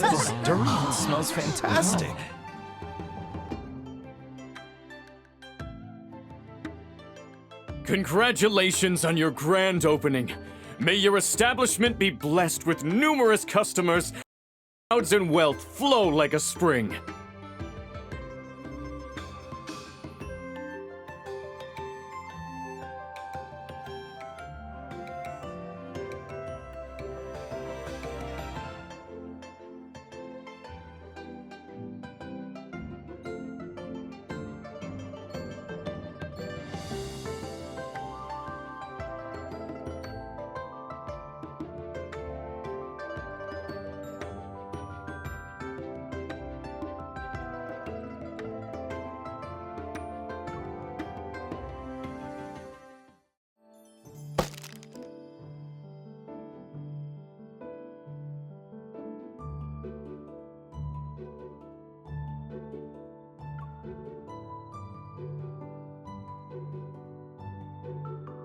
This durian smells fantastic. Congratulations on your grand opening. May your establishment be blessed with numerous customers. Crowds and wealth flow like a spring.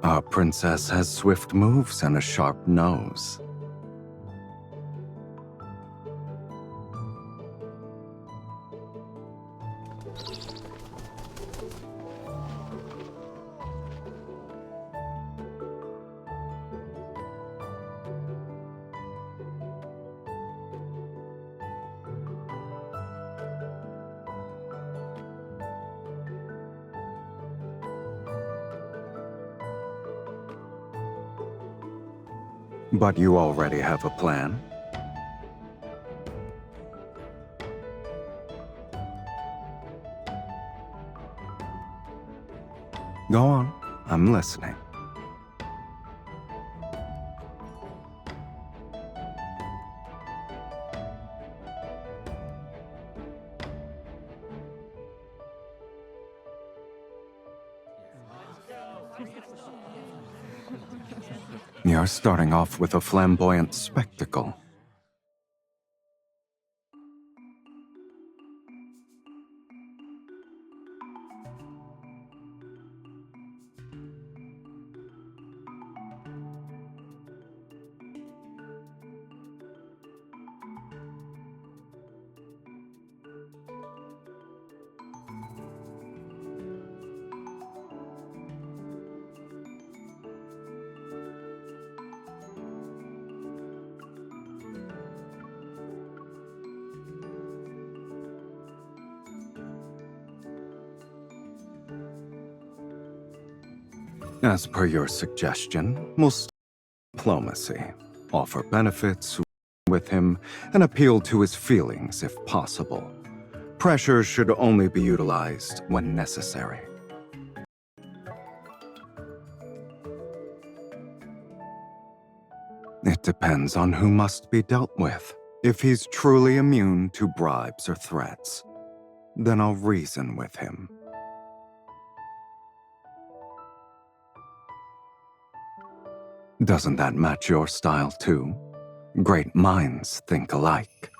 Our princess has swift moves and a sharp nose. But you already have a plan? Go on, I'm listening. You're starting off with a flamboyant spectacle. As per your suggestion, we'll start diplomacy, offer benefits with him, and appeal to his feelings if possible. Pressure should only be utilized when necessary. It depends on who must be dealt with. If he's truly immune to bribes or threats, then I'll reason with him. Doesn't that match your style too? Great minds think alike.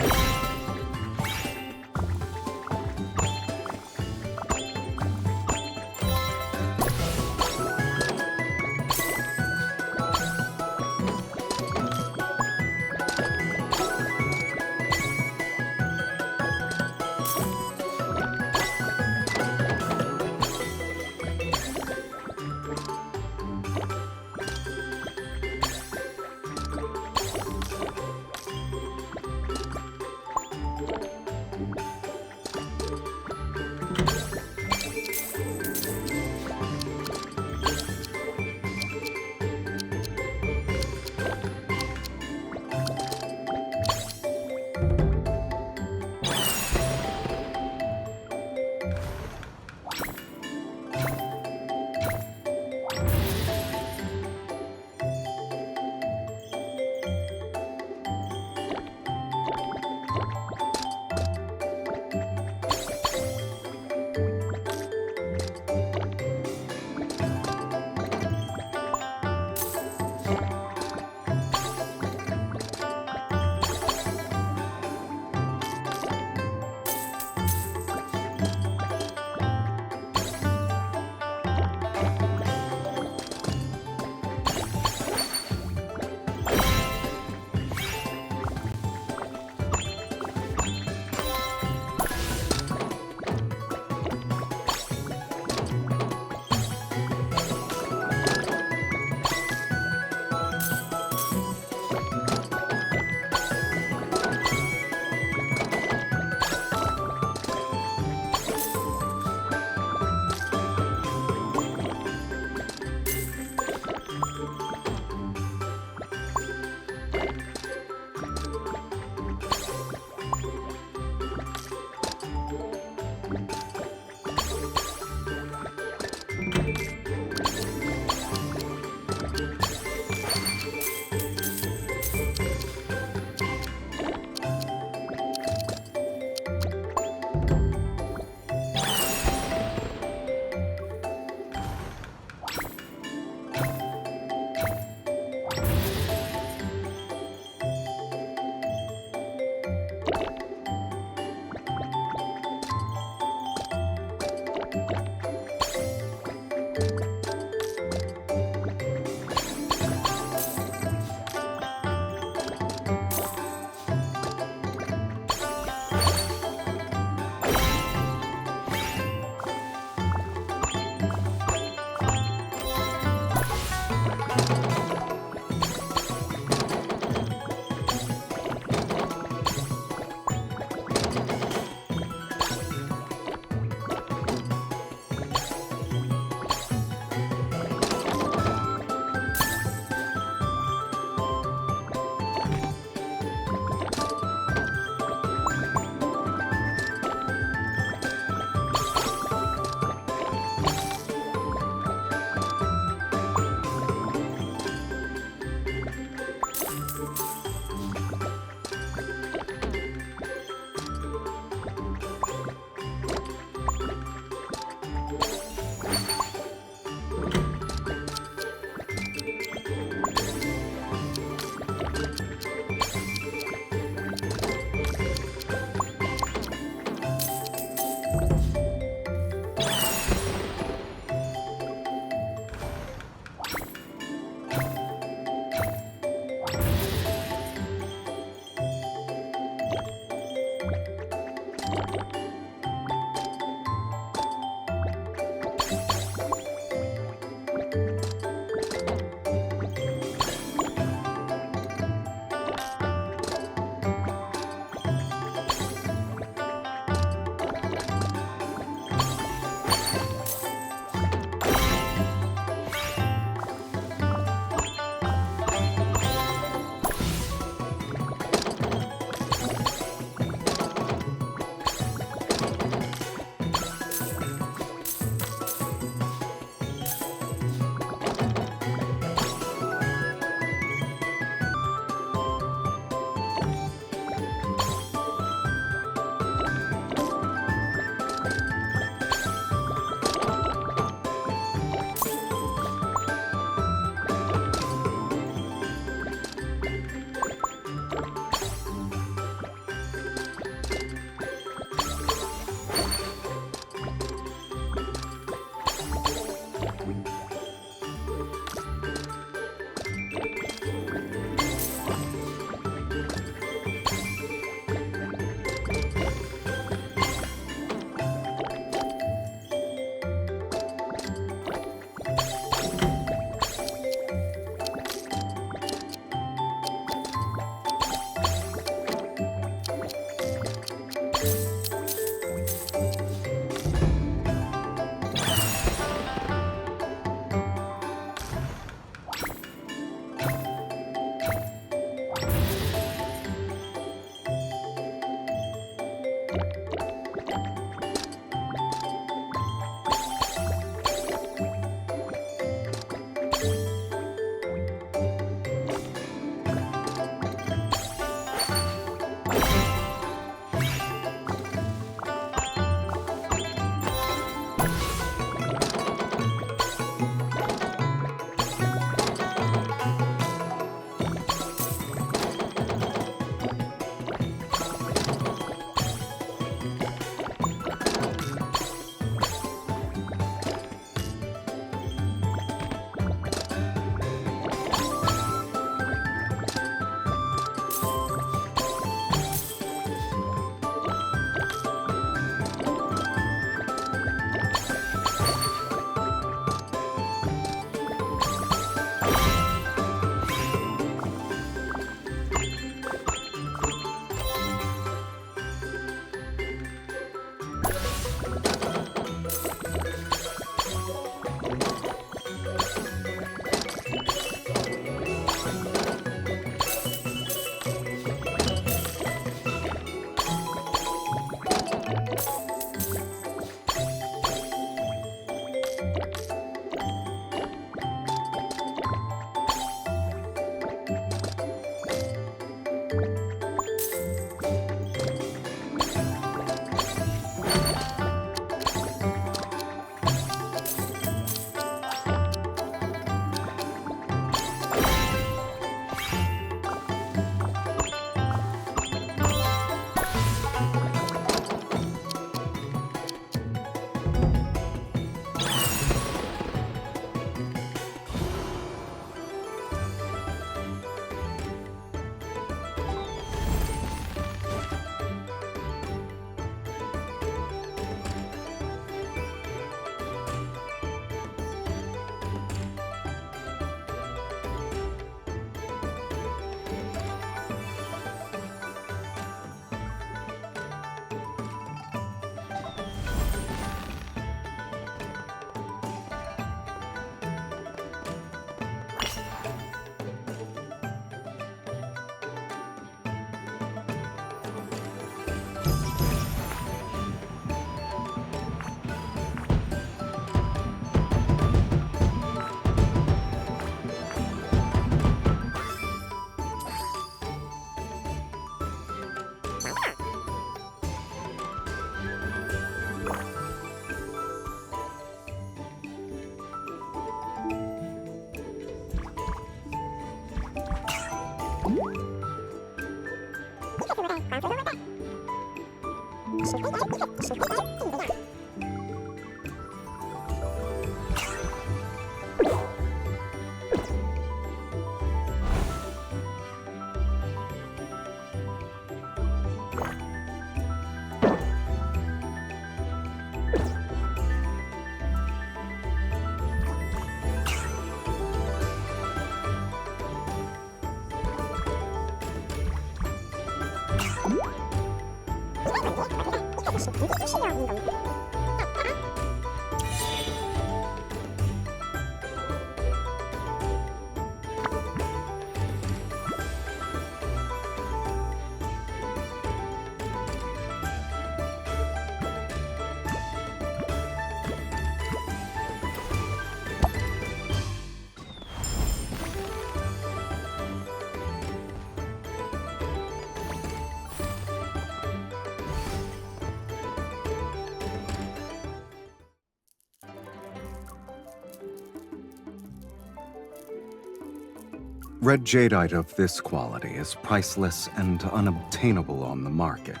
Red jadeite of this quality is priceless and unobtainable on the market.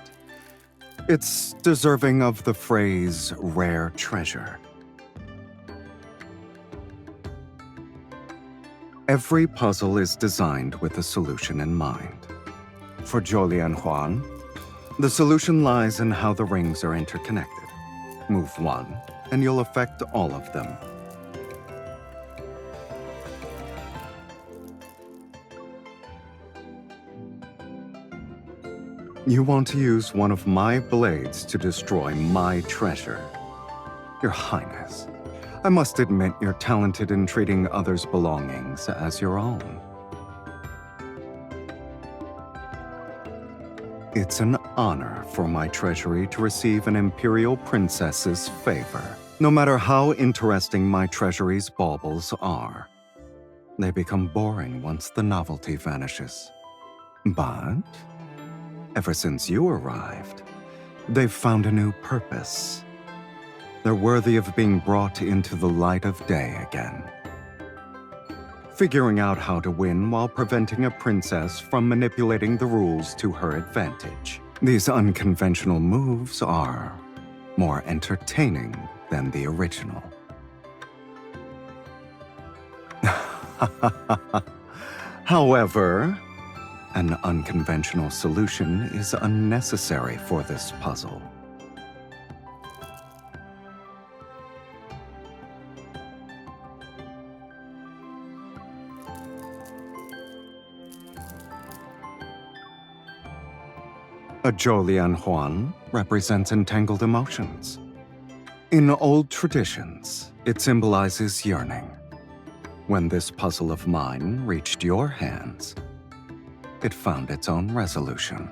It's deserving of the phrase rare treasure. Every puzzle is designed with a solution in mind. For Zhou and Huan, the solution lies in how the rings are interconnected. Move one, and you'll affect all of them. You want to use one of my blades to destroy my treasure. Your Highness, I must admit you're talented in treating others' belongings as your own. It's an honor for my treasury to receive an imperial princess's favor. No matter how interesting my treasury's baubles are, they become boring once the novelty vanishes. But ever since you arrived, they've found a new purpose. They're worthy of being brought into the light of day again. Figuring out how to win while preventing a princess from manipulating the rules to her advantage. These unconventional moves are more entertaining than the original. However, an unconventional solution is unnecessary for this puzzle. A Zhou Huan represents entangled emotions. In old traditions, it symbolizes yearning. When this puzzle of mine reached your hands, it found its own resolution.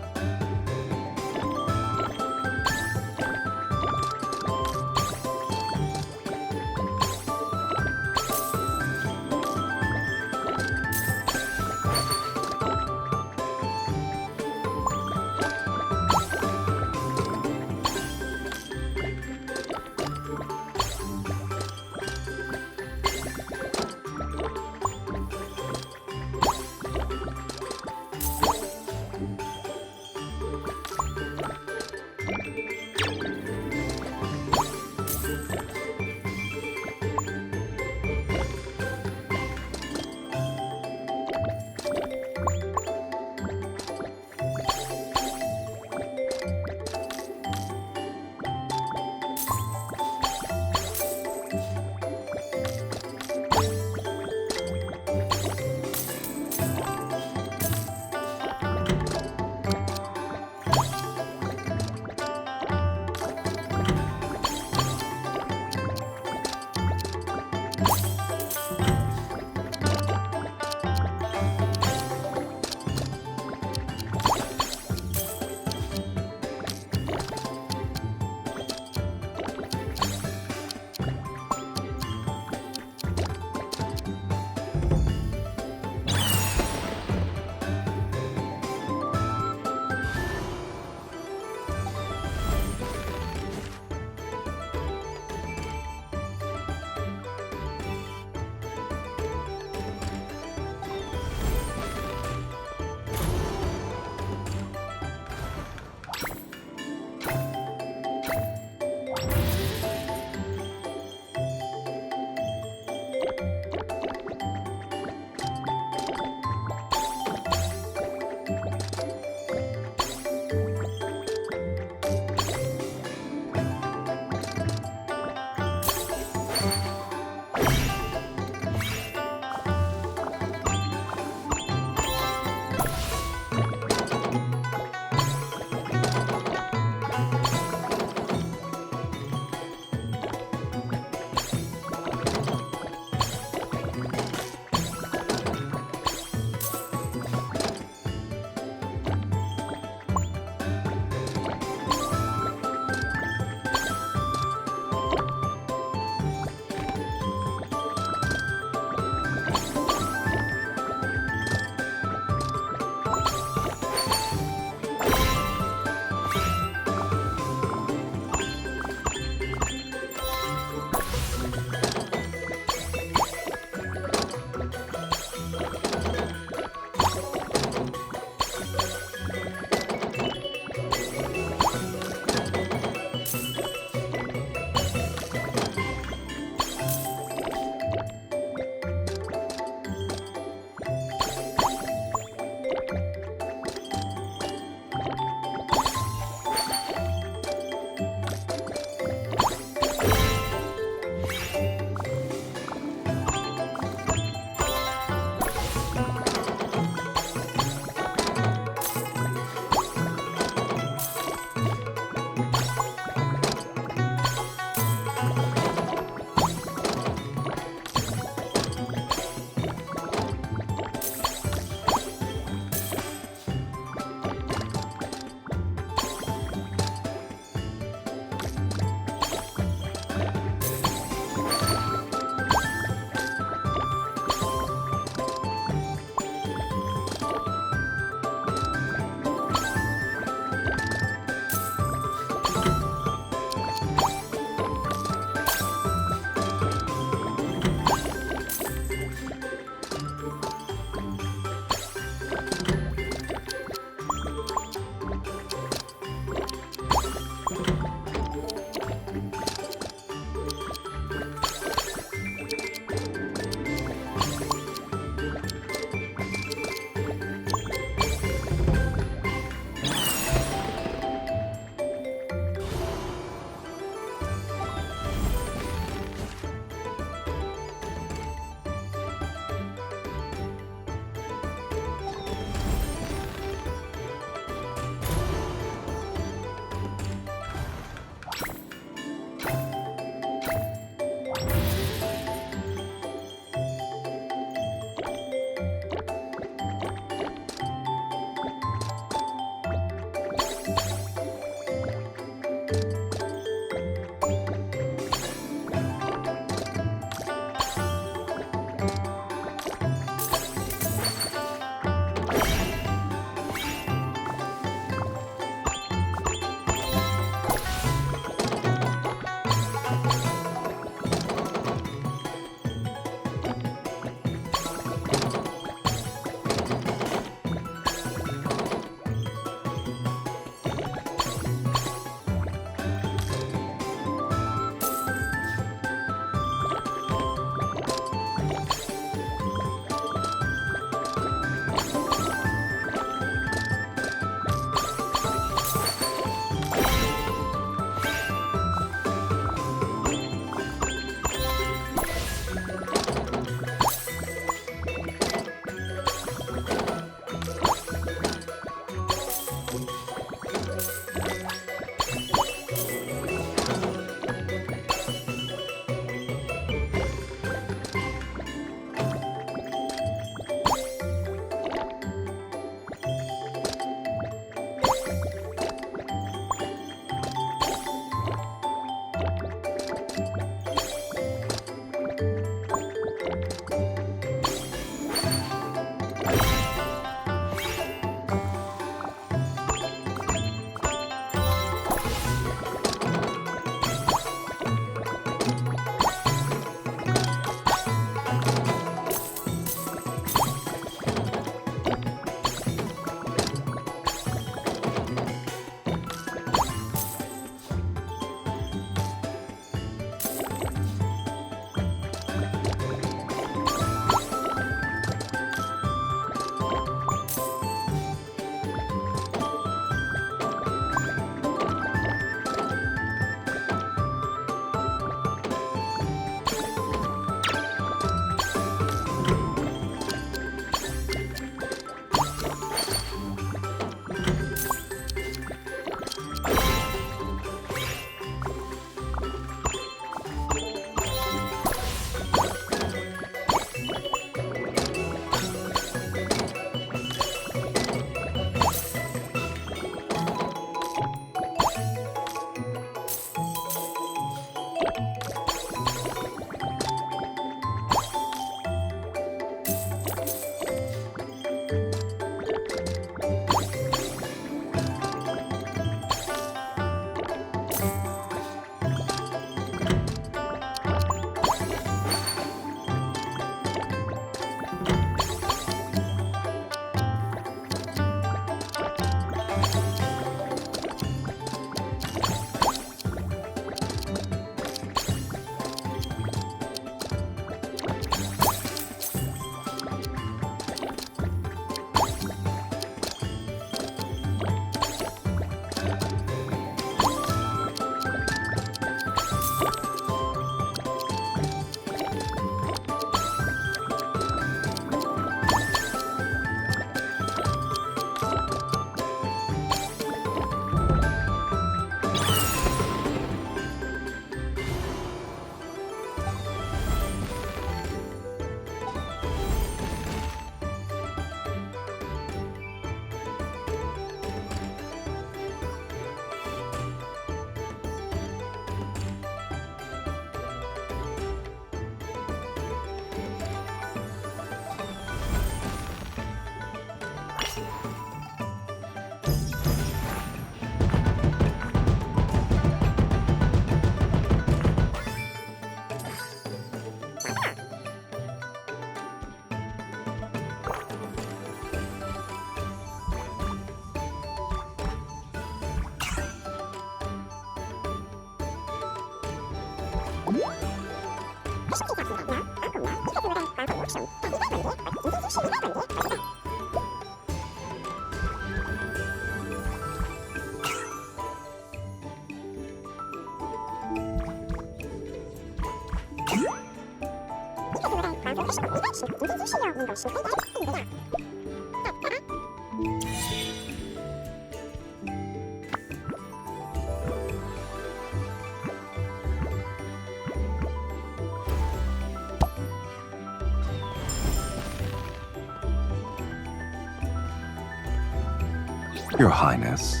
Your Highness.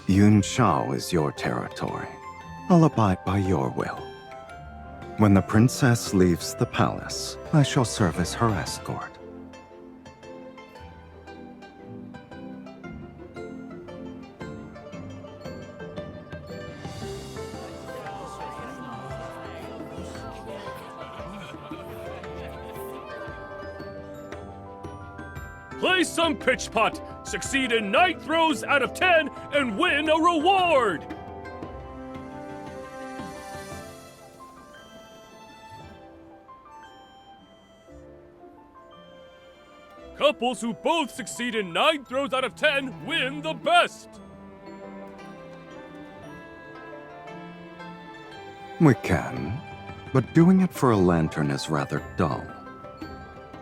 Yun Shao is your territory. I'll abide by your will. When the princess leaves the palace, I shall serve as her escort. Play some pitch pot, succeed in 9 throws out of 10, and win a reward! Couples who both succeed in 9 throws out of 10 win the best! We can, but doing it for a lantern is rather dull.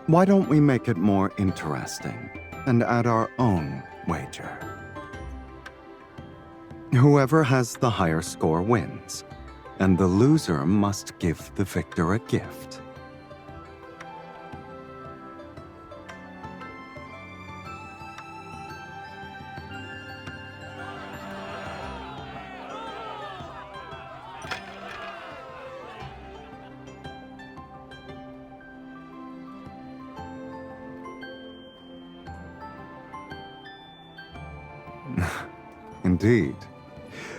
Why don't we make it more interesting and add our own wager? Whoever has the higher score wins, and the loser must give the victor a gift. Indeed.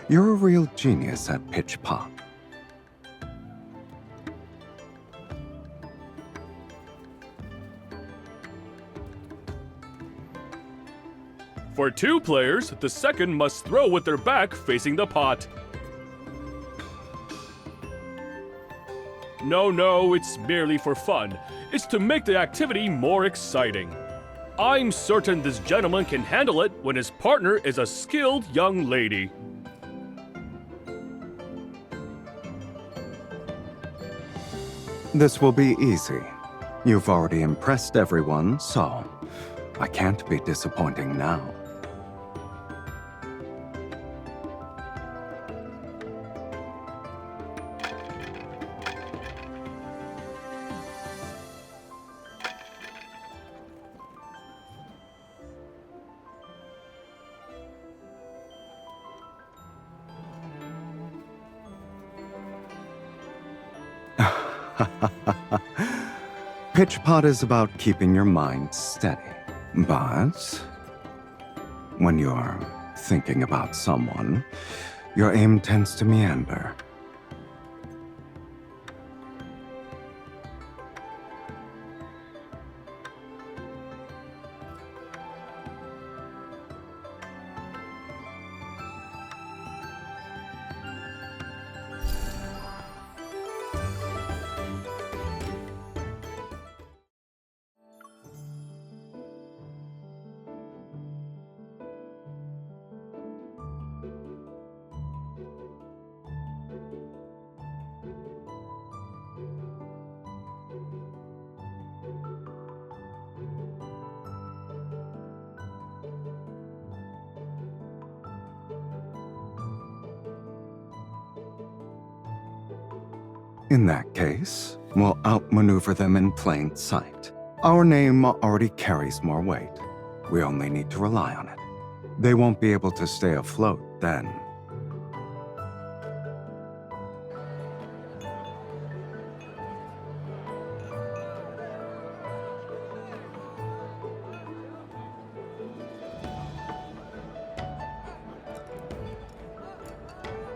You're a real genius at pitch pop. For 2 players, the second must throw with their back facing the pot. No, it's merely for fun. It's to make the activity more exciting. I'm certain this gentleman can handle it when his partner is a skilled young lady. This will be easy. You've already impressed everyone, so I can't be disappointing now. Pitch pot is about keeping your mind steady. But when you're thinking about someone, your aim tends to meander. In that case, we'll outmaneuver them in plain sight. Our name already carries more weight. We only need to rely on it. They won't be able to stay afloat then.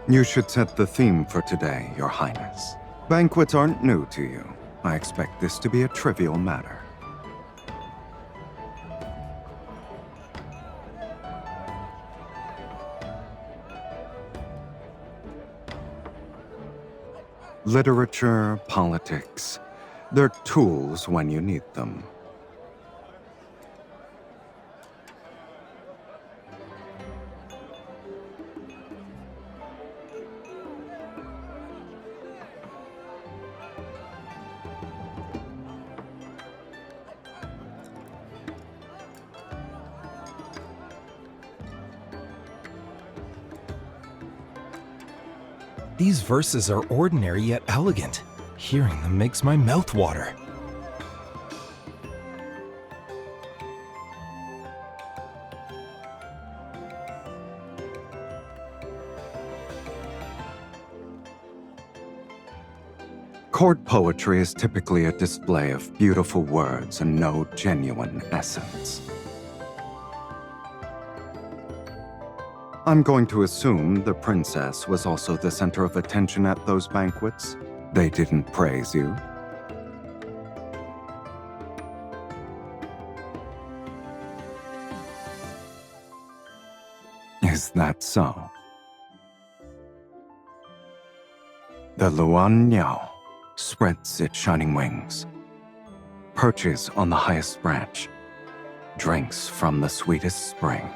You should set the theme for today, Your Highness. Banquets aren't new to you. I expect this to be a trivial matter. Literature, politics, they're tools when you need them. These verses are ordinary yet elegant. Hearing them makes my mouth water. Court poetry is typically a display of beautiful words and no genuine essence. I'm going to assume the princess was also the center of attention at those banquets. They didn't praise you. Is that so? The Luan Niao spreads its shining wings, perches on the highest branch, drinks from the sweetest spring.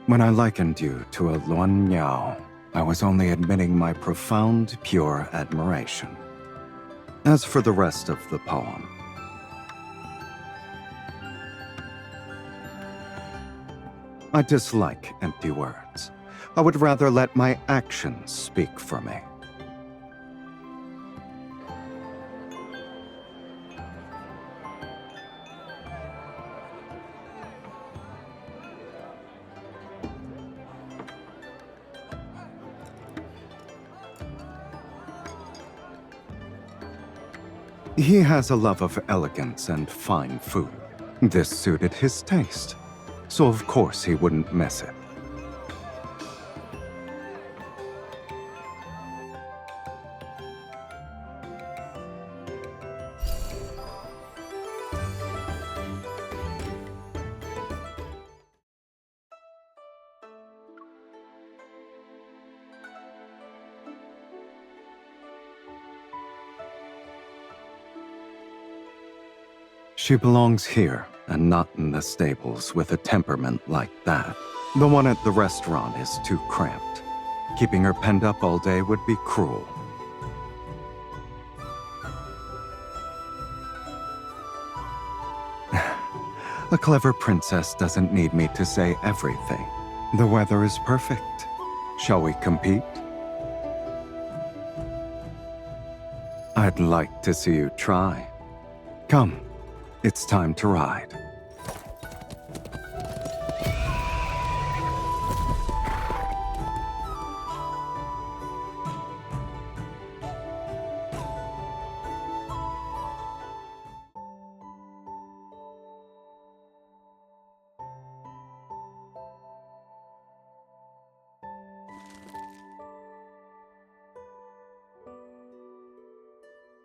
When I likened you to a Luan Niao, I was only admitting my profound, pure admiration. As for the rest of the poem, I dislike empty words. I would rather let my actions speak for me. He has a love of elegance and fine food. This suited his taste, so of course he wouldn't miss it. She belongs here and not in the stables with a temperament like that. The one at the restaurant is too cramped. Keeping her penned up all day would be cruel. A clever princess doesn't need me to say everything. The weather is perfect. Shall we compete? I'd like to see you try. Come. It's time to ride.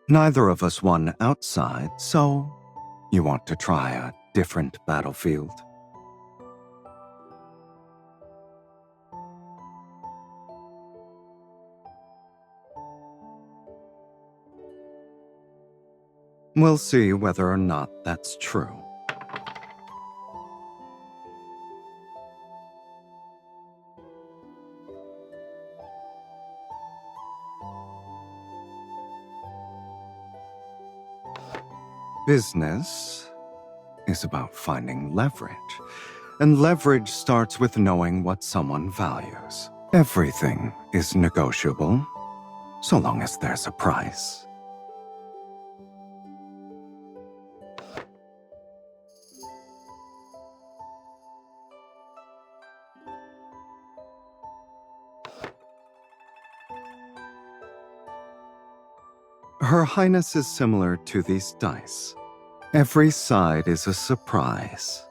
Neither of us won outside, so you want to try a different battlefield? We'll see whether or not that's true. Business is about finding leverage, and leverage starts with knowing what someone values. Everything is negotiable, so long as there's a price. Her Highness is similar to these dice. Every side is a surprise,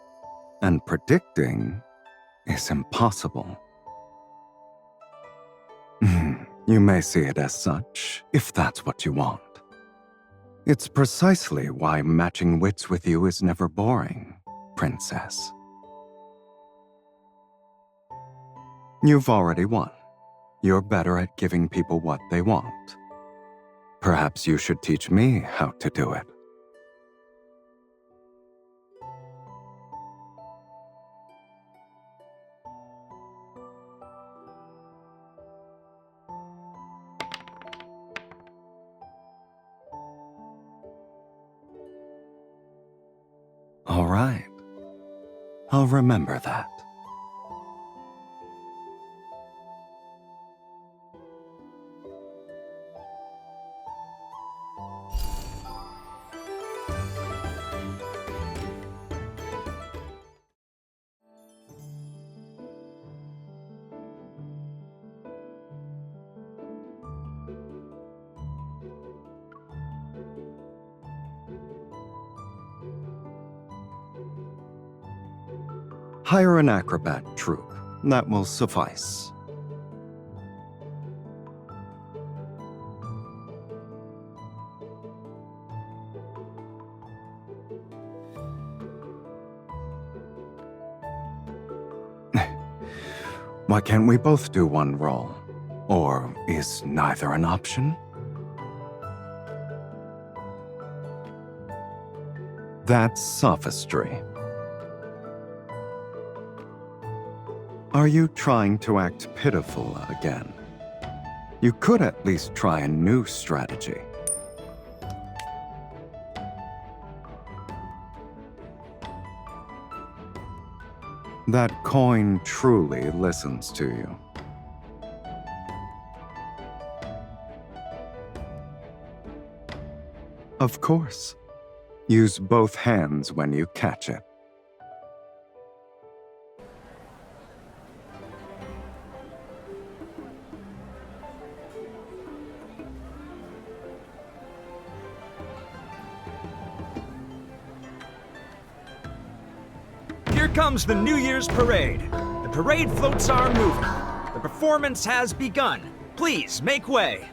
and predicting is impossible. You may see it as such, if that's what you want. It's precisely why matching wits with you is never boring, Princess. You've already won. You're better at giving people what they want. Perhaps you should teach me how to do it. All right. I'll remember that. Hire an acrobat troupe. That will suffice. Why can't we both do one role? Or is neither an option? That's sophistry. Are you trying to act pitiful again? You could at least try a new strategy. That coin truly listens to you. Of course. Use both hands when you catch it. Here comes the New Year's parade. The parade floats are moving. The performance has begun. Please make way.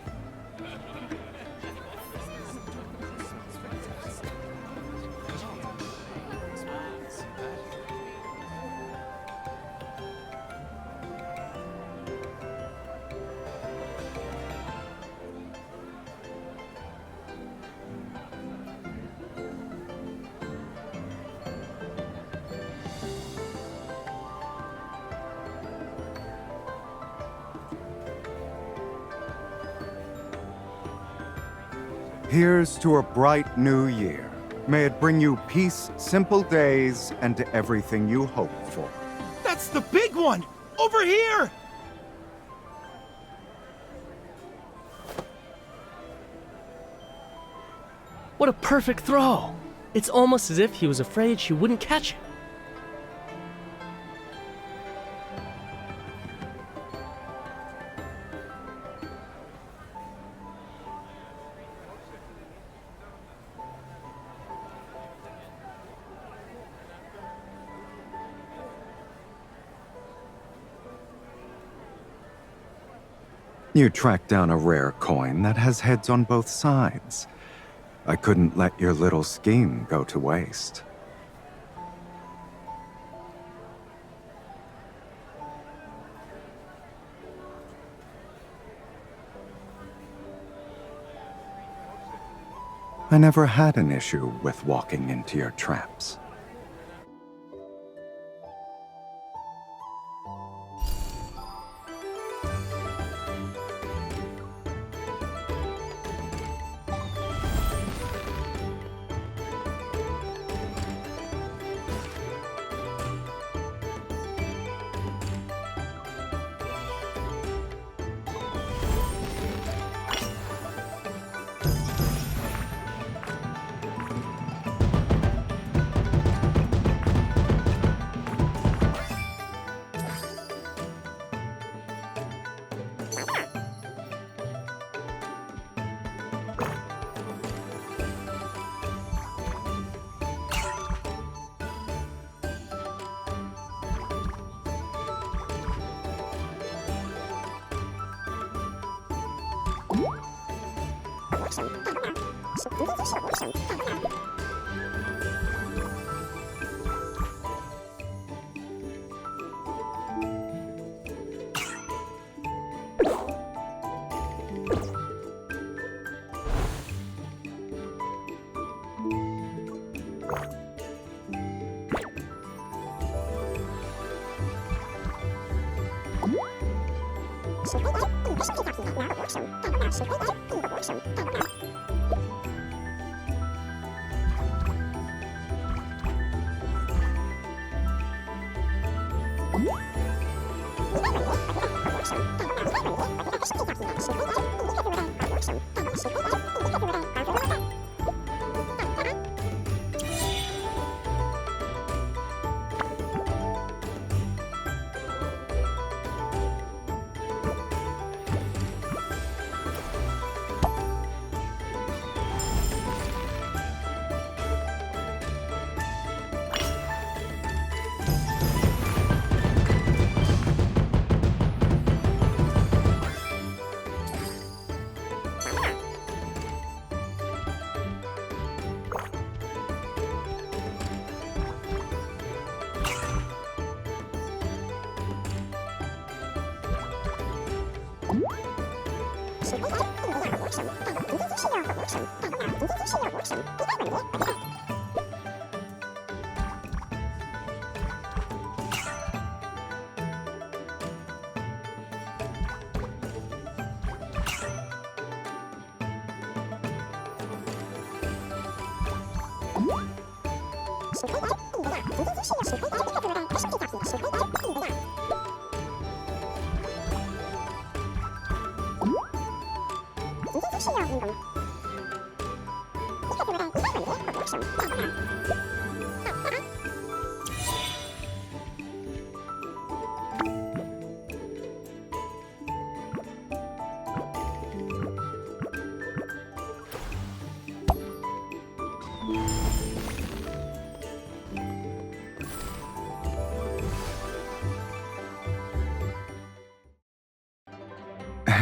Here's to a bright new year. May it bring you peace, simple days, and everything you hope for. That's the big one! Over here! What a perfect throw! It's almost as if he was afraid she wouldn't catch it. You tracked down a rare coin that has heads on both sides. I couldn't let your little scheme go to waste. I never had an issue with walking into your traps.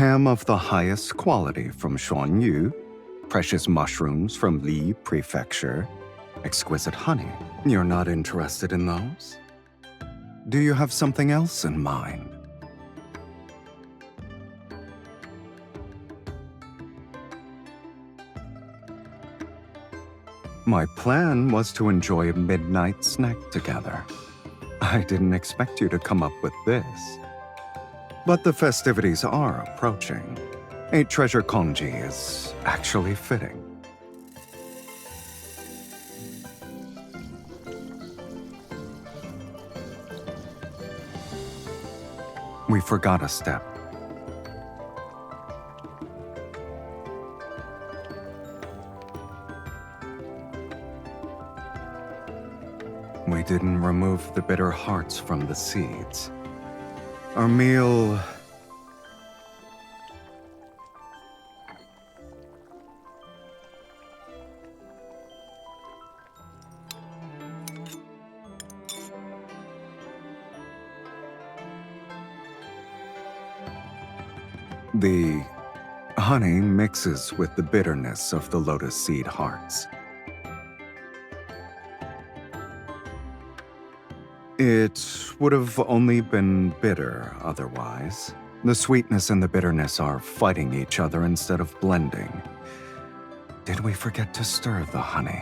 Ham of the highest quality from Xuanyu, precious mushrooms from Li Prefecture, exquisite honey. You're not interested in those? Do you have something else in mind? My plan was to enjoy a midnight snack together. I didn't expect you to come up with this. But the festivities are approaching. A treasure congee is actually fitting. We forgot a step. We didn't remove the bitter hearts from the seeds. Our meal... The honey mixes with the bitterness of the lotus seed hearts. It would have only been bitter otherwise. The sweetness and the bitterness are fighting each other instead of blending. Did we forget to stir the honey?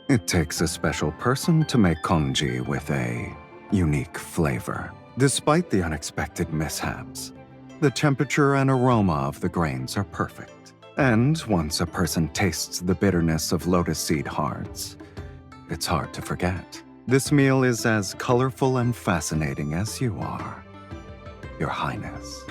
It takes a special person to make congee with a unique flavor. Despite the unexpected mishaps, the temperature and aroma of the grains are perfect. And once a person tastes the bitterness of lotus seed hearts, it's hard to forget. This meal is as colorful and fascinating as you are, Your Highness.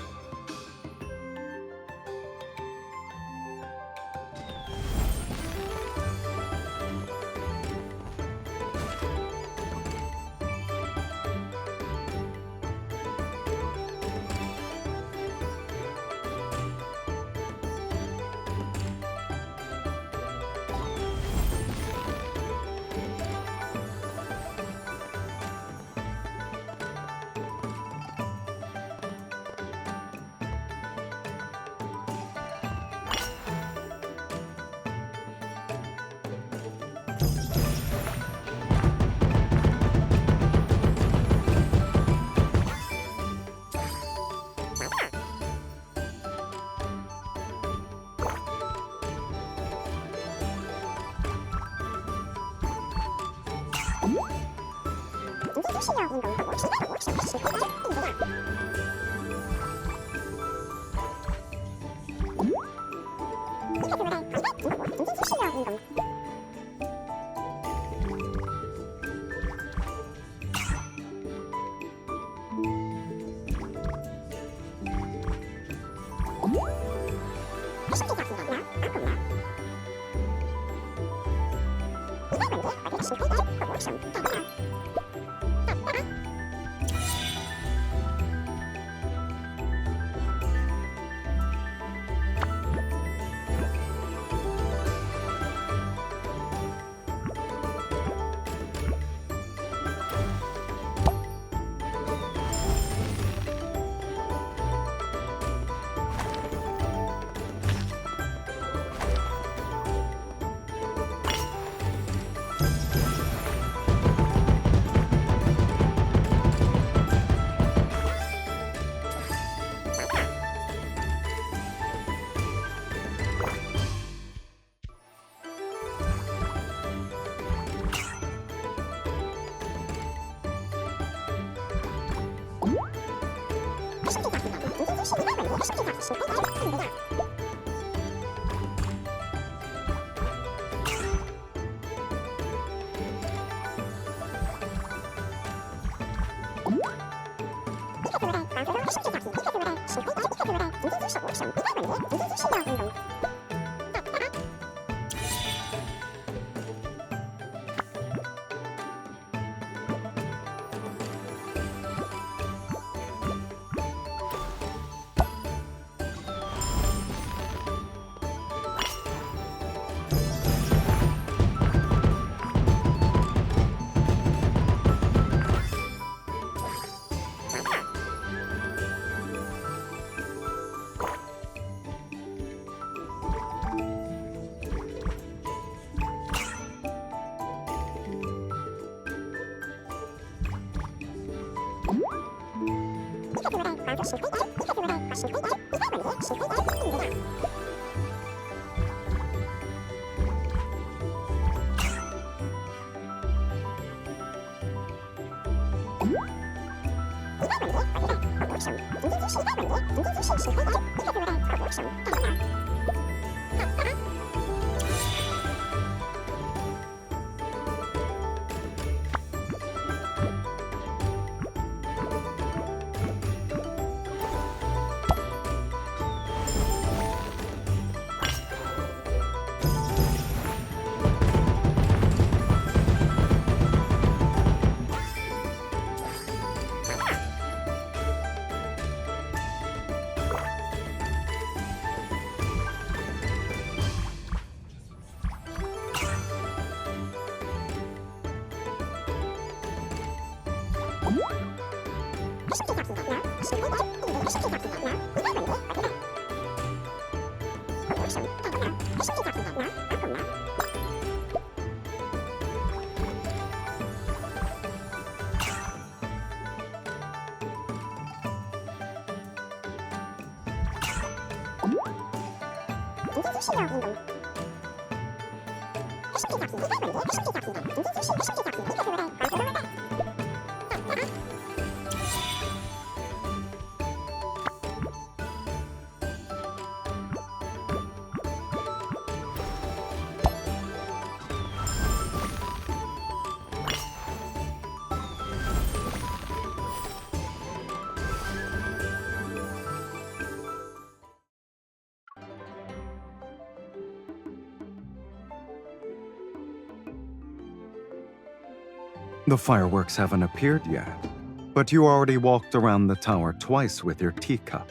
The fireworks haven't appeared yet, but you already walked around the tower twice with your teacup.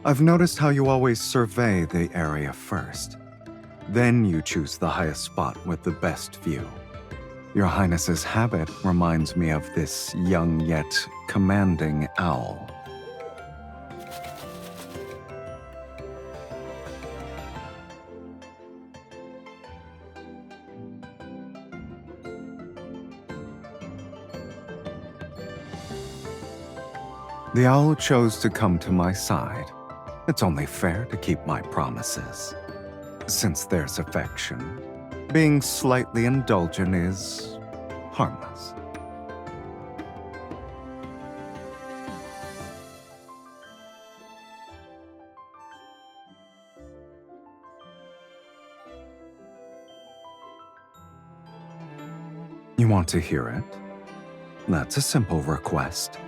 I've noticed how you always survey the area first. Then you choose the highest spot with the best view. Your Highness's habit reminds me of this young yet commanding owl. The owl chose to come to my side. It's only fair to keep my promises. Since there's affection, Being slightly indulgent is harmless. You want to hear it? That's a simple request.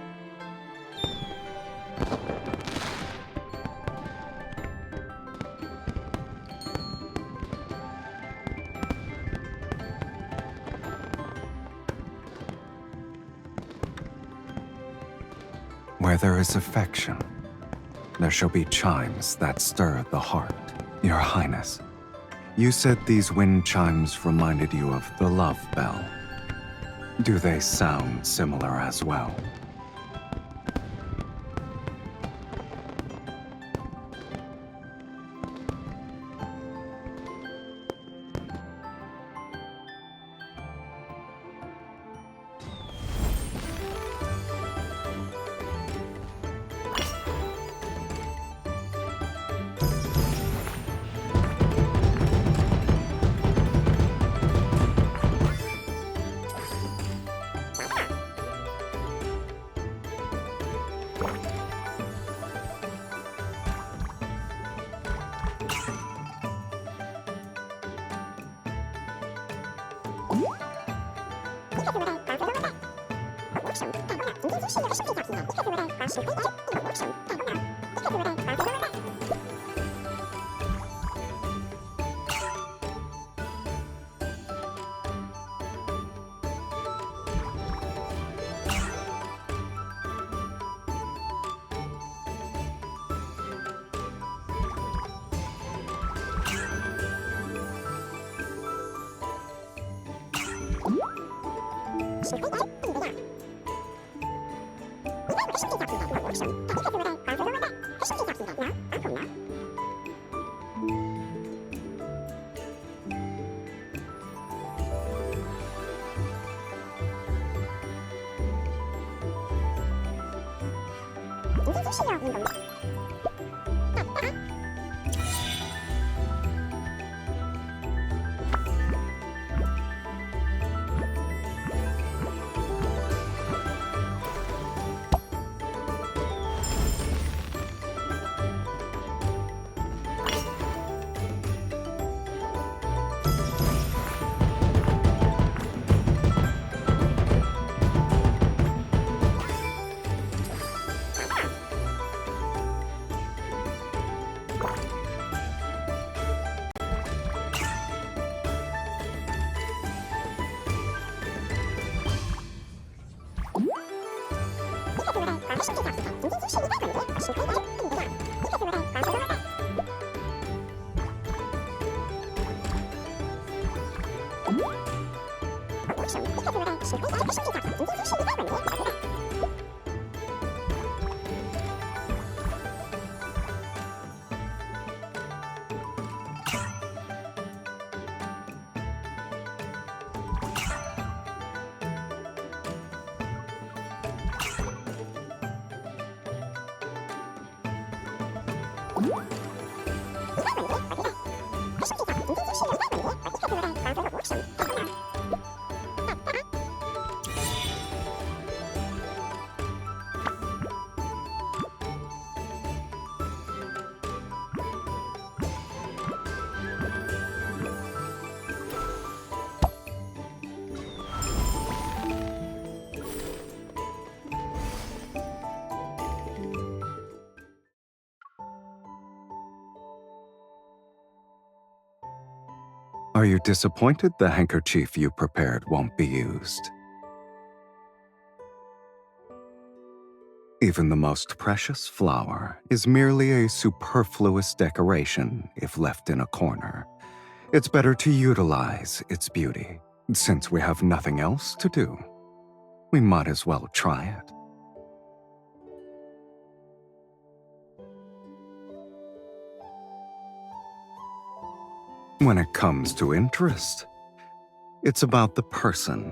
Where there is affection, there shall be chimes that stir the heart. Your Highness, you said these wind chimes reminded you of the love bell. Do they sound similar as well? Are you disappointed the handkerchief you prepared won't be used? Even the most precious flower is merely a superfluous decoration if left in a corner. It's better to utilize its beauty. Since we have nothing else to do, we might as well try it. When it comes to interest, it's about the person.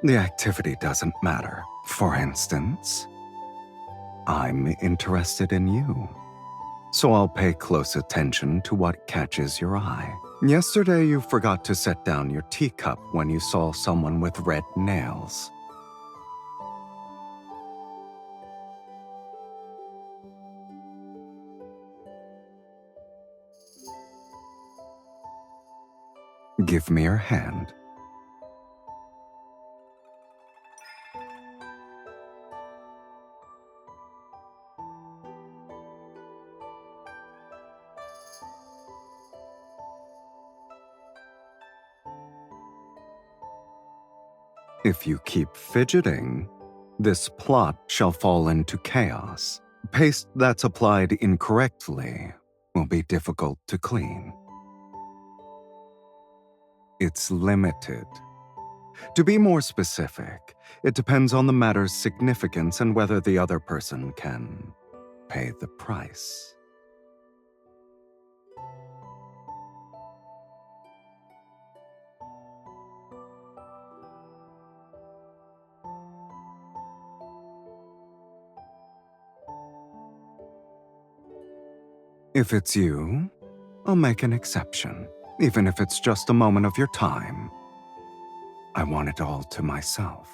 The activity doesn't matter. For instance, I'm interested in you, so I'll pay close attention to what catches your eye. Yesterday you forgot to set down your teacup when you saw someone with red nails. Give me your hand. If you keep fidgeting, this plot shall fall into chaos. Paste that's applied incorrectly will be difficult to clean. It's limited. To be more specific, it depends on the matter's significance and whether the other person can pay the price. If it's you, I'll make an exception, even if it's just a moment of your time. I want it all to myself.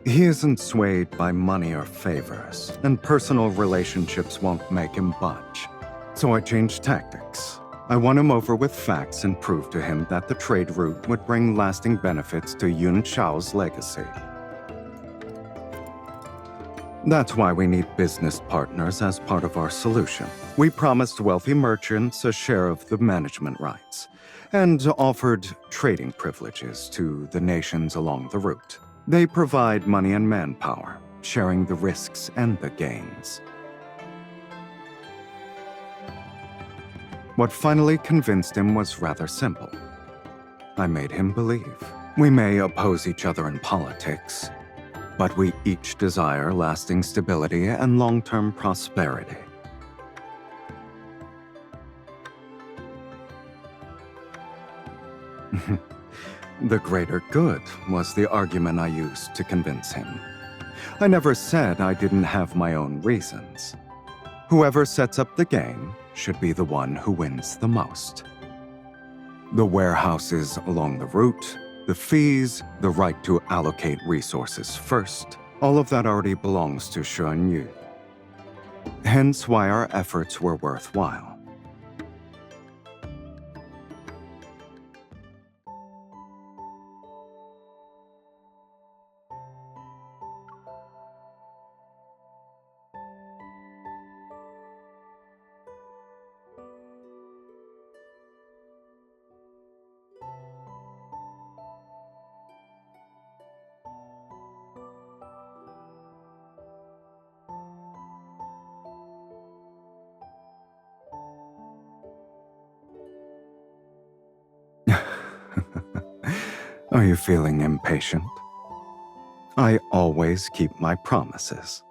He isn't swayed by money or favors, and personal relationships won't make him budge. So I changed tactics. I won him over with facts and proved to him that the trade route would bring lasting benefits to Yun Shao's legacy. That's why we need business partners as part of our solution. We promised wealthy merchants a share of the management rights, and offered trading privileges to the nations along the route. They provide money and manpower, sharing the risks and the gains. What finally convinced him was rather simple. I made him believe. We may oppose each other in politics, but we each desire lasting stability and long-term prosperity. The greater good was the argument I used to convince him. I never said I didn't have my own reasons. Whoever sets up the game should be the one who wins the most. The warehouses along the route, the fees, the right to allocate resources first, all of that already belongs to Shen Yu. Hence why our efforts were worthwhile. Are you feeling impatient? I always keep my promises.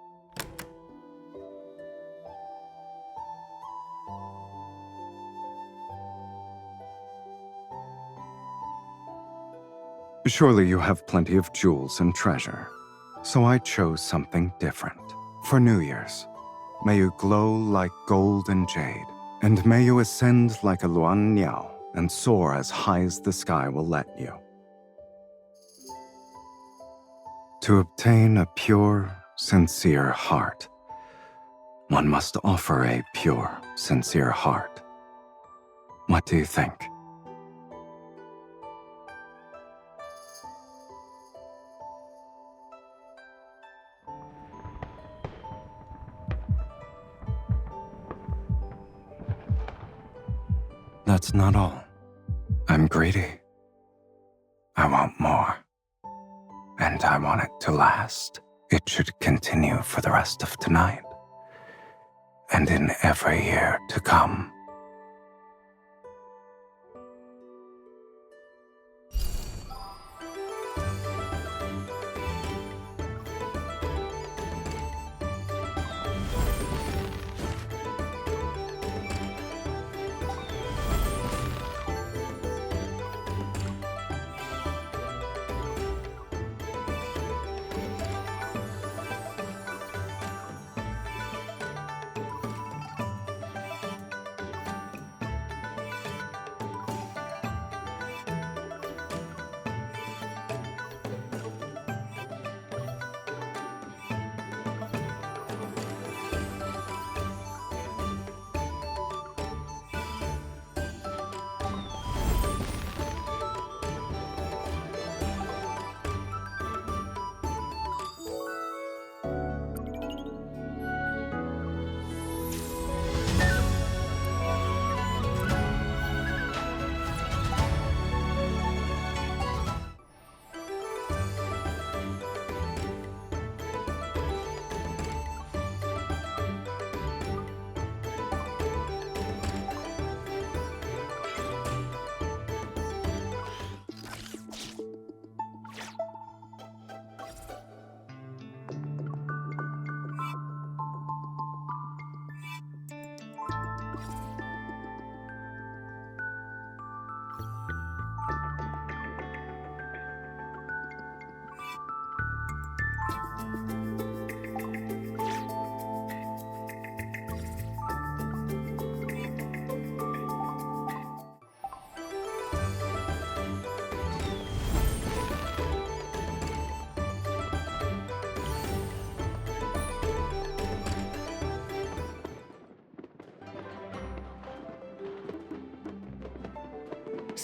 Surely you have plenty of jewels and treasure, so I chose something different. For New Year's, may you glow like gold and jade, and may you ascend like a Luan Niao and soar as high as the sky will let you. To obtain a pure, sincere heart, one must offer a pure, sincere heart. What do you think? That's not all. I'm greedy. I want more. And I want it to last. It should continue for the rest of tonight. And in every year to come.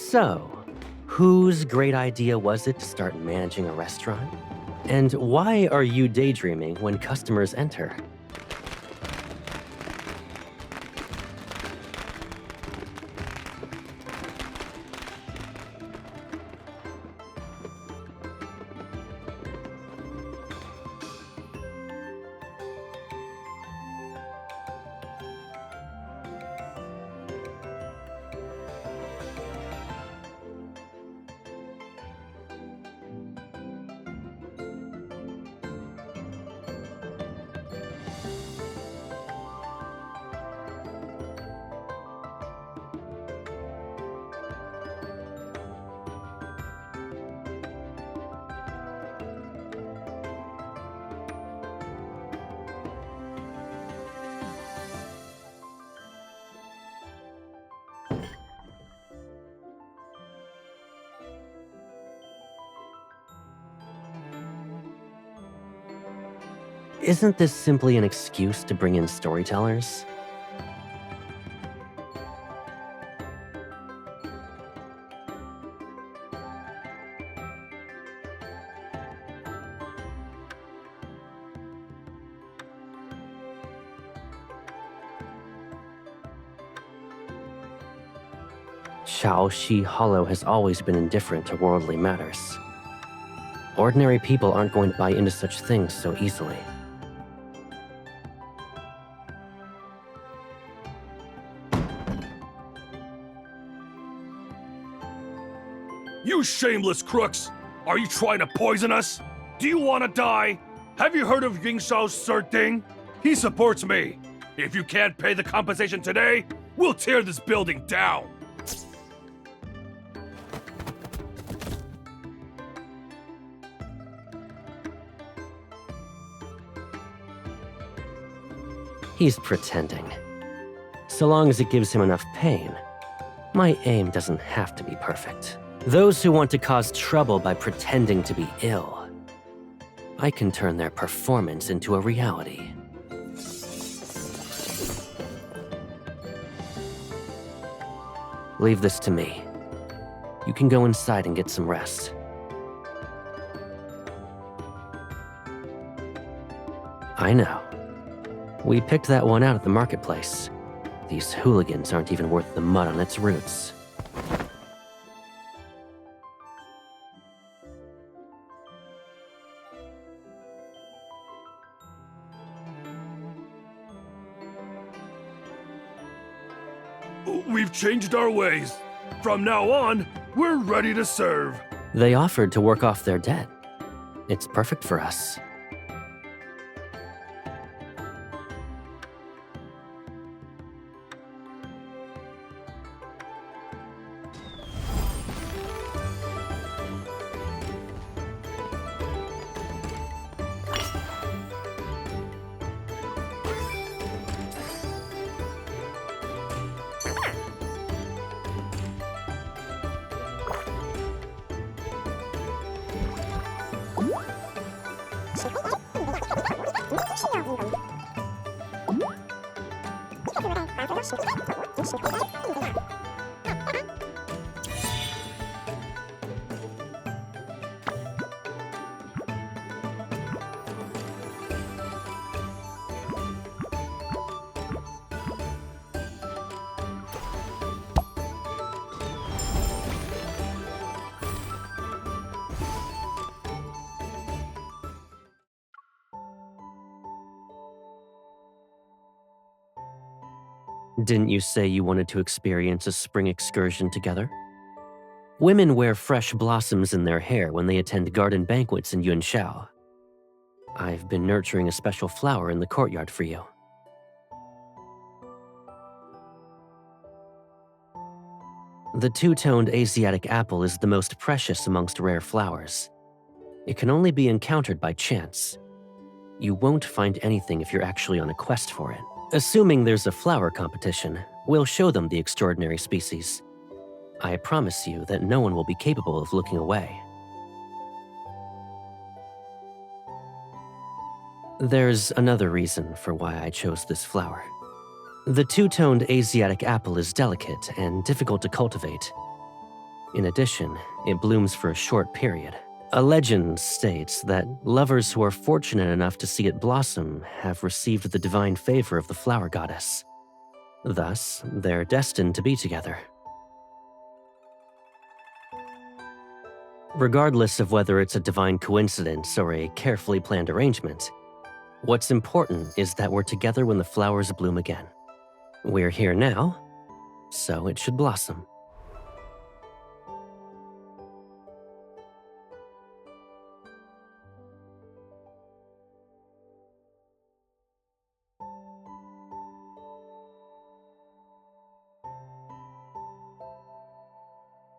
So, whose great idea was it to start managing a restaurant? And why are you daydreaming when customers enter? Isn't this simply an excuse to bring in storytellers? Shaoxi Hollow has always been indifferent to worldly matters. Ordinary people aren't going to buy into such things so easily. You shameless crooks! Are you trying to poison us? Do you want to die? Have you heard of Ying Shao's third thing? He supports me. If you can't pay the compensation today, we'll tear this building down. He's pretending. So long as it gives him enough pain. My aim doesn't have to be perfect. Those who want to cause trouble by pretending to be ill, I can turn their performance into a reality. Leave this to me. You can go inside and get some rest. I know. We picked that one out at the marketplace. These hooligans aren't even worth the mud on its roots. We've changed our ways. From now on, we're ready to serve. They offered to work off their debt. It's perfect for us. Didn't you say you wanted to experience a spring excursion together? Women wear fresh blossoms in their hair when they attend garden banquets in Yunshao. I've been nurturing a special flower in the courtyard for you. The two-toned Asiatic apple is the most precious amongst rare flowers. It can only be encountered by chance. You won't find anything if you're actually on a quest for it. Assuming there's a flower competition, we'll show them the extraordinary species. I promise you that no one will be capable of looking away. There's another reason for why I chose this flower. The two-toned Asiatic apple is delicate and difficult to cultivate. In addition, it blooms for a short period. A legend states that lovers who are fortunate enough to see it blossom have received the divine favor of the flower goddess. Thus, they're destined to be together. Regardless of whether it's a divine coincidence or a carefully planned arrangement, what's important is that we're together when the flowers bloom again. We're here now, so it should blossom.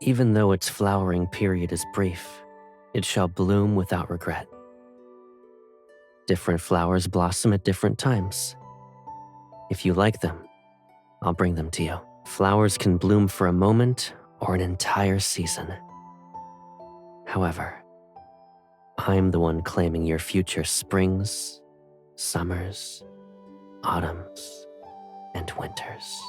Even though its flowering period is brief, it shall bloom without regret. Different flowers blossom at different times. If you like them, I'll bring them to you. Flowers can bloom for a moment or an entire season. However, I'm the one claiming your future springs, summers, autumns, and winters.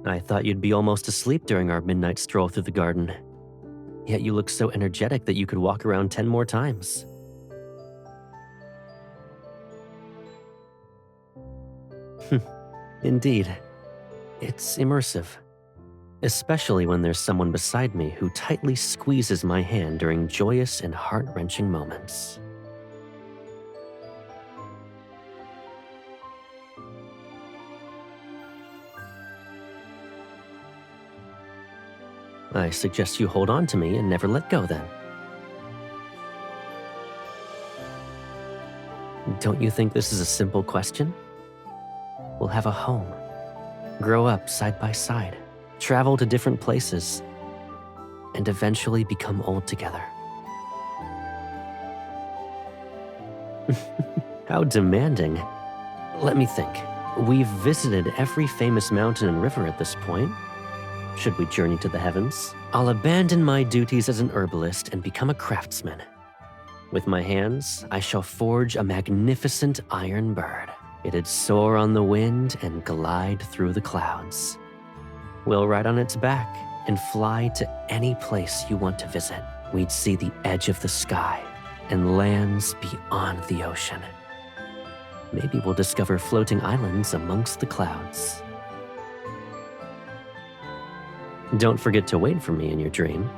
I thought you'd be almost asleep during our midnight stroll through the garden. Yet you look so energetic that you could walk around 10 more times. Indeed. It's immersive. Especially when there's someone beside me who tightly squeezes my hand during joyous and heart-wrenching moments. I suggest you hold on to me and never let go then. Don't you think this is a simple question? We'll have a home, grow up side by side, travel to different places, and eventually become old together. How demanding. Let me think. We've visited every famous mountain and river at this point. Should we journey to the heavens? I'll abandon my duties as an herbalist and become a craftsman. With my hands, I shall forge a magnificent iron bird. It'd soar on the wind and glide through the clouds. We'll ride on its back and fly to any place you want to visit. We'd see the edge of the sky and lands beyond the ocean. Maybe we'll discover floating islands amongst the clouds. Don't forget to wait for me in your dream.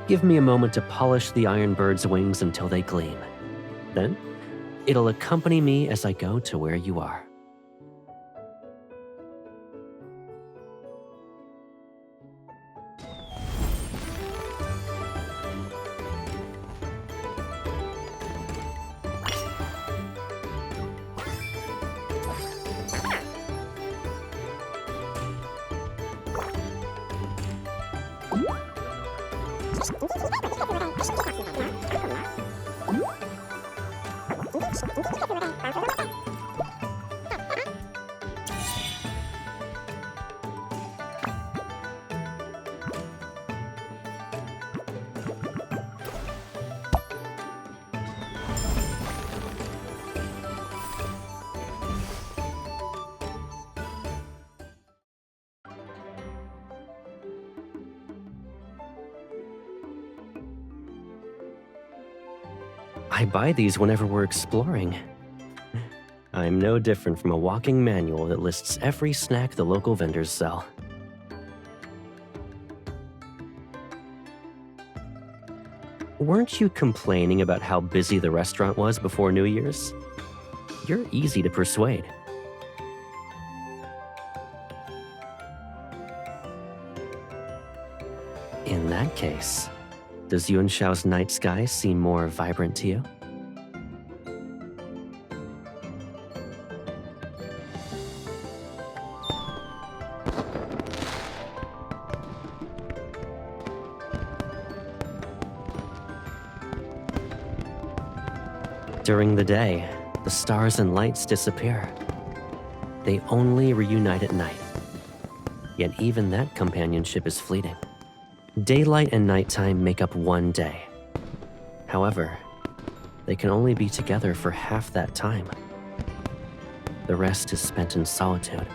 Give me a moment to polish the iron bird's wings until they gleam. Then, it'll accompany me as I go to where you are. I buy these whenever we're exploring. I'm no different from a walking manual that lists every snack the local vendors sell. Weren't you complaining about how busy the restaurant was before New Year's? You're easy to persuade. In that case, does Yuan Shao's night sky seem more vibrant to you? During the day, the stars and lights disappear. They only reunite at night. Yet even that companionship is fleeting. Daylight and nighttime make up one day. However, they can only be together for half that time. The rest is spent in solitude.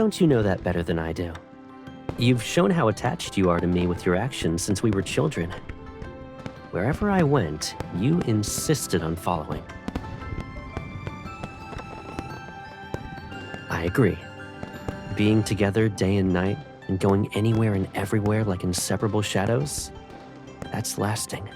don't you know that better than I do? You've shown how attached you are to me with your actions since we were children. Wherever I went, you insisted on following. I agree. Being together day and night, and going anywhere and everywhere like inseparable shadows, that's lasting.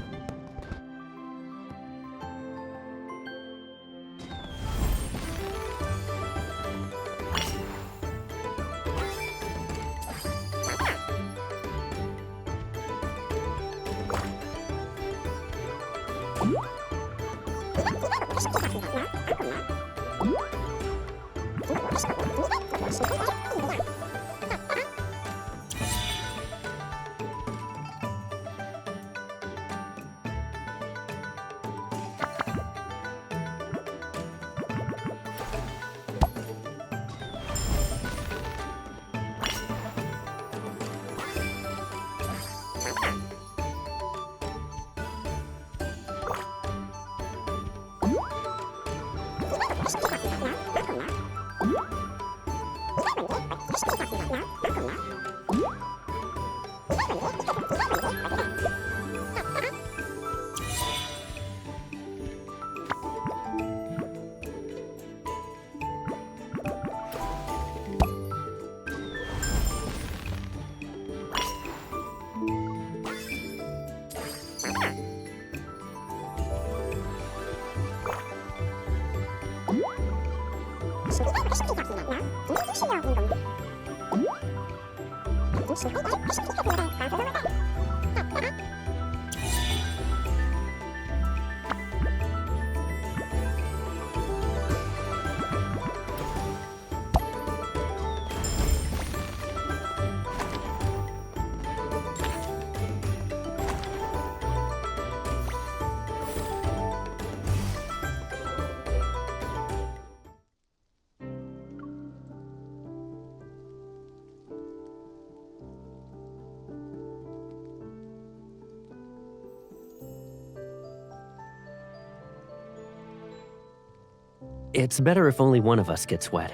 It's better if only one of us gets wet.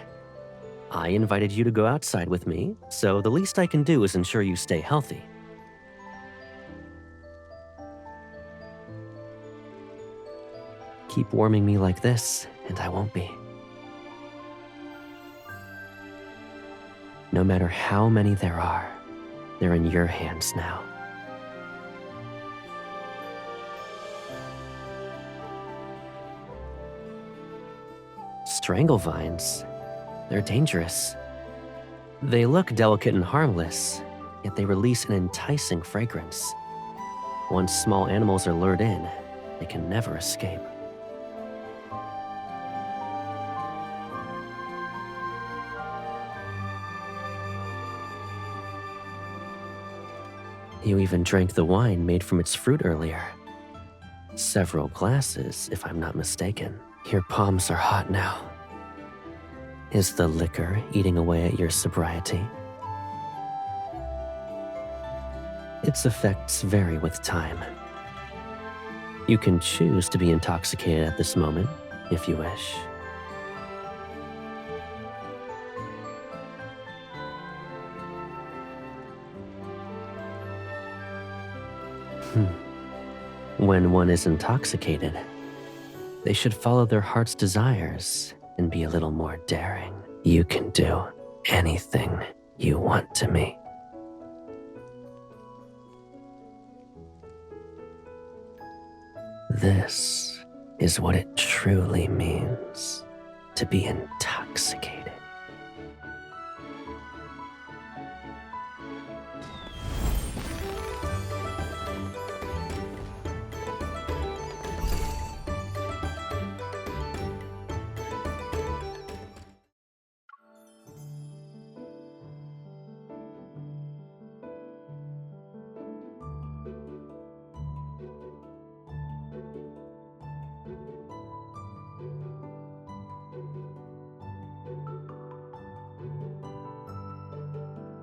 I invited you to go outside with me, so the least I can do is ensure you stay healthy. Keep warming me like this, and I won't be. No matter how many there are, they're in your hands now. Strangle vines. They're dangerous. They look delicate and harmless, yet they release an enticing fragrance. Once small animals are lured in, they can never escape. You even drank the wine made from its fruit earlier. Several glasses, if I'm not mistaken. Your palms are hot now. Is the liquor eating away at your sobriety? Its effects vary with time. You can choose to be intoxicated at this moment, if you wish. When one is intoxicated, they should follow their heart's desires and be a little more daring. You can do anything you want to me. This is what it truly means to be intoxicated.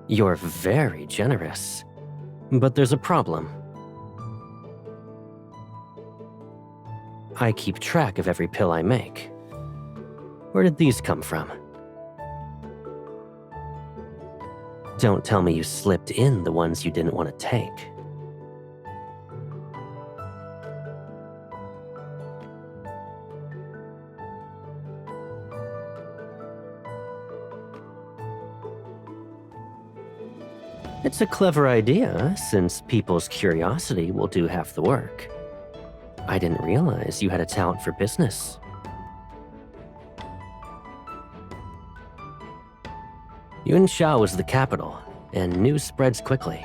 You're very generous, but there's a problem. I keep track of every pill I make. Where did these come from? Don't tell me you slipped in the ones you didn't want to take. It's a clever idea, since people's curiosity will do half the work. I didn't realize you had a talent for business. Yunsha was the capital, and news spreads quickly.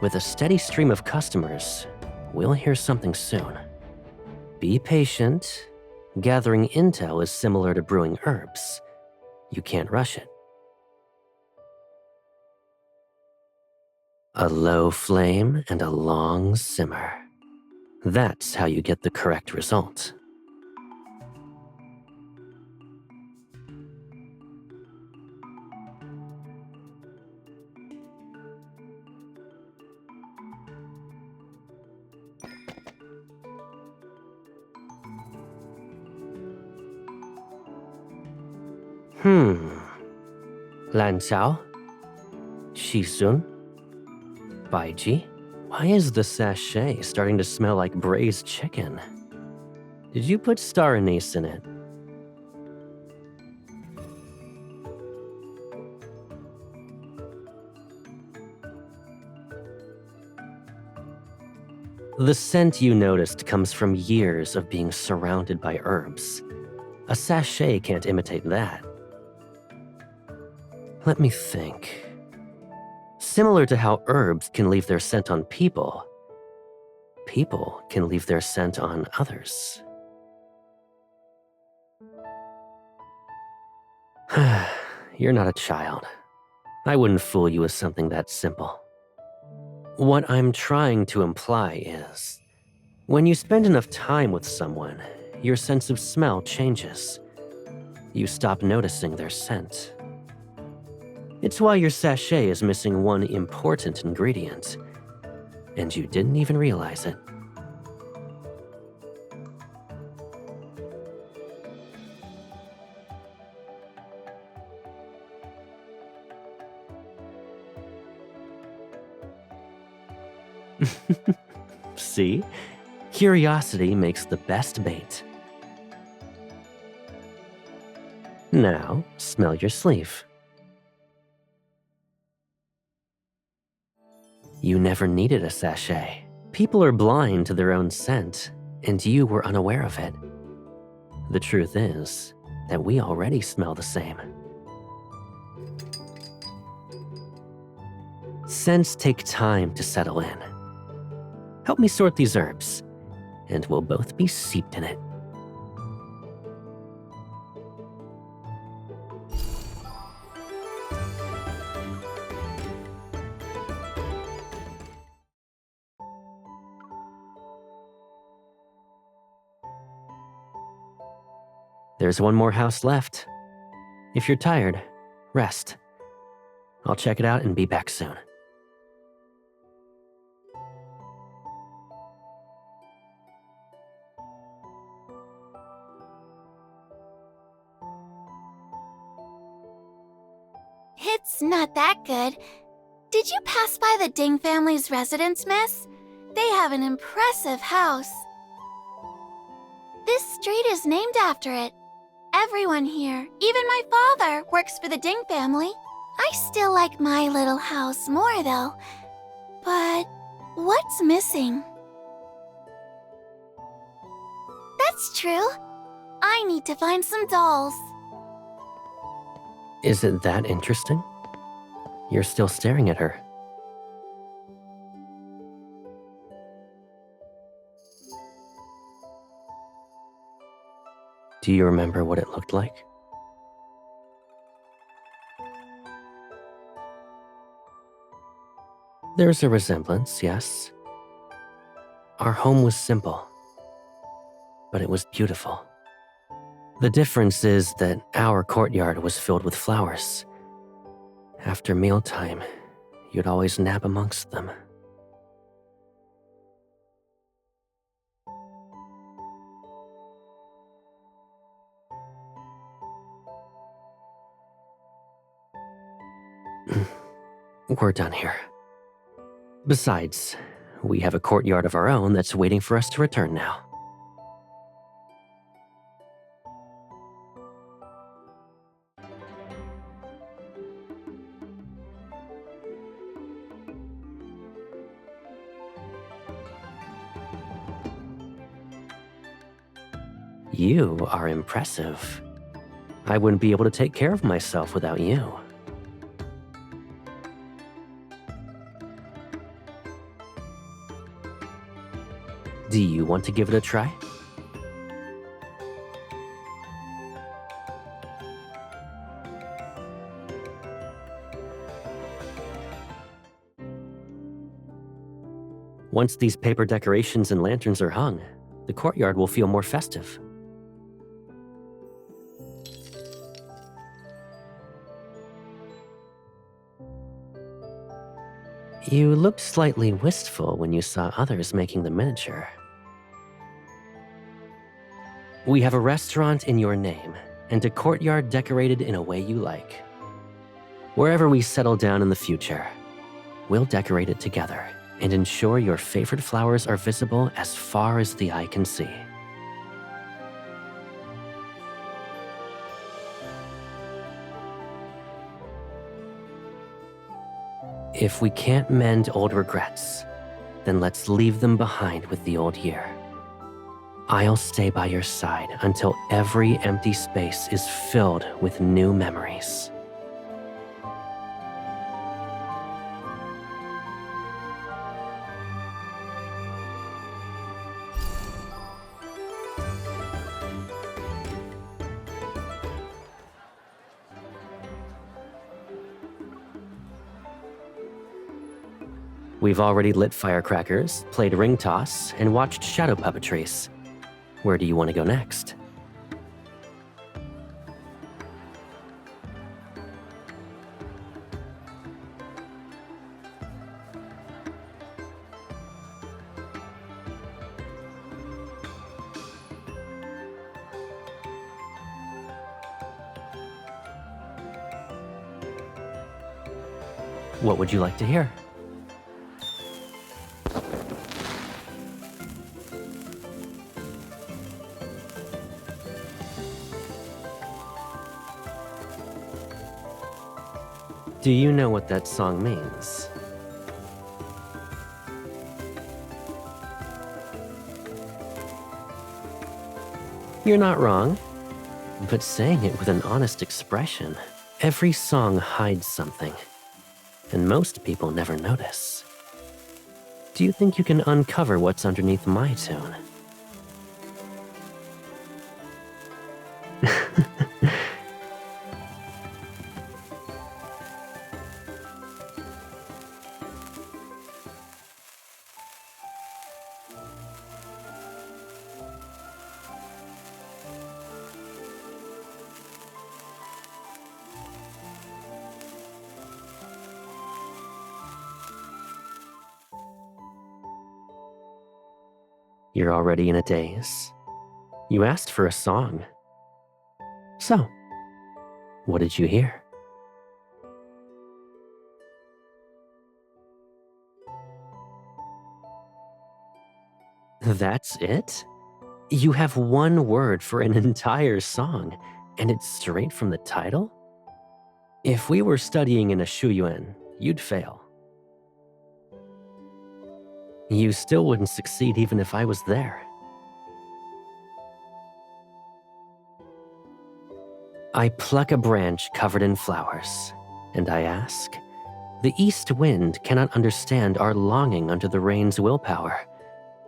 With a steady stream of customers, we'll hear something soon. Be patient. Gathering intel is similar to brewing herbs. You can't rush it. A low flame and a long simmer. That's how you get the correct result. Lan Xiao? Shisun? Baiji? Why is the sachet starting to smell like braised chicken? Did you put star anise in it? The scent you noticed comes from years of being surrounded by herbs. A sachet can't imitate that. Let me think. Similar to how herbs can leave their scent on people, people can leave their scent on others. You're not a child. I wouldn't fool you with something that simple. What I'm trying to imply is, when you spend enough time with someone, your sense of smell changes. You stop noticing their scent. It's why your sachet is missing one important ingredient, and you didn't even realize it. See? Curiosity makes the best bait. Now, smell your sleeve. You never needed a sachet. People are blind to their own scent, and you were unaware of it. The truth is that we already smell the same. Scents take time to settle in. Help me sort these herbs, and we'll both be steeped in it. There's one more house left. If you're tired, rest. I'll check it out and be back soon. It's not that good. Did you pass by the Ding family's residence, miss? They have an impressive house. This street is named after it. Everyone here, even my father, works for the Ding family. I still like my little house more, though. But what's missing? That's true. I need to find some dolls. Is it that interesting? You're still staring at her. Do you remember what it looked like? There's a resemblance, yes. Our home was simple, but it was beautiful. The difference is that our courtyard was filled with flowers. After mealtime, you'd always nap amongst them. we're done here. Besides, we have a courtyard of our own that's waiting for us to return now. You are impressive. I wouldn't be able to take care of myself without you. Do you want to give it a try? Once these paper decorations and lanterns are hung, the courtyard will feel more festive. You looked slightly wistful when you saw others making the miniature. We have a restaurant in your name, and a courtyard decorated in a way you like. Wherever we settle down in the future, we'll decorate it together and ensure your favorite flowers are visible as far as the eye can see. If we can't mend old regrets, then let's leave them behind with the old year. I'll stay by your side until every empty space is filled with new memories. We've already lit firecrackers, played ring toss, and watched shadow puppetries. Where do you want to go next? What would you like to hear? Do you know what that song means? You're not wrong, but saying it with an honest expression. Every song hides something, and most people never notice. Do you think you can uncover what's underneath my tune? You're already in a daze. You asked for a song. So, what did you hear? That's it? You have one word for an entire song, and it's straight from the title? If we were studying in a shuyuan, you'd fail. You still wouldn't succeed even if I was there. I pluck a branch covered in flowers, and I ask, the east wind cannot understand our longing under the rain's willpower.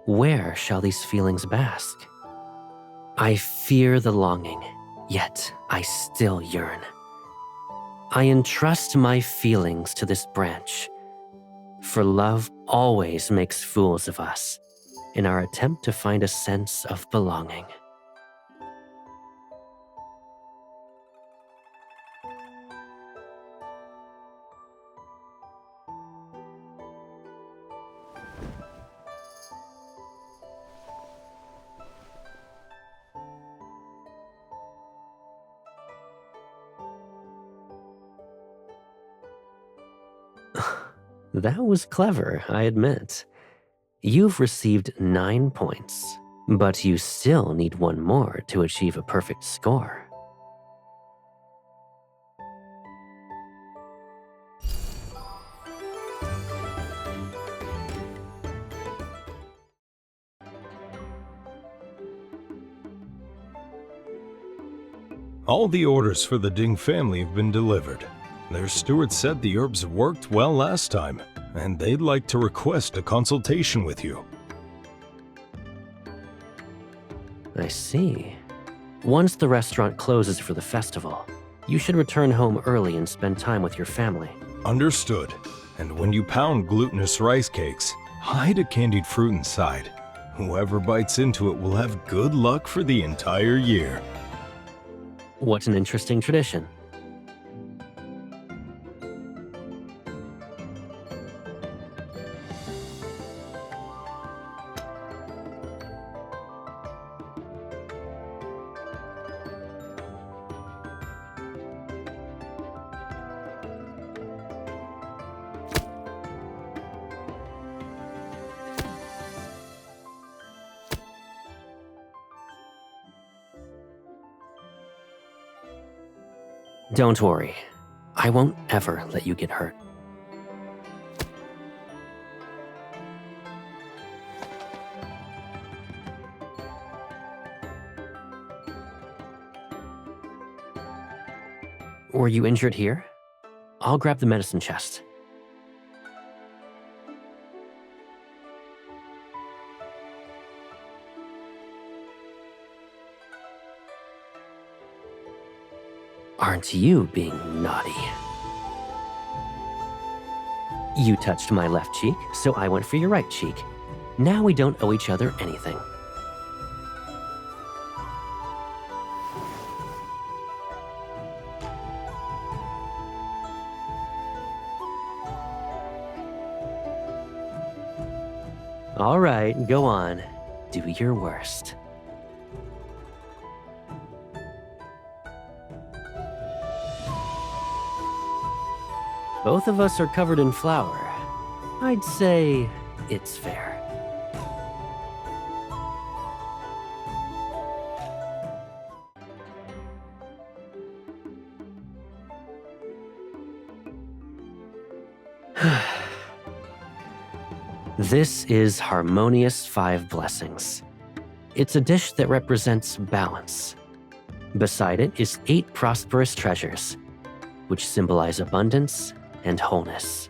Where shall these feelings bask? I fear the longing, yet I still yearn. I entrust my feelings to this branch, for love always makes fools of us in our attempt to find a sense of belonging. That was clever, I admit. You've received 9 points, but you still need 1 more to achieve a perfect score. All the orders for the Ding family have been delivered. Their steward said the herbs worked well last time, and they'd like to request a consultation with you. I see. Once the restaurant closes for the festival, you should return home early and spend time with your family. Understood. And when you pound glutinous rice cakes, hide a candied fruit inside. Whoever bites into it will have good luck for the entire year. What an interesting tradition. Don't worry. I won't ever let you get hurt. Were you injured here? I'll grab the medicine chest. Aren't you being naughty? You touched my left cheek, so I went for your right cheek. Now we don't owe each other anything. All right, go on. Do your worst. Both of us are covered in flour. I'd say it's fair. This is Harmonious 5 Blessings. It's a dish that represents balance. Beside it is 8 prosperous treasures, which symbolize abundance and wholeness.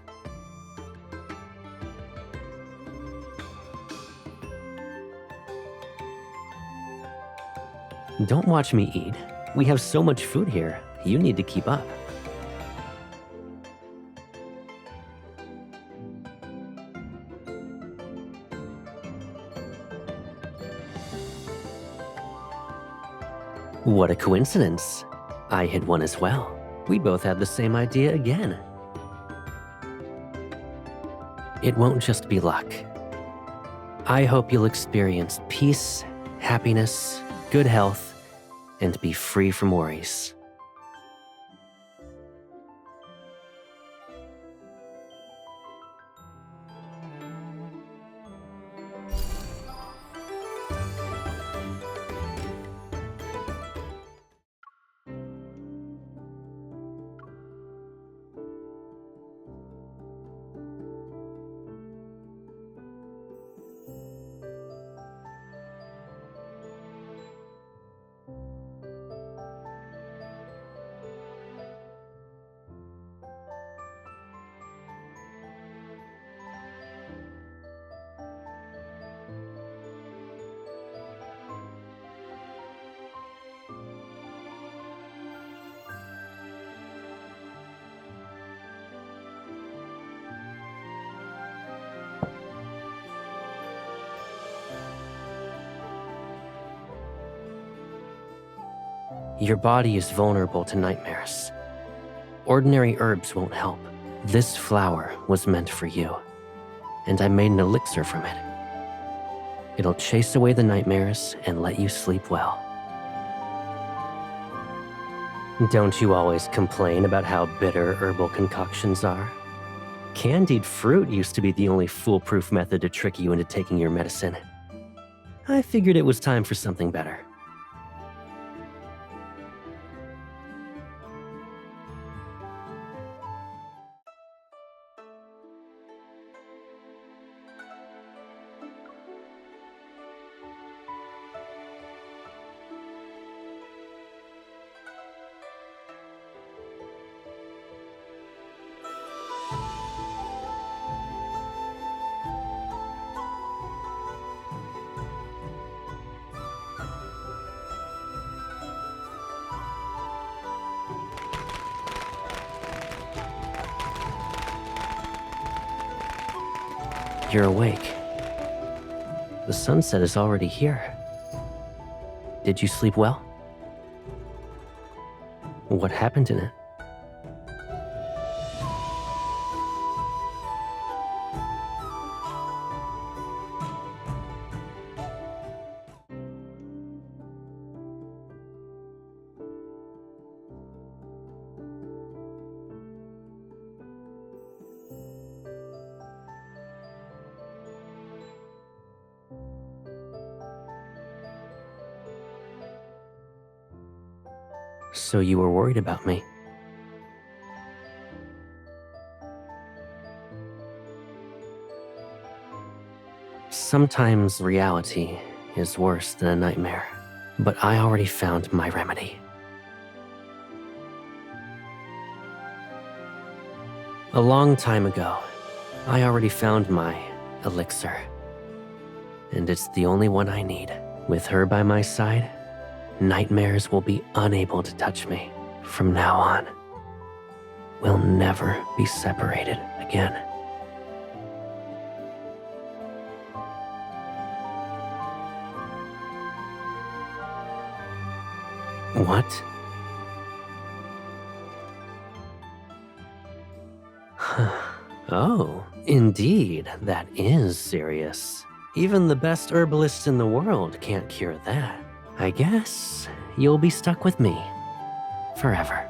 Don't watch me eat. We have so much food here, you need to keep up. What a coincidence. I hid one as well. We both had the same idea again. It won't just be luck. I hope you'll experience peace, happiness, good health, and be free from worries. Your body is vulnerable to nightmares. Ordinary herbs won't help. This flower was meant for you, and I made an elixir from it. It'll chase away the nightmares and let you sleep well. Don't you always complain about how bitter herbal concoctions are? Candied fruit used to be the only foolproof method to trick you into taking your medicine. I figured it was time for something better. You're awake. The sunset is already here. Did you sleep well? What happened in it? So you were worried about me. Sometimes reality is worse than a nightmare, but I already found my remedy. A long time ago, I already found my elixir, and it's the only one I need. With her by my side, nightmares will be unable to touch me. From now on, we'll never be separated again. What? Oh, indeed, that is serious. Even the best herbalists in the world can't cure that. I guess you'll be stuck with me forever.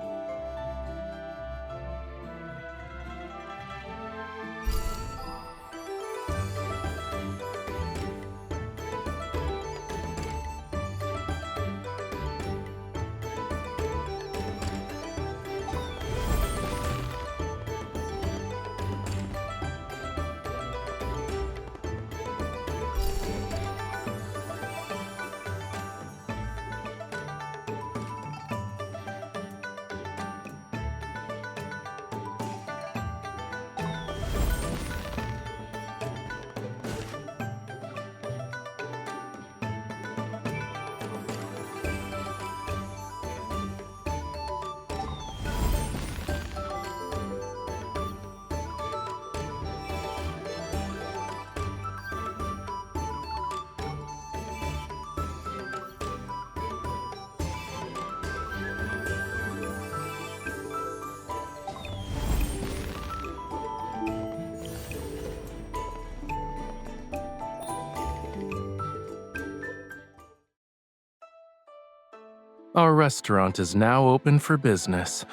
Our restaurant is now open for business.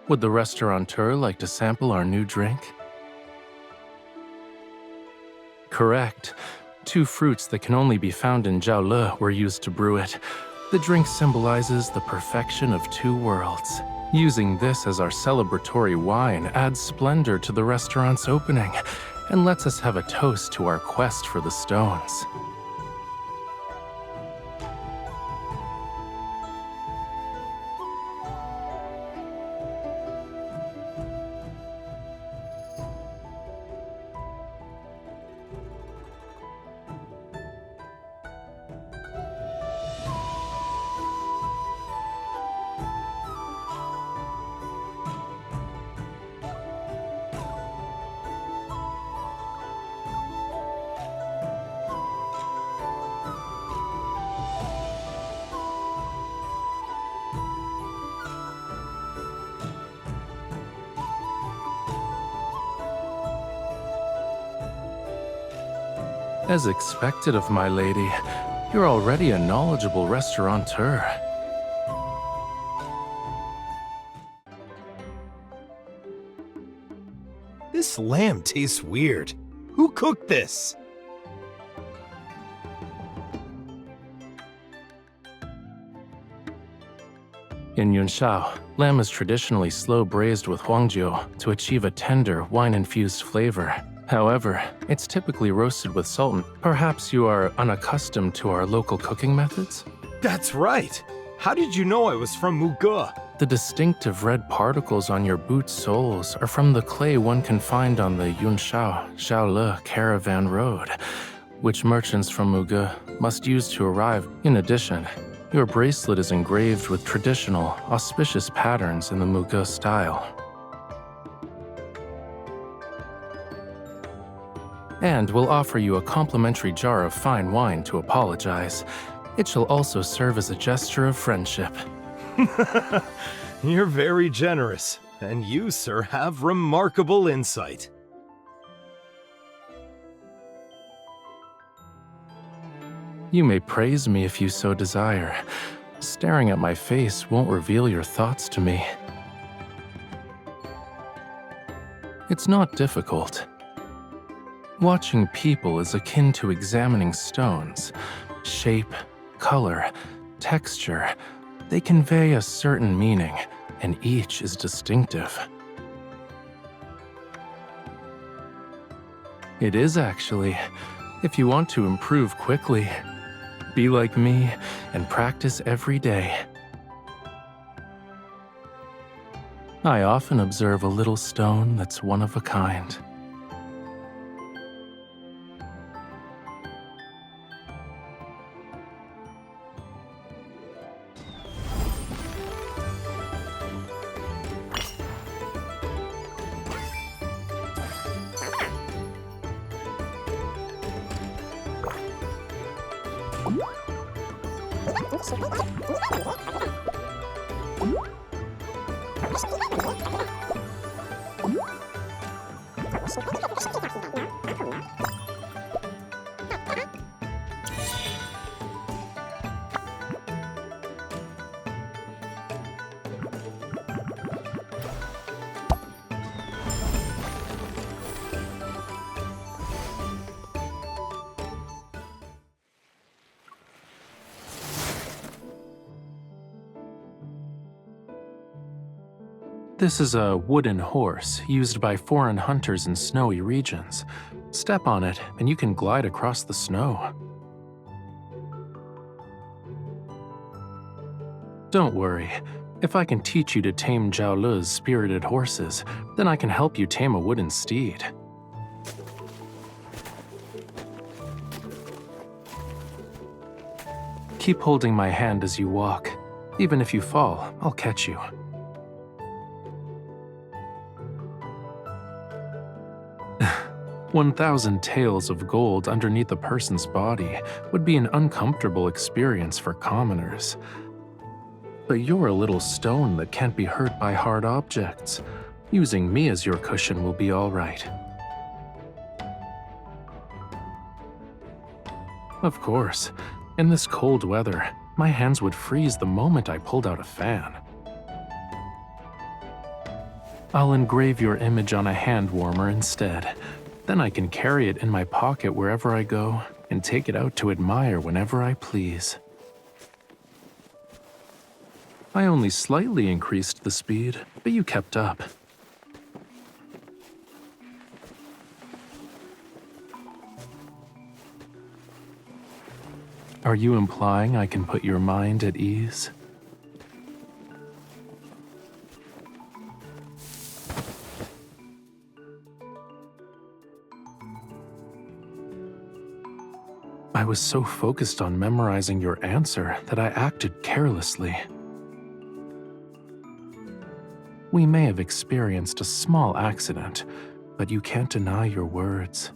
Would the restaurateur like to sample our new drink? Correct. 2 fruits that can only be found in Jiaole were used to brew it. The drink symbolizes the perfection of 2 worlds. Using this as our celebratory wine adds splendor to the restaurant's opening and lets us have a toast to our quest for the stones. As expected of my lady, you're already a knowledgeable restaurateur. This This lamb tastes weird. Who cooked this? In Yunshao, lamb is traditionally slow braised with huangjiu to achieve a tender, wine-infused flavor. However, it's typically roasted with salt. Perhaps you are unaccustomed to our local cooking methods? That's right. How did you know I was from Muge? The distinctive red particles on your boot soles are from the clay one can find on the Yunshao Shaole caravan road, which merchants from Muge must use to arrive. In addition, your bracelet is engraved with traditional, auspicious patterns in the Muge style. And we'll offer you a complimentary jar of fine wine to apologize. It shall also serve as a gesture of friendship. You're very generous, and you, sir, have remarkable insight. You may praise me if you so desire. Staring at my face won't reveal your thoughts to me. It's not difficult. Watching people is akin to examining stones. Shape, color, texture, they convey a certain meaning, and each is distinctive. It is actually, if you want to improve quickly. Be like me and practice every day. I often observe a little stone that's one of a kind. This is a wooden horse used by foreign hunters in snowy regions. Step on it, and you can glide across the snow. Don't worry. If I can teach you to tame Zhaolu's spirited horses, then I can help you tame a wooden steed. Keep holding my hand as you walk. Even if you fall, I'll catch you. 1,000 taels of gold underneath a person's body would be an uncomfortable experience for commoners. But you're a little stone that can't be hurt by hard objects. Using me as your cushion will be all right. Of course, in this cold weather, my hands would freeze the moment I pulled out a fan. I'll engrave your image on a hand warmer instead. Then I can carry it in my pocket wherever I go and take it out to admire whenever I please. I only slightly increased the speed, but you kept up. Are you implying I can put your mind at ease? I was so focused on memorizing your answer that I acted carelessly. We may have experienced a small accident, but you can't deny your words.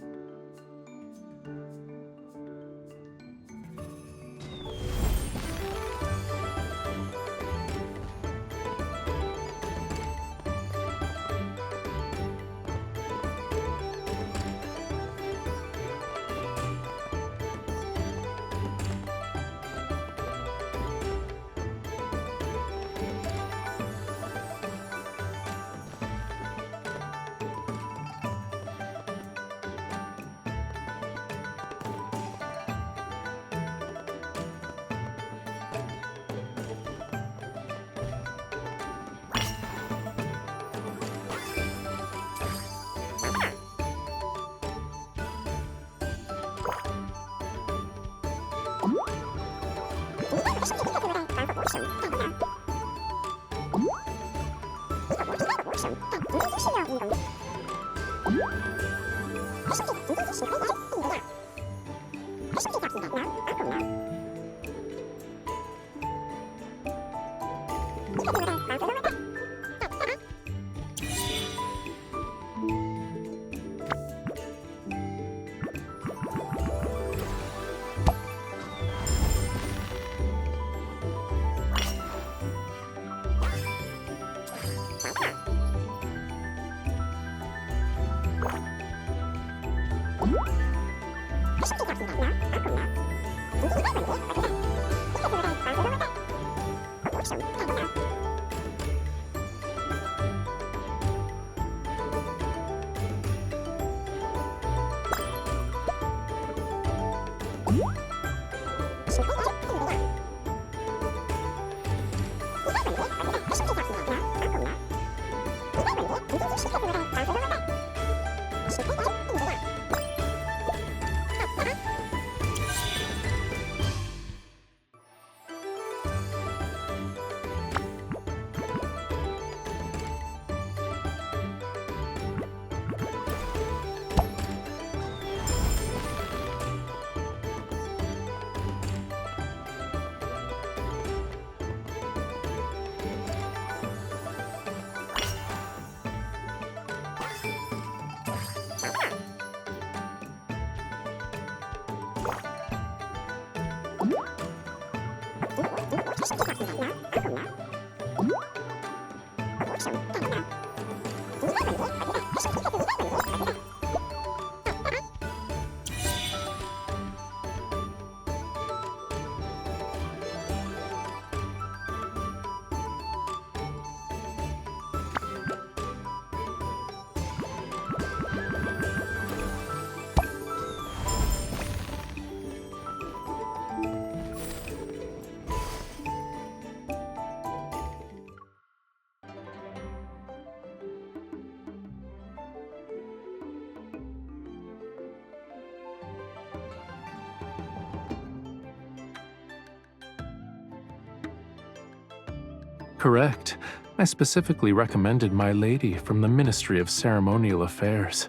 Correct. I specifically recommended my lady from the Ministry of Ceremonial Affairs.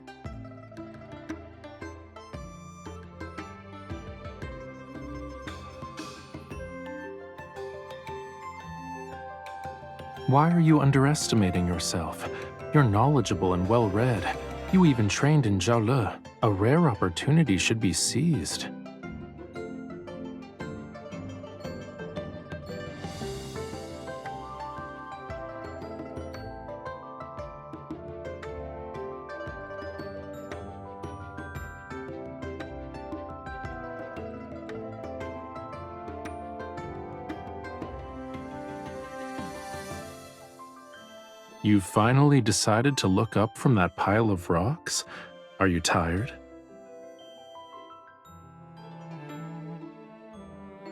Why are you underestimating yourself? You're knowledgeable and well-read. You even trained in Zhao. A rare opportunity should be seized. You finally decided to look up from that pile of rocks? Are you tired?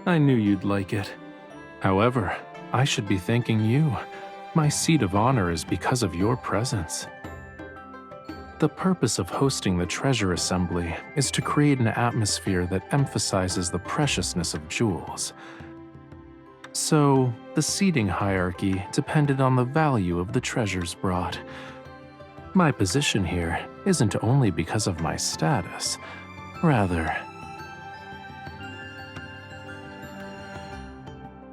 I knew you'd like it. However, I should be thanking you. My seat of honor is because of your presence. The purpose of hosting the treasure assembly is to create an atmosphere that emphasizes the preciousness of jewels. So, the seating hierarchy depended on the value of the treasures brought. My position here isn't only because of my status, rather,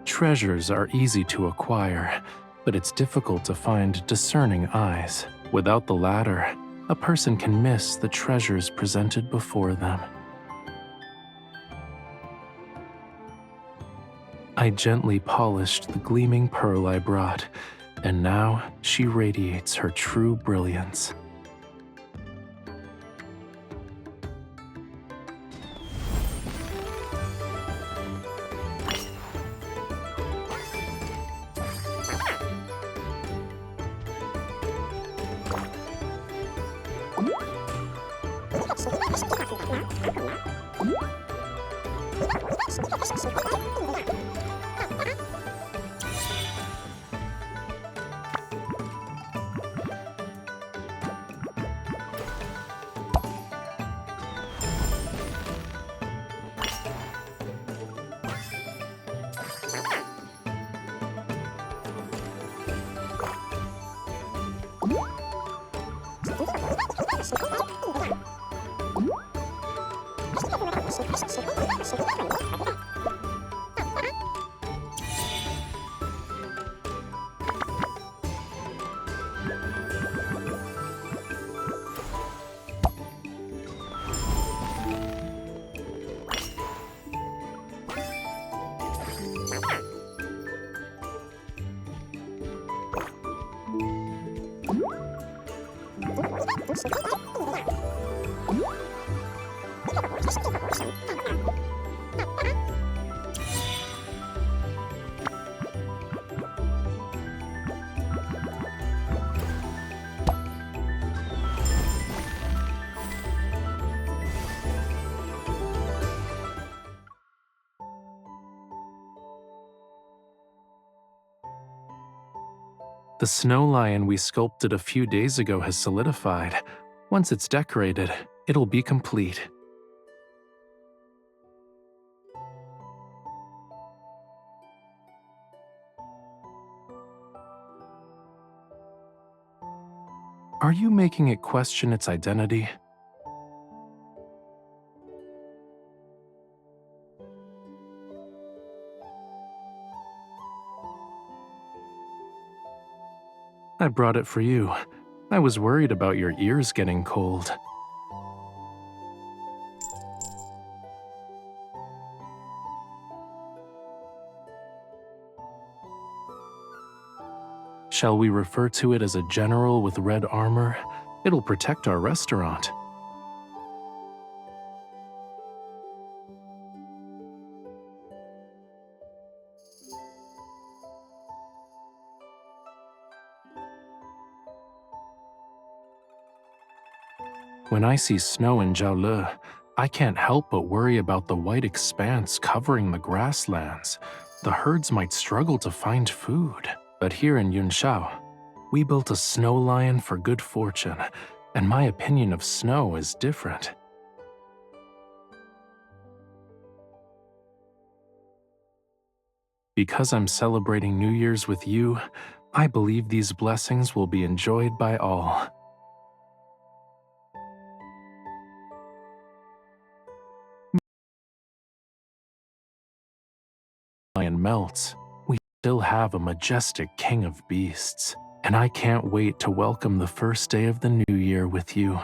treasures are easy to acquire, but it's difficult to find discerning eyes. Without the latter, a person can miss the treasures presented before them. I gently polished the gleaming pearl I brought, and now she radiates her true brilliance. The snow lion we sculpted a few days ago has solidified. Once it's decorated, it'll be complete. Are you making it question its identity? I brought it for you. I was worried about your ears getting cold. Shall we refer to it as a general with red armor? It'll protect our restaurant. When I see snow in Jiaole, I can't help but worry about the white expanse covering the grasslands. The herds might struggle to find food. But here in Yunshao, we built a snow lion for good fortune, and my opinion of snow is different. Because I'm celebrating New Year's with you, I believe these blessings will be enjoyed by all. Lion melts, we still have a majestic king of beasts, and I can't wait to welcome the first day of the new year with you.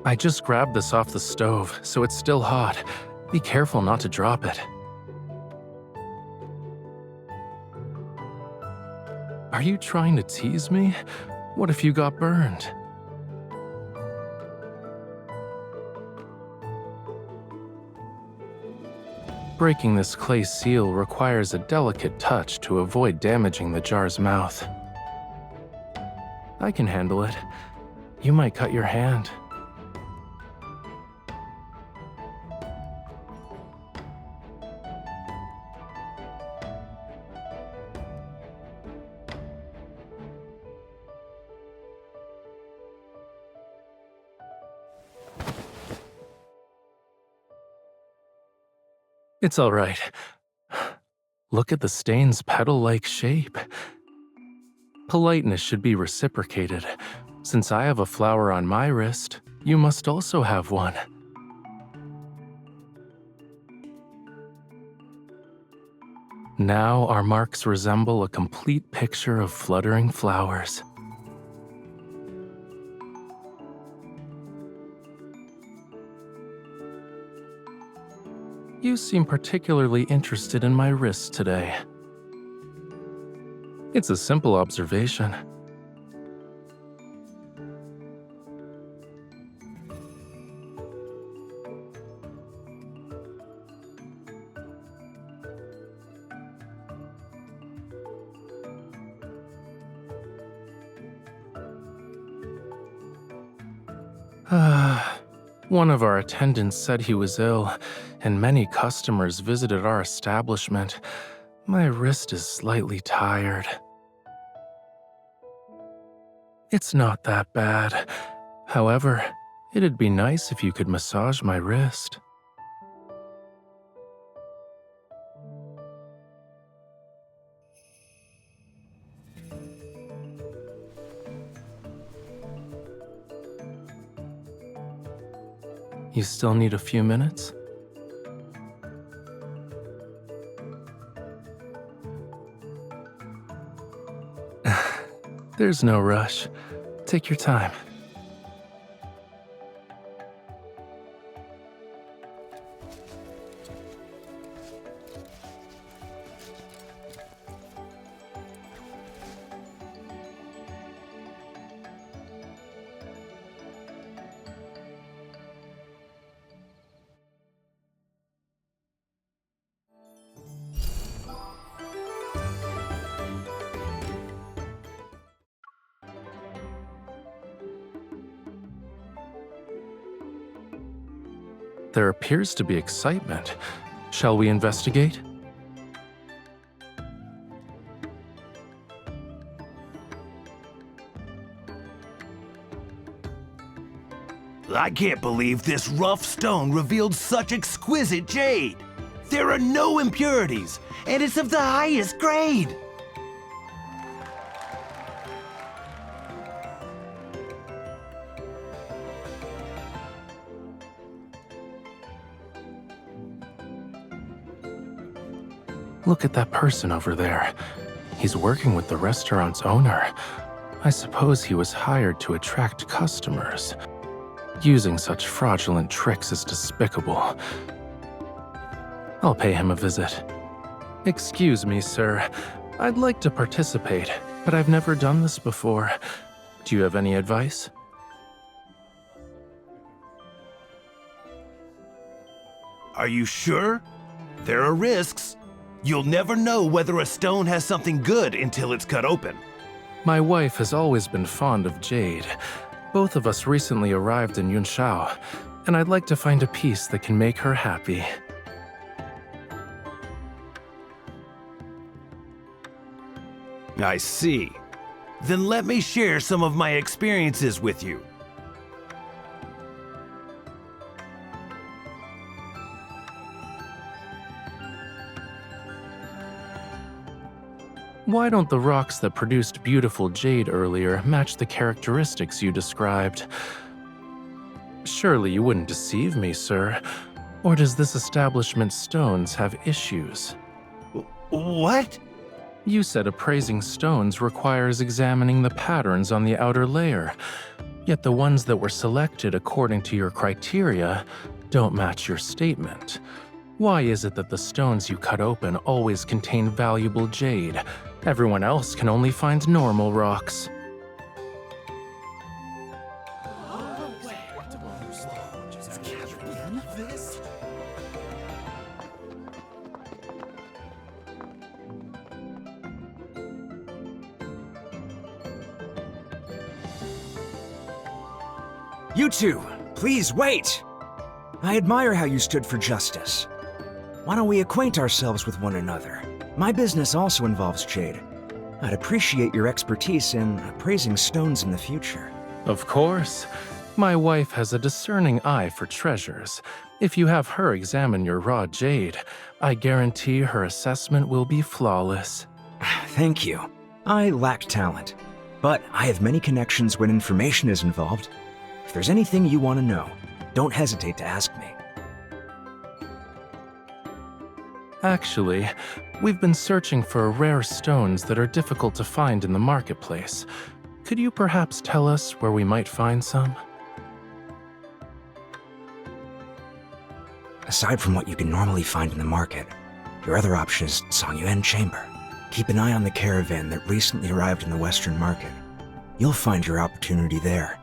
I just grabbed this off the stove, so it's still hot. Be careful not to drop it. Are you trying to tease me? What if you got burned? Breaking this clay seal requires a delicate touch to avoid damaging the jar's mouth. I can handle it. You might cut your hand. It's all right. Look at the stain's petal-like shape. Politeness should be reciprocated. Since I have a flower on my wrist, you must also have one. Now our marks resemble a complete picture of fluttering flowers. You seem particularly interested in my wrist today. It's a simple observation. One of our attendants said he was ill, and many customers visited our establishment. My wrist is slightly tired. It's not that bad. However, it'd be nice if you could massage my wrist. You still need a few minutes? There's no rush. Take your time. There appears to be excitement. Shall we investigate? I can't believe this rough stone revealed such exquisite jade. There are no impurities, and it's of the highest grade. Look at that person over there. He's working with the restaurant's owner. I suppose he was hired to attract customers. Using such fraudulent tricks is despicable. I'll pay him a visit. Excuse me, sir. I'd like to participate, but I've never done this before. Do you have any advice? Are you sure? There are risks. You'll never know whether a stone has something good until it's cut open. My wife has always been fond of jade. Both of us recently arrived in Yunshao, and I'd like to find a piece that can make her happy. I see. Then let me share some of my experiences with you. Why don't the rocks that produced beautiful jade earlier match the characteristics you described? Surely you wouldn't deceive me, sir. Or does this establishment's stones have issues? What? You said appraising stones requires examining the patterns on the outer layer. Yet the ones that were selected according to your criteria don't match your statement. Why is it that the stones you cut open always contain valuable jade? Everyone else can only find normal rocks. You two, please wait! I admire how you stood for justice. Why don't we acquaint ourselves with one another? My business also involves jade. I'd appreciate your expertise in appraising stones in the future. Of course. My wife has a discerning eye for treasures. If you have her examine your raw jade, I guarantee her assessment will be flawless. Thank you. I lack talent, but I have many connections when information is involved. If there's anything you want to know, don't hesitate to ask me. Actually, we've been searching for rare stones that are difficult to find in the marketplace. Could you perhaps tell us where we might find some? Aside from what you can normally find in the market, your other option is Songyuan Chamber. Keep an eye on the caravan that recently arrived in the Western market. You'll find your opportunity there.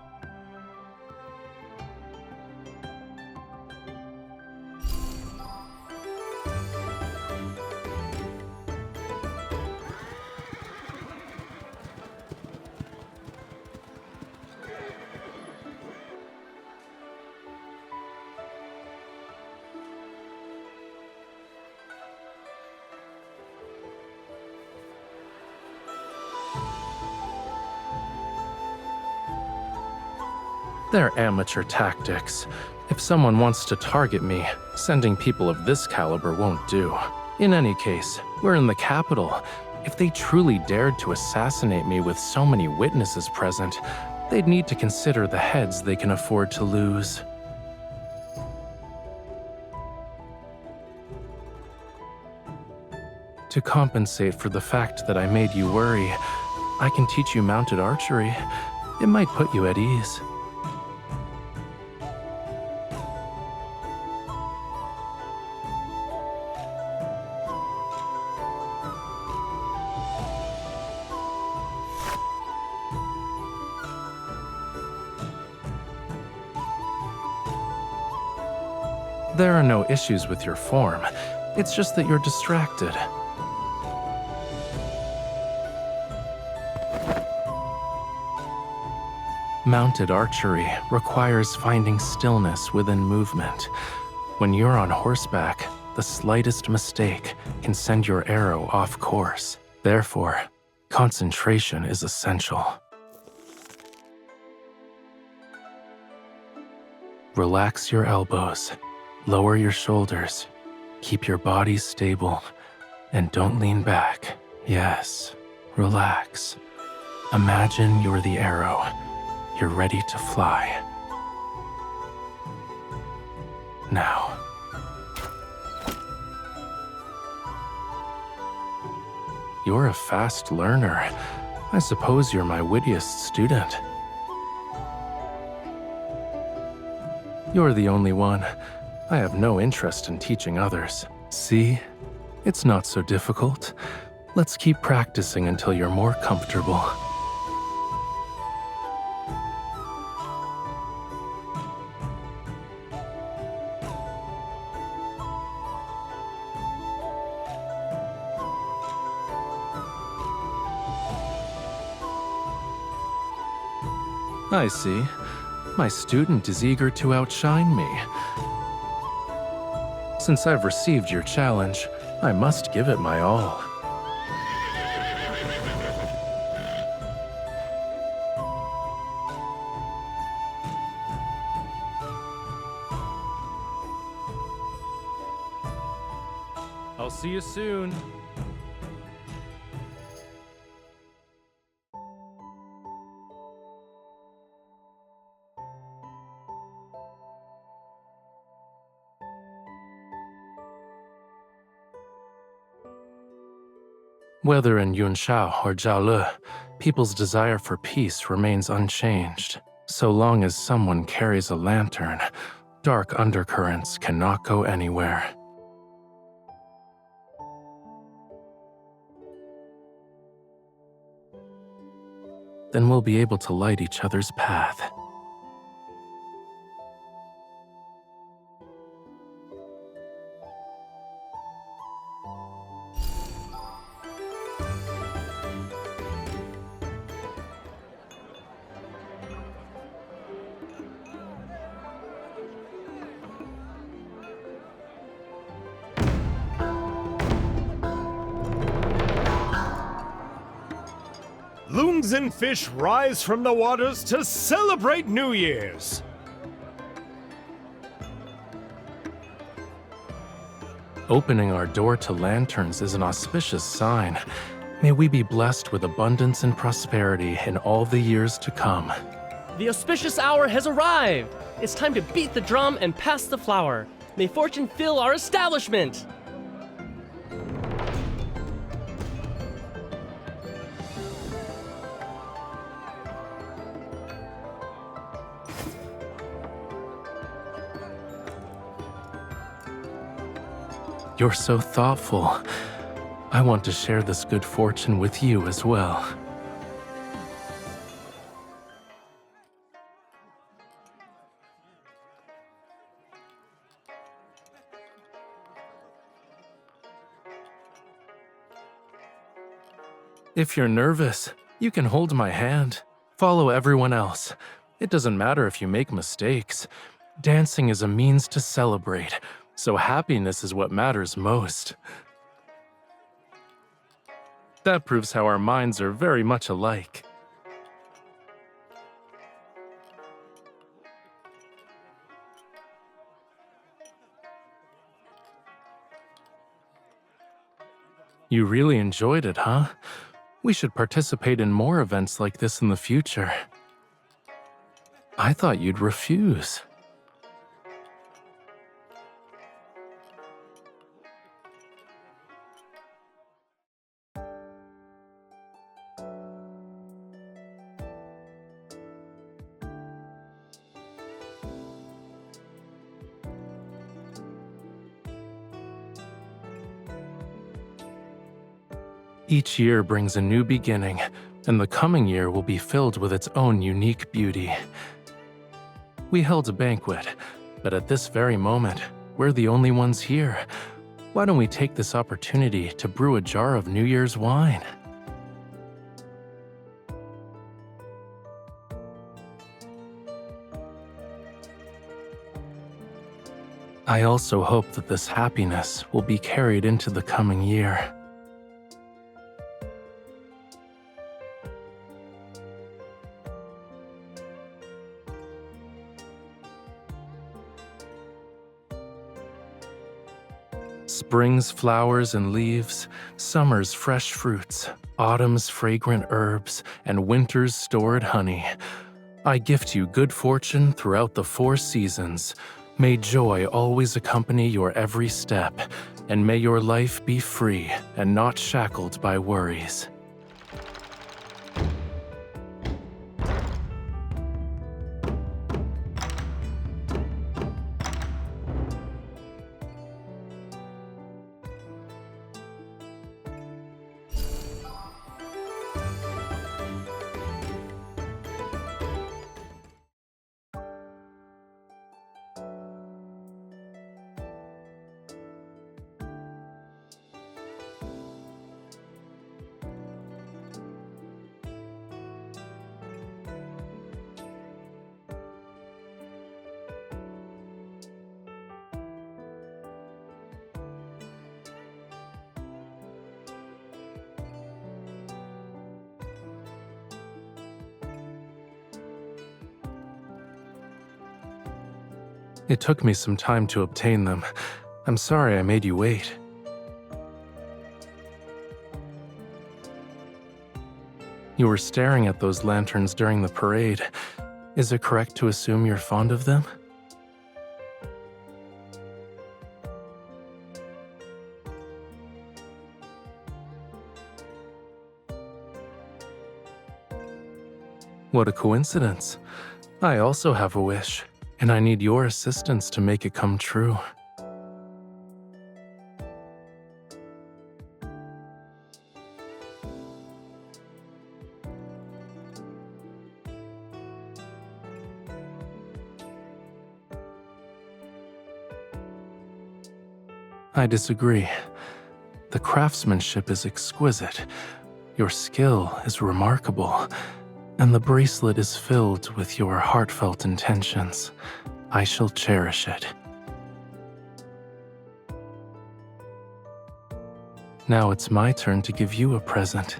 They're amateur tactics. If someone wants to target me, sending people of this caliber won't do. In any case, we're in the capital. If they truly dared to assassinate me with so many witnesses present, they'd need to consider the heads they can afford to lose. To compensate for the fact that I made you worry, I can teach you mounted archery. It might put you at ease. There are no issues with your form. It's just that you're distracted. Mounted archery requires finding stillness within movement. When you're on horseback, the slightest mistake can send your arrow off course. Therefore, concentration is essential. Relax your elbows. Lower your shoulders, keep your body stable, and don't lean back. Yes, relax. Imagine you're the arrow. You're ready to fly. Now. You're a fast learner. I suppose you're my wittiest student. You're the only one. I have no interest in teaching others. See? It's not so difficult. Let's keep practicing until you're more comfortable. I see. My student is eager to outshine me. Since I've received your challenge, I must give it my all. I'll see you soon. Whether in Yunshao or Jiaole, people's desire for peace remains unchanged. So long as someone carries a lantern, dark undercurrents cannot go anywhere. Then we'll be able to light each other's path. Loons and fish rise from the waters to celebrate New Year's. Opening our door to lanterns is an auspicious sign. May we be blessed with abundance and prosperity in all the years to come. The auspicious hour has arrived! It's time to beat the drum and pass the flower. May fortune fill our establishment! You're so thoughtful. I want to share this good fortune with you as well. If you're nervous, you can hold my hand. Follow everyone else. It doesn't matter if you make mistakes. Dancing is a means to celebrate, so happiness is what matters most. That proves how our minds are very much alike. You really enjoyed it, huh? We should participate in more events like this in the future. I thought you'd refuse. Each year brings a new beginning, and the coming year will be filled with its own unique beauty. We held a banquet, but at this very moment, we're the only ones here. Why don't we take this opportunity to brew a jar of New Year's wine? I also hope that this happiness will be carried into the coming year. Spring's flowers and leaves, summer's fresh fruits, autumn's fragrant herbs, and winter's stored honey. I gift you good fortune throughout the 4 seasons. May joy always accompany your every step, and may your life be free and not shackled by worries. It took me some time to obtain them. I'm sorry I made you wait. You were staring at those lanterns during the parade. Is it correct to assume you're fond of them? What a coincidence. I also have a wish, and I need your assistance to make it come true. I disagree. The craftsmanship is exquisite, your skill is remarkable, and the bracelet is filled with your heartfelt intentions. I shall cherish it. Now it's my turn to give you a present.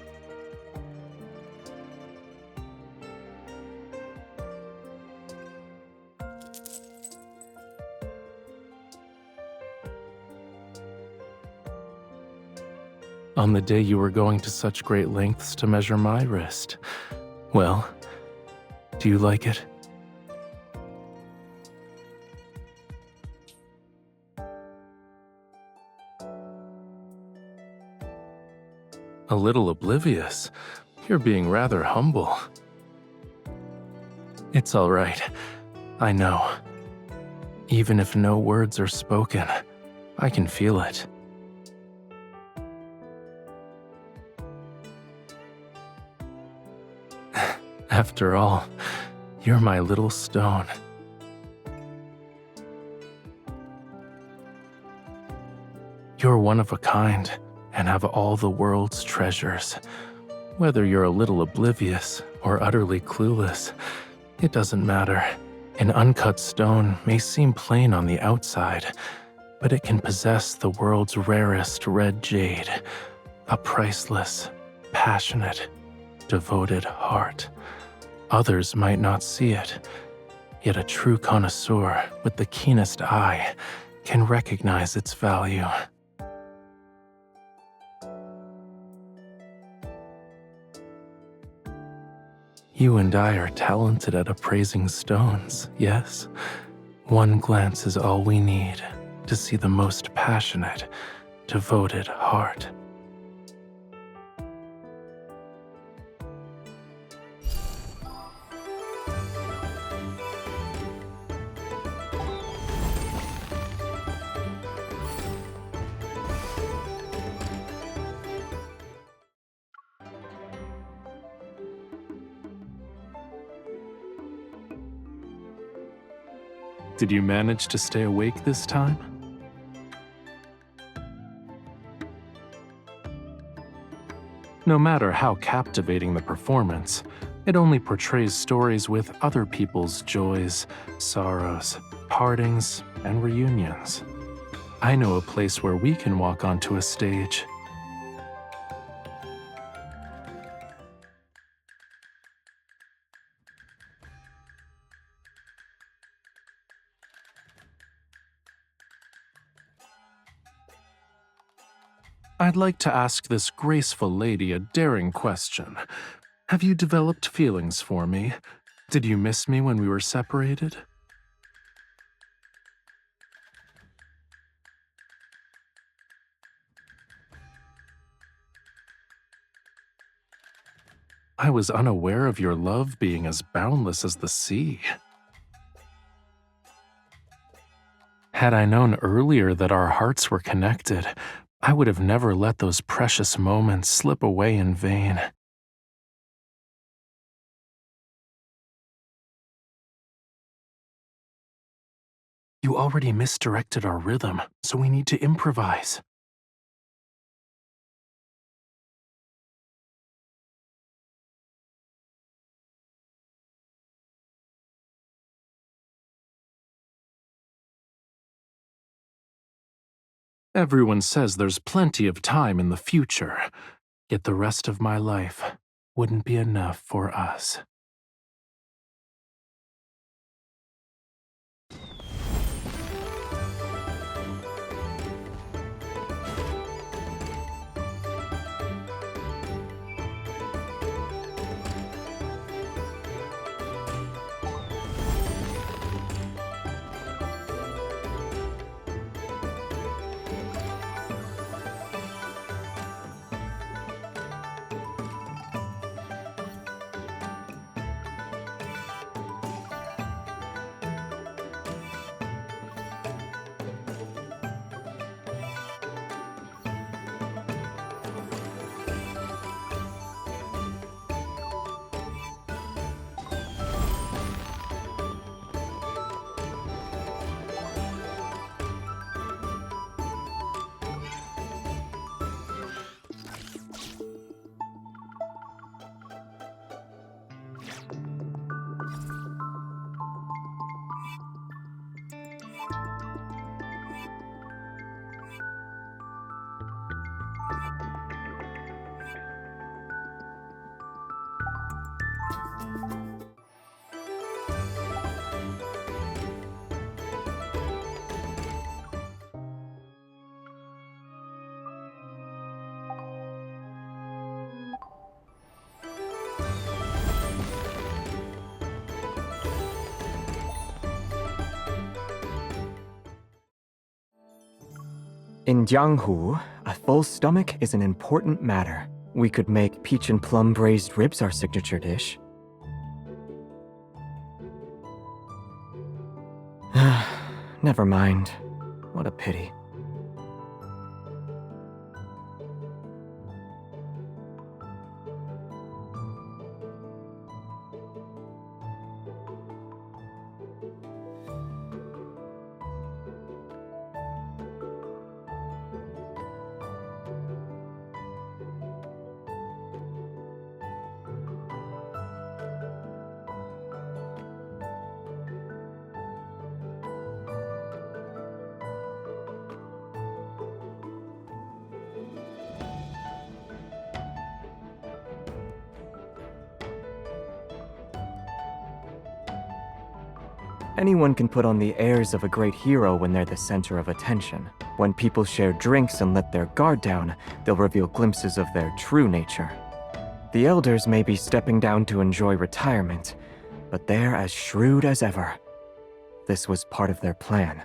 On the day you were going to such great lengths to measure my wrist. Well, do you like it? A little oblivious. You're being rather humble. It's all right. I know. Even if no words are spoken, I can feel it. After all, you're my little stone. You're one of a kind and have all the world's treasures. Whether you're a little oblivious or utterly clueless, it doesn't matter. An uncut stone may seem plain on the outside, but it can possess the world's rarest red jade, a priceless, passionate, devoted heart. Others might not see it, yet a true connoisseur with the keenest eye can recognize its value. You and I are talented at appraising stones, yes? One glance is all we need to see the most passionate, devoted heart. Did you manage to stay awake this time? No matter how captivating the performance, it only portrays stories with other people's joys, sorrows, partings, and reunions. I know a place where we can walk onto a stage. I'd like to ask this graceful lady a daring question. Have you developed feelings for me? Did you miss me when we were separated? I was unaware of your love being as boundless as the sea. Had I known earlier that our hearts were connected, I would have never let those precious moments slip away in vain. You already misdirected our rhythm, so we need to improvise. Everyone says there's plenty of time in the future, yet the rest of my life wouldn't be enough for us. In Jianghu, a full stomach is an important matter. We could make peach and plum braised ribs our signature dish. Never mind. What a pity. Anyone can put on the airs of a great hero when they're the center of attention. When people share drinks and let their guard down, they'll reveal glimpses of their true nature. The elders may be stepping down to enjoy retirement, but they're as shrewd as ever. This was part of their plan.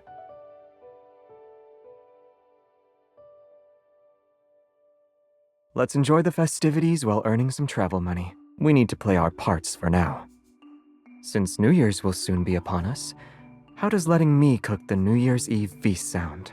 Let's enjoy the festivities while earning some travel money. We need to play our parts for now. Since New Year's will soon be upon us, how does letting me cook the New Year's Eve feast sound?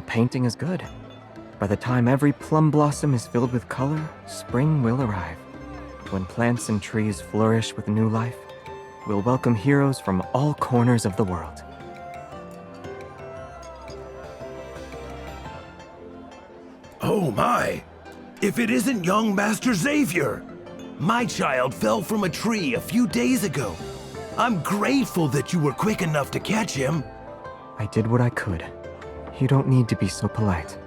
Painting is good. By the time every plum blossom is filled with color, spring will arrive. When plants and trees flourish with new life, we'll welcome heroes from all corners of the world. Oh my! If it isn't young Master Xavier! My child fell from a tree a few days ago. I'm grateful that you were quick enough to catch him. I did what I could. You don't need to be so polite.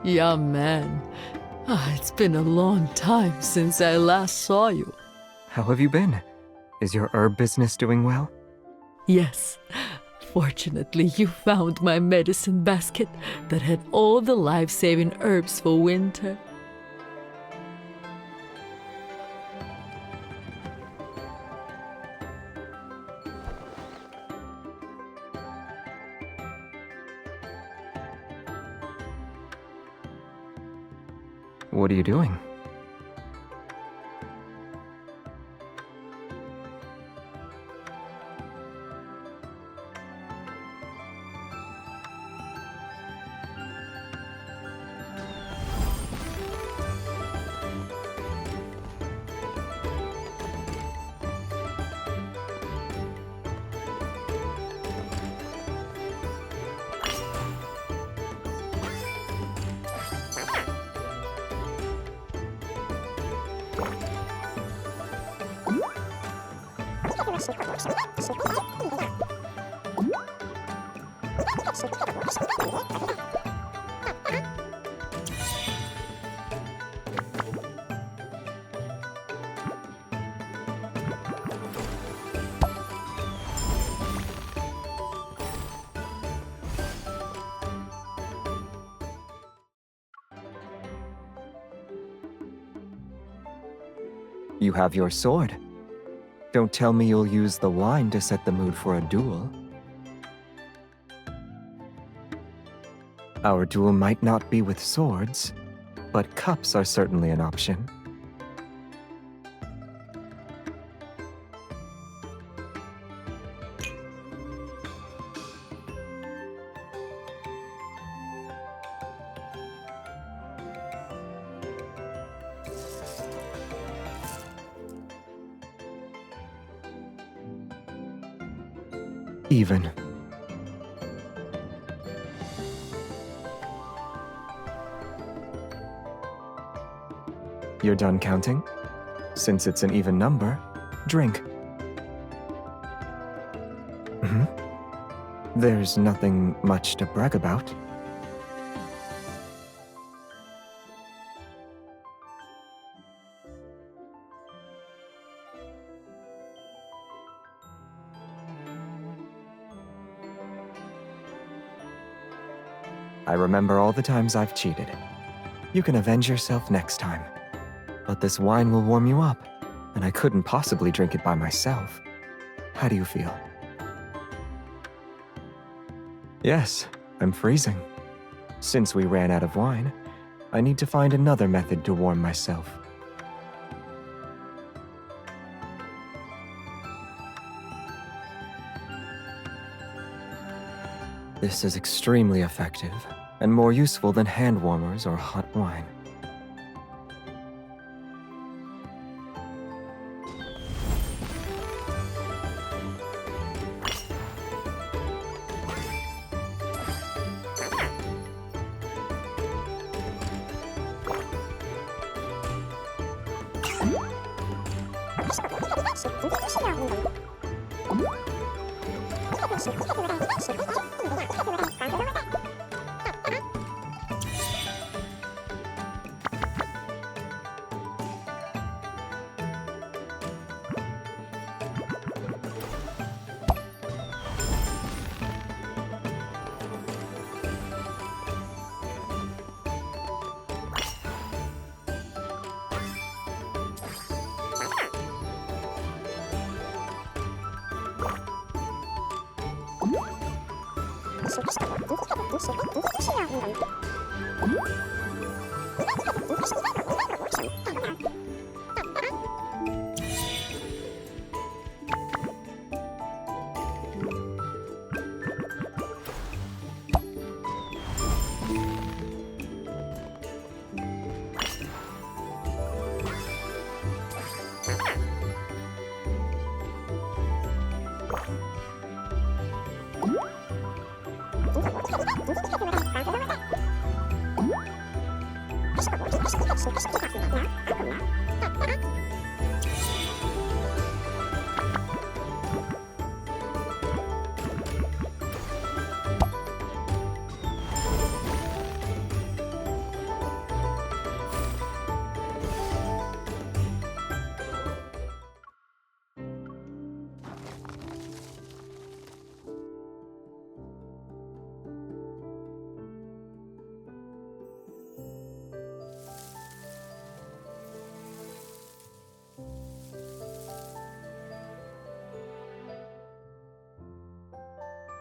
Young man, it's been a long time since I last saw you. How have you been? Is your herb business doing well? Yes. Fortunately, you found my medicine basket that had all the life-saving herbs for winter. What are you doing? You have your sword. Don't tell me you'll use the wine to set the mood for a duel. Our duel might not be with swords, but cups are certainly an option. Even. You're done counting? Since it's an even number, drink. There's nothing much to brag about. I remember all the times I've cheated. You can avenge yourself next time. But this wine will warm you up, and I couldn't possibly drink it by myself. How do you feel? Yes, I'm freezing. Since we ran out of wine, I need to find another method to warm myself. This is extremely effective, and more useful than hand warmers or hot wine.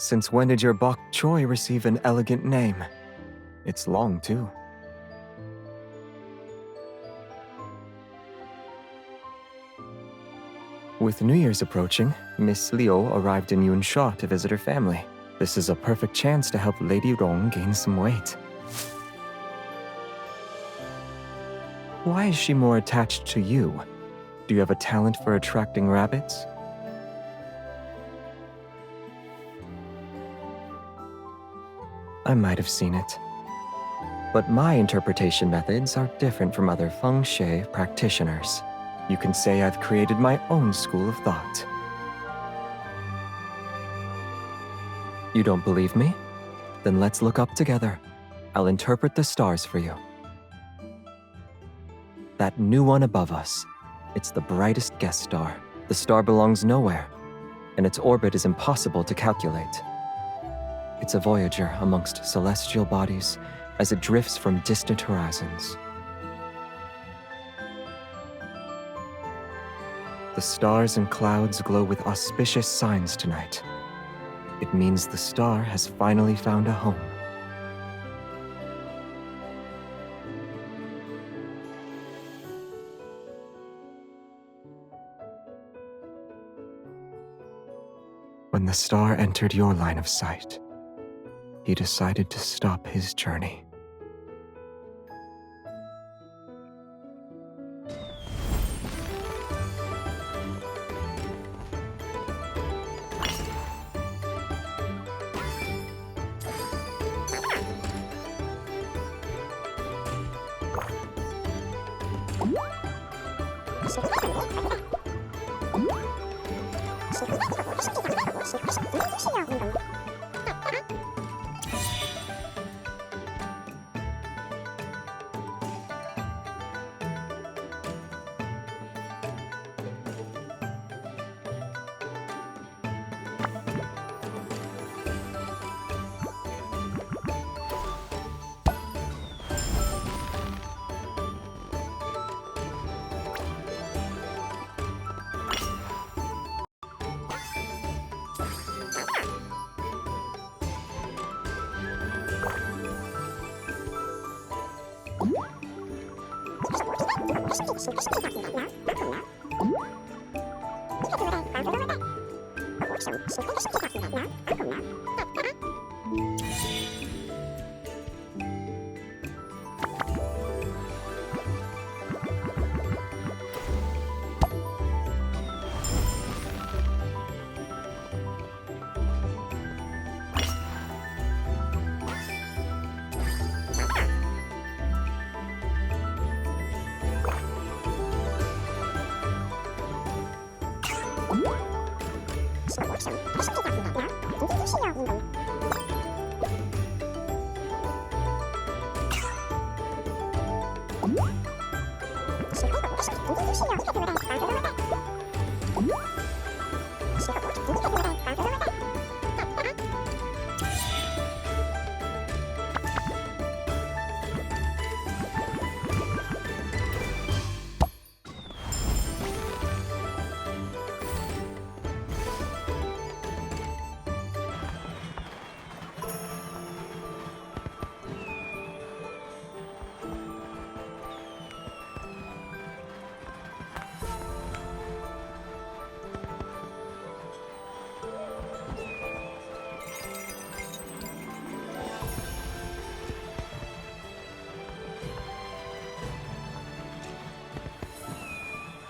Since when did your bok Choi receive an elegant name? It's long, too. With New Year's approaching, Miss Liu arrived in Yunsha to visit her family. This is a perfect chance to help Lady Rong gain some weight. Why is she more attached to you? Do you have a talent for attracting rabbits? I might have seen it. But my interpretation methods are different from other feng shui practitioners. You can say I've created my own school of thought. You don't believe me? Then let's look up together. I'll interpret the stars for you. That new one above us, it's the brightest guest star. The star belongs nowhere, and its orbit is impossible to calculate. It's a voyager amongst celestial bodies as it drifts from distant horizons. The stars and clouds glow with auspicious signs tonight. It means the star has finally found a home. When the star entered your line of sight, he decided to stop his journey.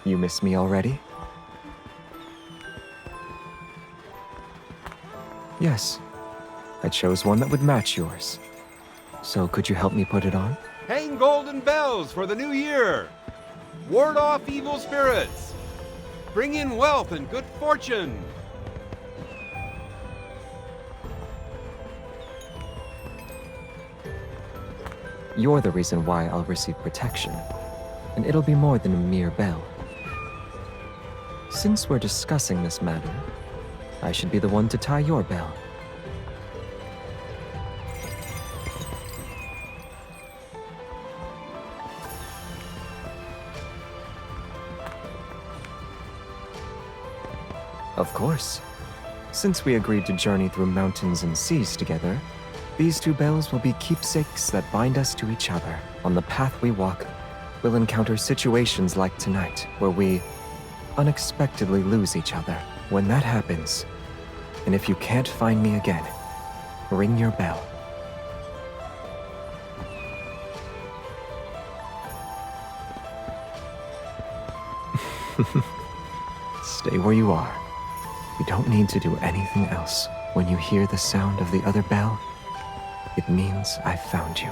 You miss me already? Yes. I chose one that would match yours. So could you help me put it on? Hang golden bells for the new year. Ward off evil spirits. Bring in wealth and good fortune. You're the reason why I'll receive protection. And it'll be more than a mere bell. Since we're discussing this matter, I should be the one to tie your bell. Of course. Since we agreed to journey through mountains and seas together, these two bells will be keepsakes that bind us to each other. On the path we walk, we'll encounter situations like tonight, where we unexpectedly lose each other. When that happens, and if you can't find me again, ring your bell. Stay where you are. You don't need to do anything else. When you hear the sound of the other bell, it means I've found you.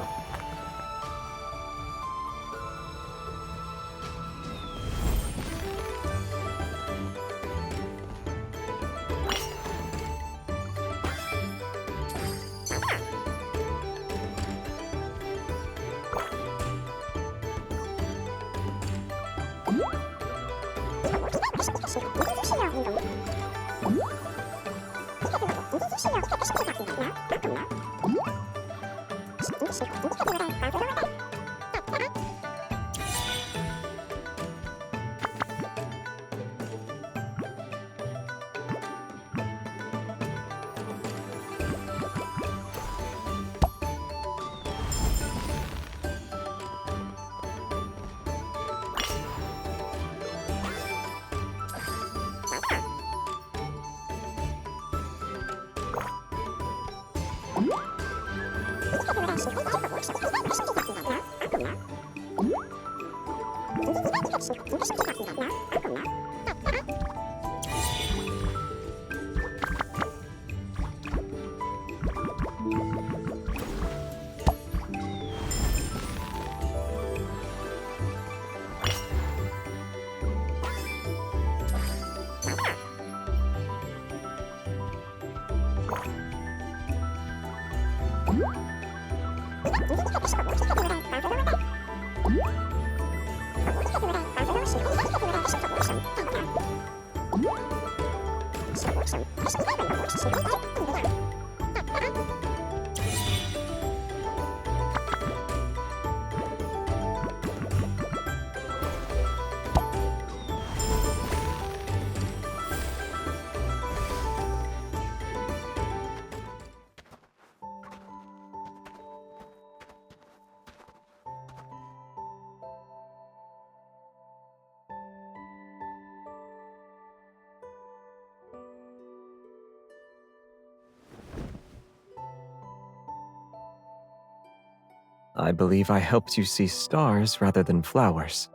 I believe I helped you see stars rather than flowers.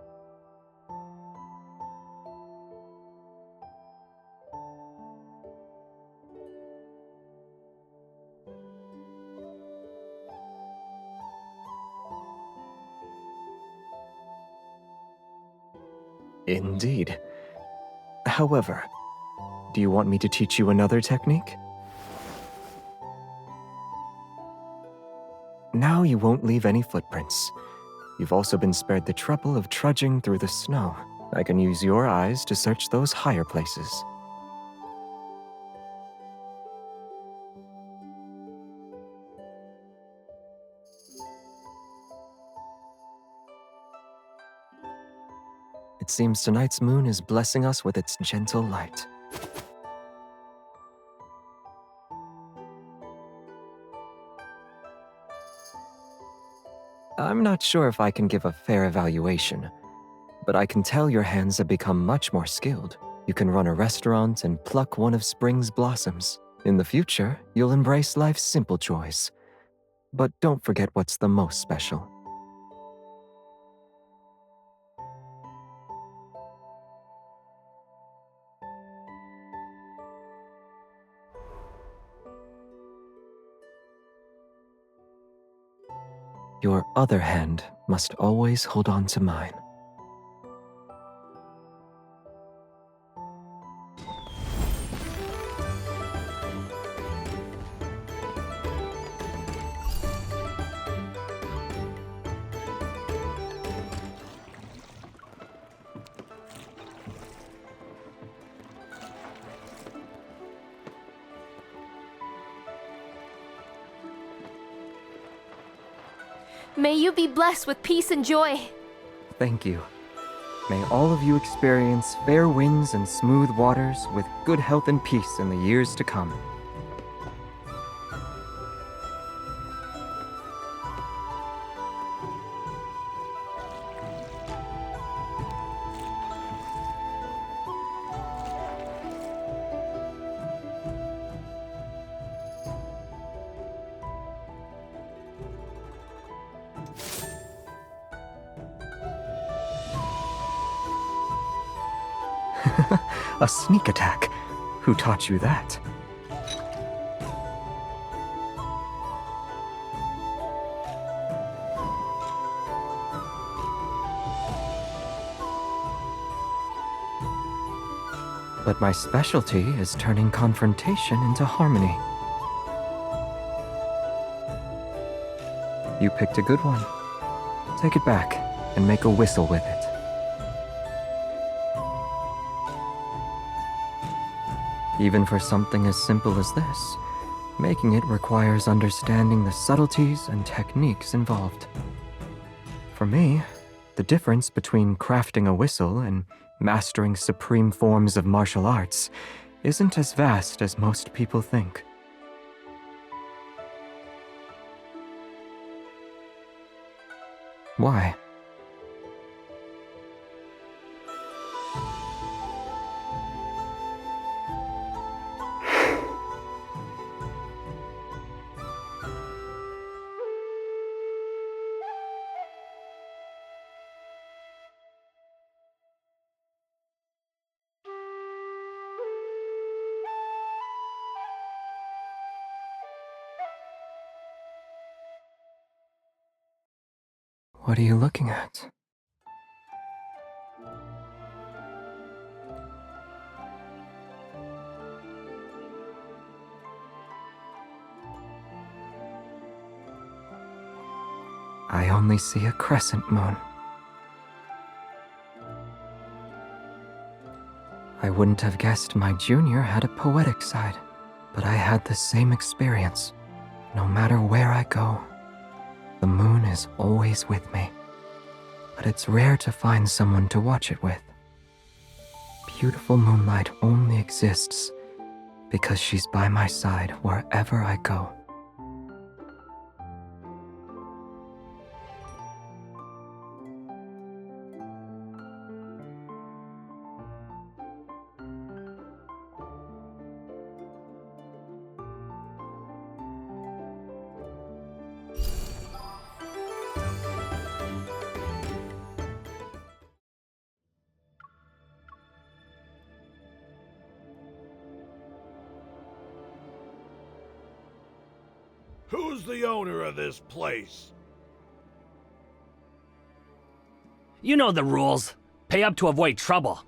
Indeed. However, do you want me to teach you another technique? Now you won't leave any footprints. You've also been spared the trouble of trudging through the snow. I can use your eyes to search those higher places. It seems tonight's moon is blessing us with its gentle light. I'm not sure if I can give a fair evaluation, but I can tell your hands have become much more skilled. You can run a restaurant and pluck one of spring's blossoms. In the future, you'll embrace life's simple joys. But don't forget what's the most special. Your other hand must always hold on to mine. May you be blessed with peace and joy. Thank you. May all of you experience fair winds and smooth waters with good health and peace in the years to come. A sneak attack? Who taught you that? But my specialty is turning confrontation into harmony. You picked a good one. Take it back and make a whistle with it. Even for something as simple as this, making it requires understanding the subtleties and techniques involved. For me, the difference between crafting a whistle and mastering supreme forms of martial arts isn't as vast as most people think. Why? What are you looking at? I only see a crescent moon. I wouldn't have guessed my junior had a poetic side, but I had the same experience. No matter where I go, the moon is always with me. But it's rare to find someone to watch it with. Beautiful moonlight only exists because she's by my side wherever I go. Who's the owner of this place? You know the rules. Pay up to avoid trouble.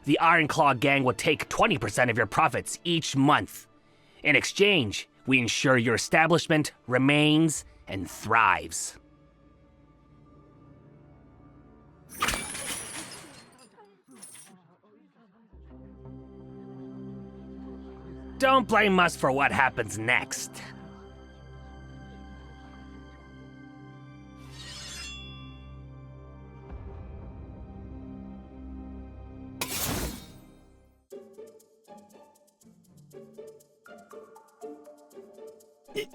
The Ironclaw gang will take 20% of your profits each month. In exchange, we ensure your establishment remains and thrives. Don't blame us for what happens next.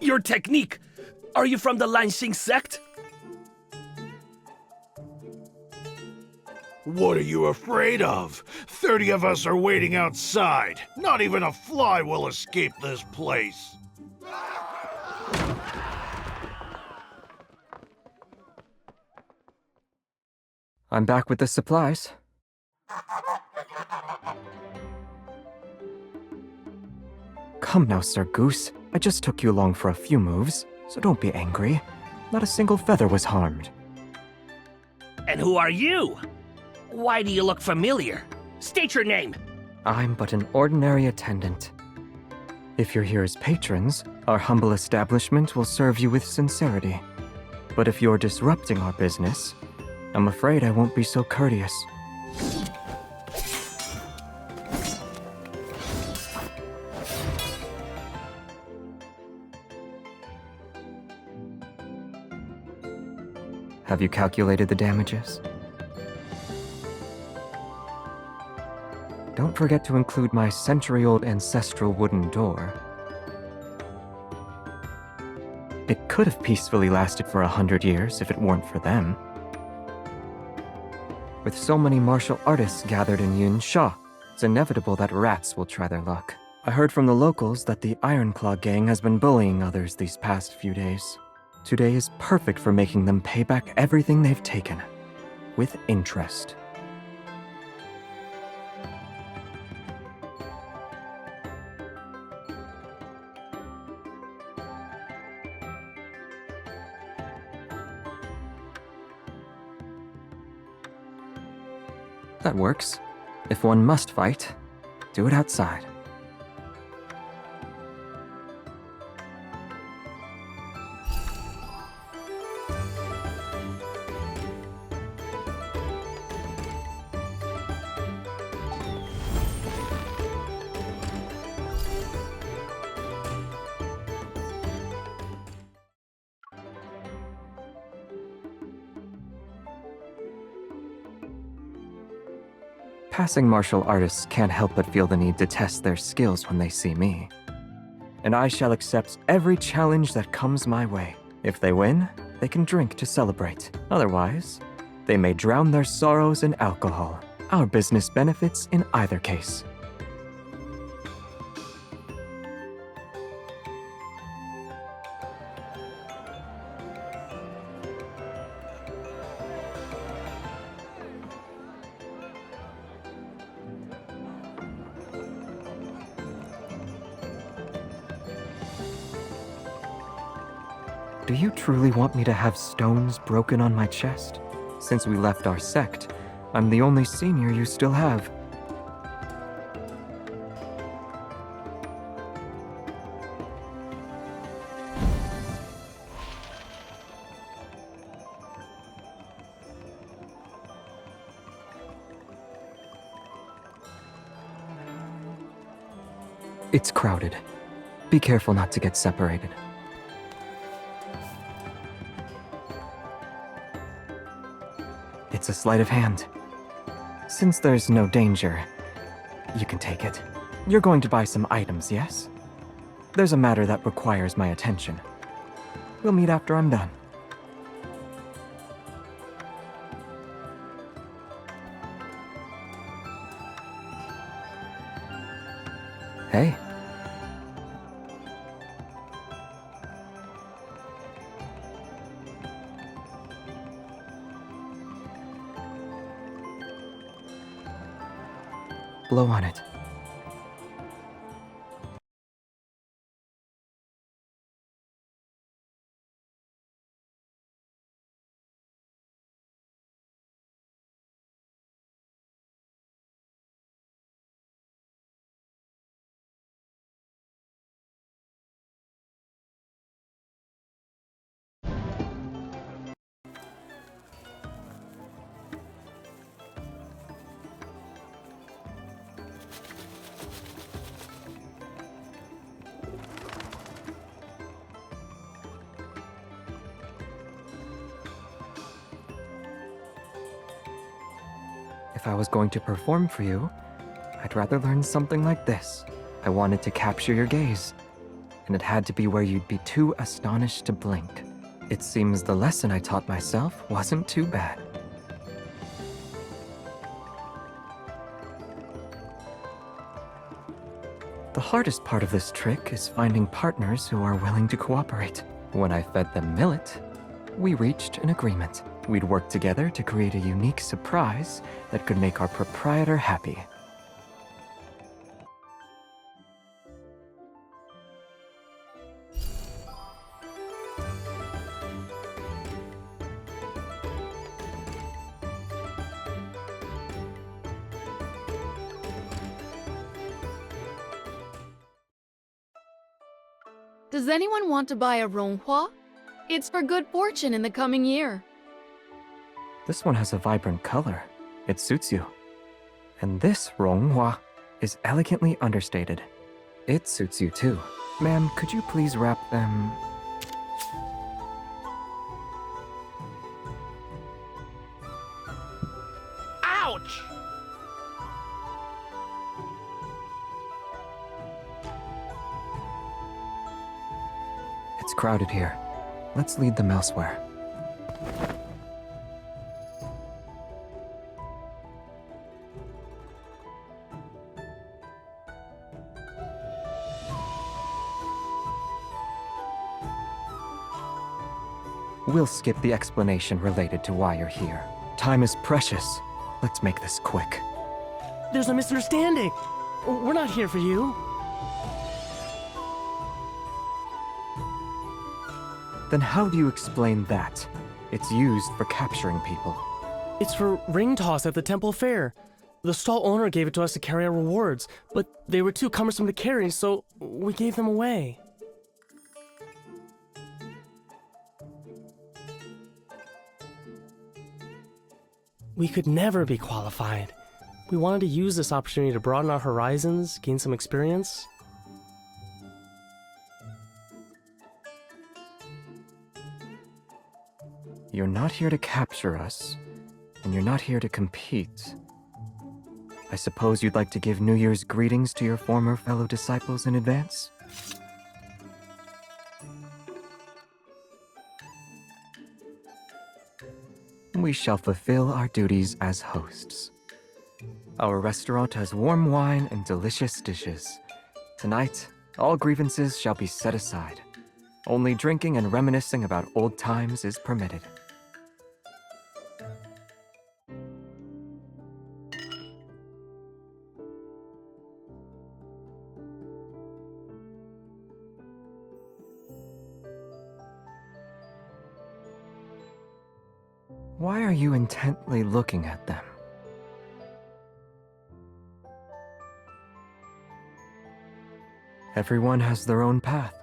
Your technique! Are you from the Lanxing sect? What are you afraid of? 30 of us are waiting outside. Not even a fly will escape this place. I'm back with the supplies. Come now, Sir Goose. I just took you along for a few moves, so don't be angry. Not a single feather was harmed. And who are you? Why do you look familiar? State your name. I'm but an ordinary attendant. If you're here as patrons, our humble establishment will serve you with sincerity. But if you're disrupting our business, I'm afraid I won't be so courteous. Have you calculated the damages? Don't forget to include my century-old ancestral wooden door. It could have peacefully lasted for 100 years if it weren't for them. With so many martial artists gathered in Yunsha, it's inevitable that rats will try their luck. I heard from the locals that the Ironclaw gang has been bullying others these past few days. Today is perfect for making them pay back everything they've taken, with interest. That works. If one must fight, do it outside. Passing martial artists can't help but feel the need to test their skills when they see me. And I shall accept every challenge that comes my way. If they win, they can drink to celebrate. Otherwise, they may drown their sorrows in alcohol. Our business benefits in either case. Do you truly want me to have stones broken on my chest? Since we left our sect, I'm the only senior you still have. It's crowded. Be careful not to get separated. It's a sleight of hand. Since there's no danger, you can take it. You're going to buy some items, yes? There's a matter that requires my attention. We'll meet after I'm done. Hey. Blow on it. if I was going to perform for you, I'd rather learn something like this. I wanted to capture your gaze, and it had to be where you'd be too astonished to blink. It seems the lesson I taught myself wasn't too bad. The hardest part of this trick is finding partners who are willing to cooperate. When I fed them millet, we reached an agreement. We'd work together to create a unique surprise that could make our proprietor happy. Does anyone want to buy a ronghua? It's for good fortune in the coming year. This one has a vibrant color. It suits you. And this ronghua is elegantly understated. It suits you too. Ma'am, could you please wrap them... Ouch! It's crowded here. Let's lead them elsewhere. We'll skip the explanation related to why you're here. Time is precious. Let's make this quick. There's a misunderstanding. We're not here for you. Then how do you explain that? It's used for capturing people. It's for ring toss at the temple fair. The stall owner gave it to us to carry our rewards, but they were too cumbersome to carry, so we gave them away. We could never be qualified. We wanted to use this opportunity to broaden our horizons, gain some experience. You're not here to capture us, and you're not here to compete. I suppose you'd like to give New Year's greetings to your former fellow disciples in advance? We shall fulfill our duties as hosts. Our restaurant has warm wine and delicious dishes. Tonight, all grievances shall be set aside. Only drinking and reminiscing about old times is permitted. Why are you intently looking at them? Everyone has their own path.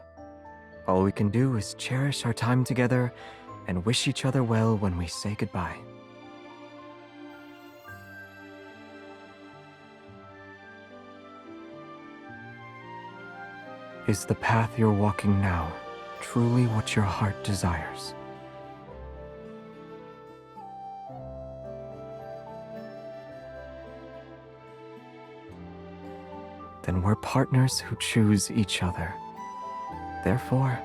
All we can do is cherish our time together and wish each other well when we say goodbye. Is the path you're walking now truly what your heart desires? Then we're partners who choose each other. Therefore,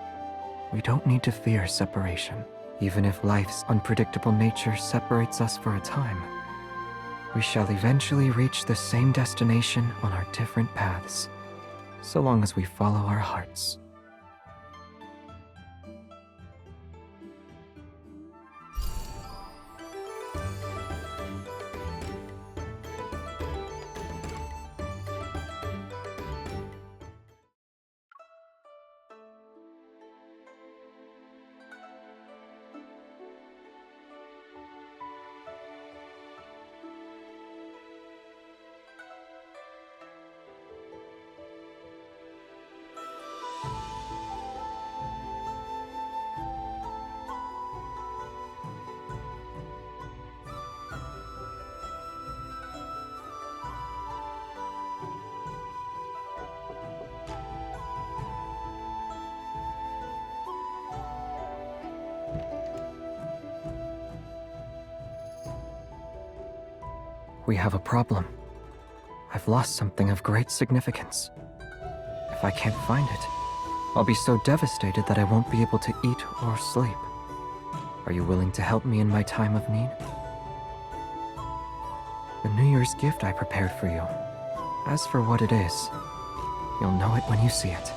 we don't need to fear separation. Even if life's unpredictable nature separates us for a time, we shall eventually reach the same destination on our different paths, so long as we follow our hearts. We have a problem. I've lost something of great significance. If I can't find it, I'll be so devastated that I won't be able to eat or sleep. Are you willing to help me in my time of need? The New Year's gift I prepared for you. As for what it is, you'll know it when you see it.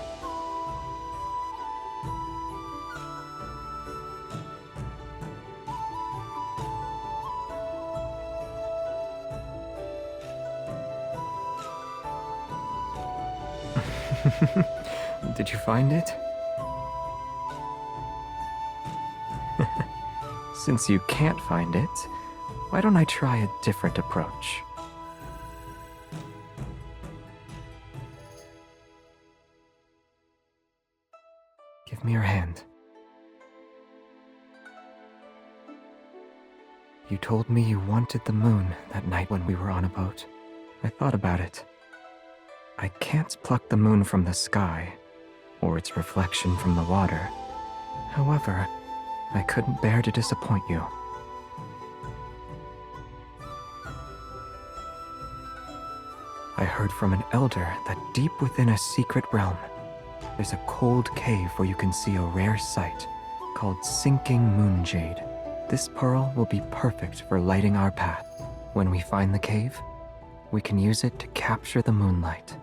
Did you find it? Since you can't find it, why don't I try a different approach? Give me your hand. You told me you wanted the moon that night when we were on a boat. I thought about it. I can't pluck the moon from the sky, or its reflection from the water. However, I couldn't bear to disappoint you. I heard from an elder that deep within a secret realm, there's a cold cave where you can see a rare sight called sinking moon jade. This pearl will be perfect for lighting our path. When we find the cave, we can use it to capture the moonlight.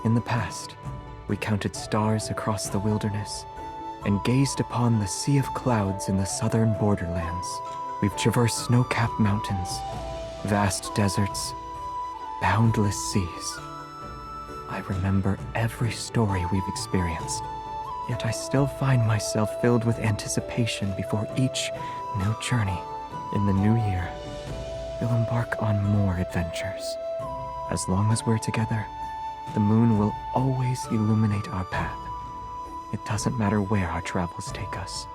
In the past, we counted stars across the wilderness and gazed upon the sea of clouds in the southern borderlands. We've traversed snow-capped mountains, vast deserts, boundless seas. I remember every story we've experienced, yet I still find myself filled with anticipation before each new journey. In the new year, we'll embark on more adventures. As long as we're together, the moon will always illuminate our path. It doesn't matter where our travels take us.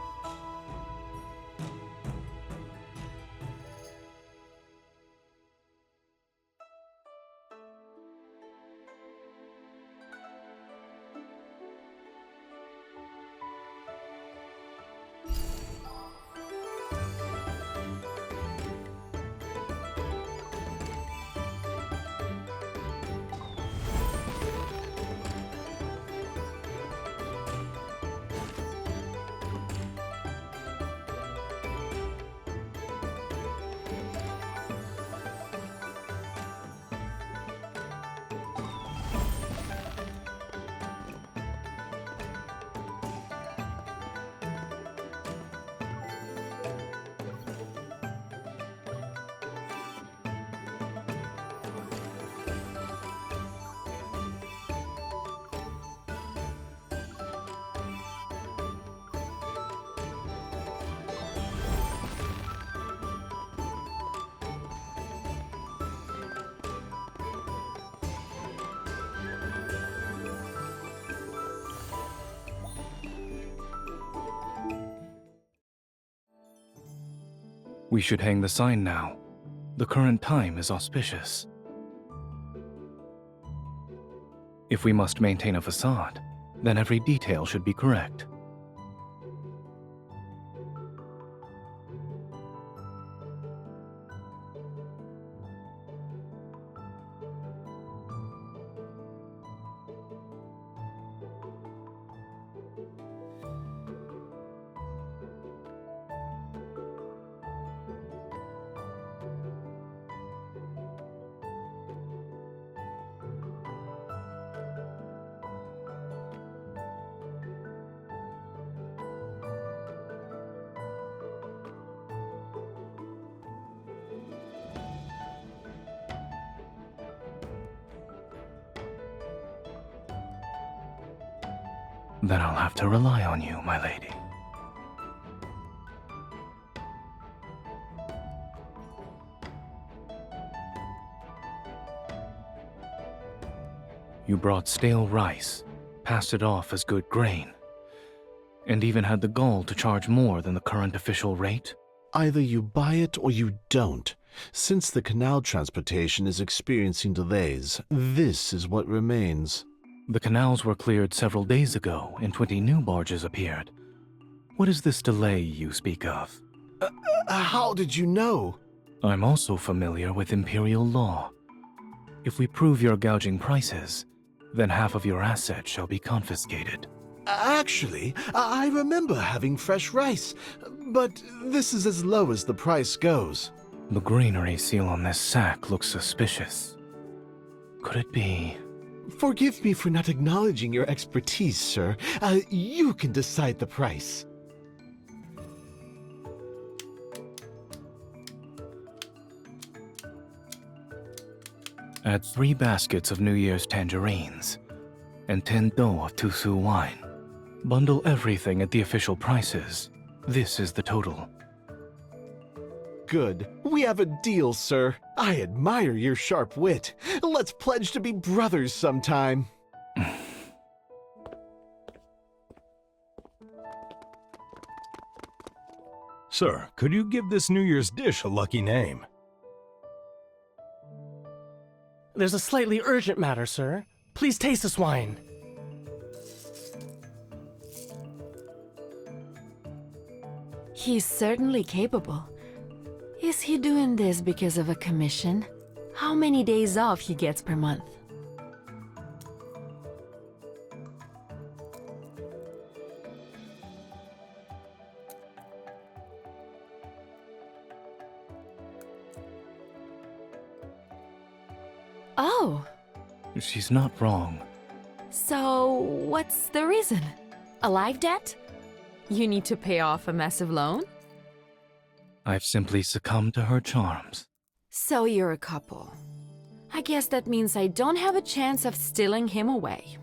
We should hang the sign now. The current time is auspicious. If we must maintain a facade, then every detail should be correct. Then I'll have to rely on you, my lady. You brought stale rice, passed it off as good grain, and even had the gall to charge more than the current official rate? Either you buy it or you don't. Since the canal transportation is experiencing delays, this is what remains. The canals were cleared several days ago, and 20 new barges appeared. What is this delay you speak of? How did you know? I'm also familiar with imperial law. If we prove you're gouging prices, then half of your assets shall be confiscated. Actually, I remember having fresh rice, but this is as low as the price goes. The granary seal on this sack looks suspicious. Could it be? Forgive me for not acknowledging your expertise, sir. You can decide the price. Add 3 baskets of New Year's tangerines and 10 dough of Tusu wine. Bundle everything at the official prices. This is the total. Good. We have a deal, sir. I admire your sharp wit. Let's pledge to be brothers sometime. Sir, could you give this New Year's dish a lucky name? There's a slightly urgent matter, sir. Please taste this wine. He's certainly capable. Is he doing this because of a commission? How many days off he gets per month? Oh, She's not wrong. so what's the reason? A life debt? You need to pay off a massive loan? I've simply succumbed to her charms. So you're a couple. I guess that means I don't have a chance of stealing him away.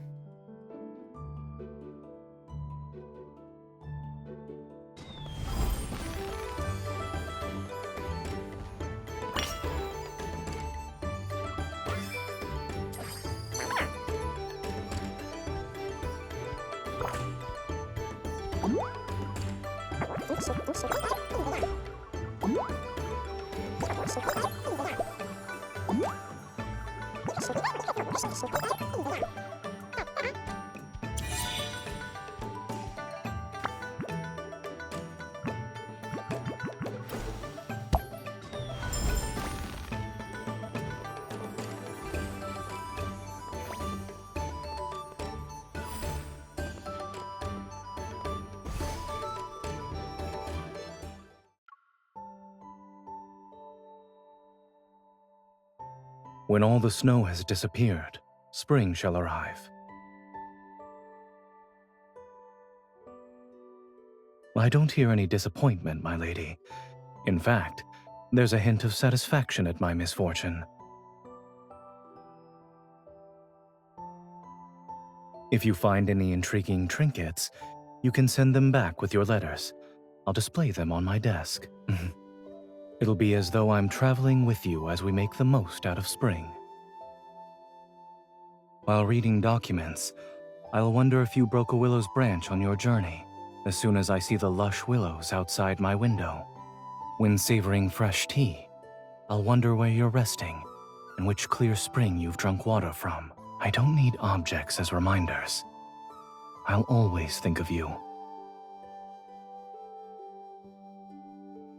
When all the snow has disappeared, spring shall arrive. I don't hear any disappointment, my lady. In fact, there's a hint of satisfaction at my misfortune. If you find any intriguing trinkets, you can send them back with your letters. I'll display them on my desk. It'll be as though I'm traveling with you as we make the most out of spring. While reading documents, I'll wonder if you broke a willow's branch on your journey, as soon as I see the lush willows outside my window. When savoring fresh tea, I'll wonder where you're resting and which clear spring you've drunk water from. I don't need objects as reminders. I'll always think of you.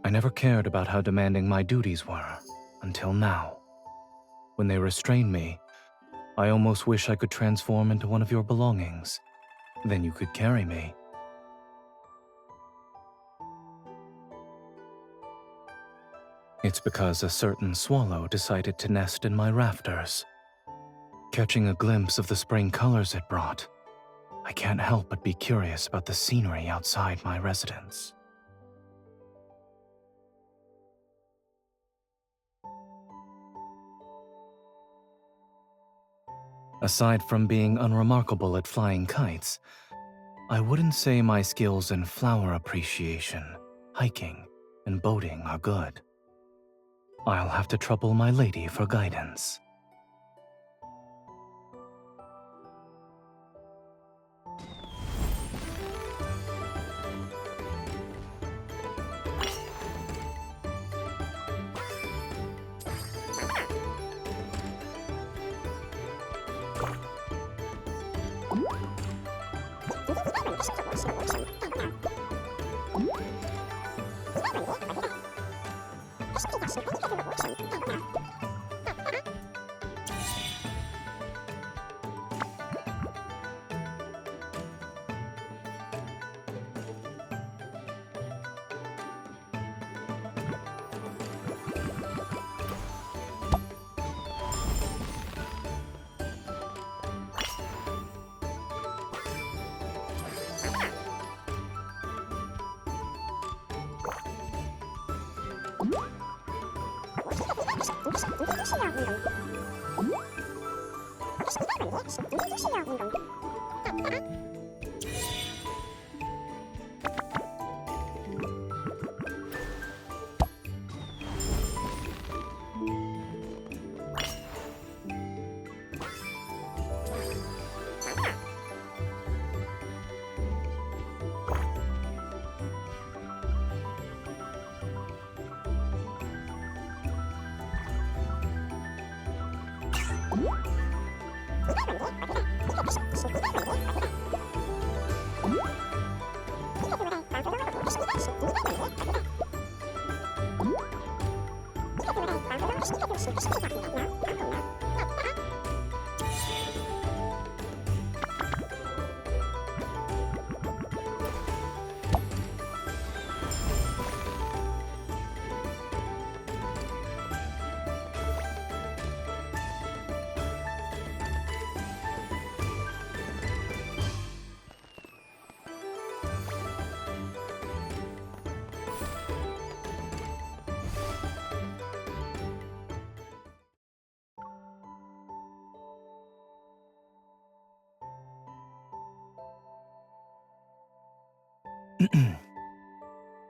I never cared about how demanding my duties were, until now. When they restrained me, I almost wish I could transform into one of your belongings. Then you could carry me. It's because a certain swallow decided to nest in my rafters. Catching a glimpse of the spring colors it brought, I can't help but be curious about the scenery outside my residence. Aside from being unremarkable at flying kites, I wouldn't say my skills in flower appreciation, hiking, and boating are good. I'll have to trouble my lady for guidance.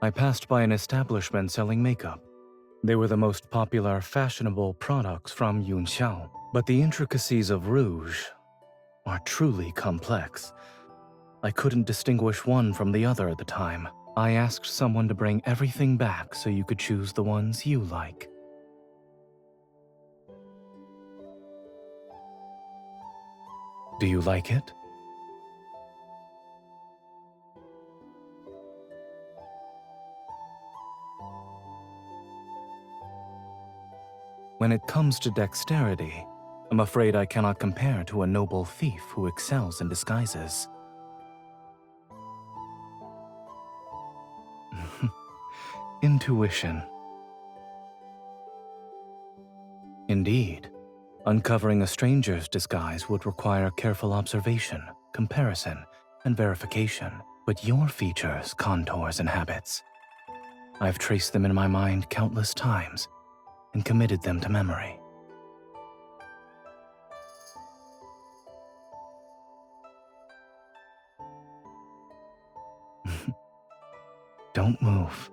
I passed by an establishment selling makeup. They were the most popular, fashionable products from Yunxiao, but the intricacies of rouge are truly complex. I couldn't distinguish one from the other at the time. I asked someone to bring everything back so you could choose the ones you like. Do you like it? When it comes to dexterity, I'm afraid I cannot compare to a noble thief who excels in disguises. Intuition. Indeed, uncovering a stranger's disguise would require careful observation, comparison, and verification. But your features, contours, and habits, I've traced them in my mind countless times and committed them to memory. Don't move.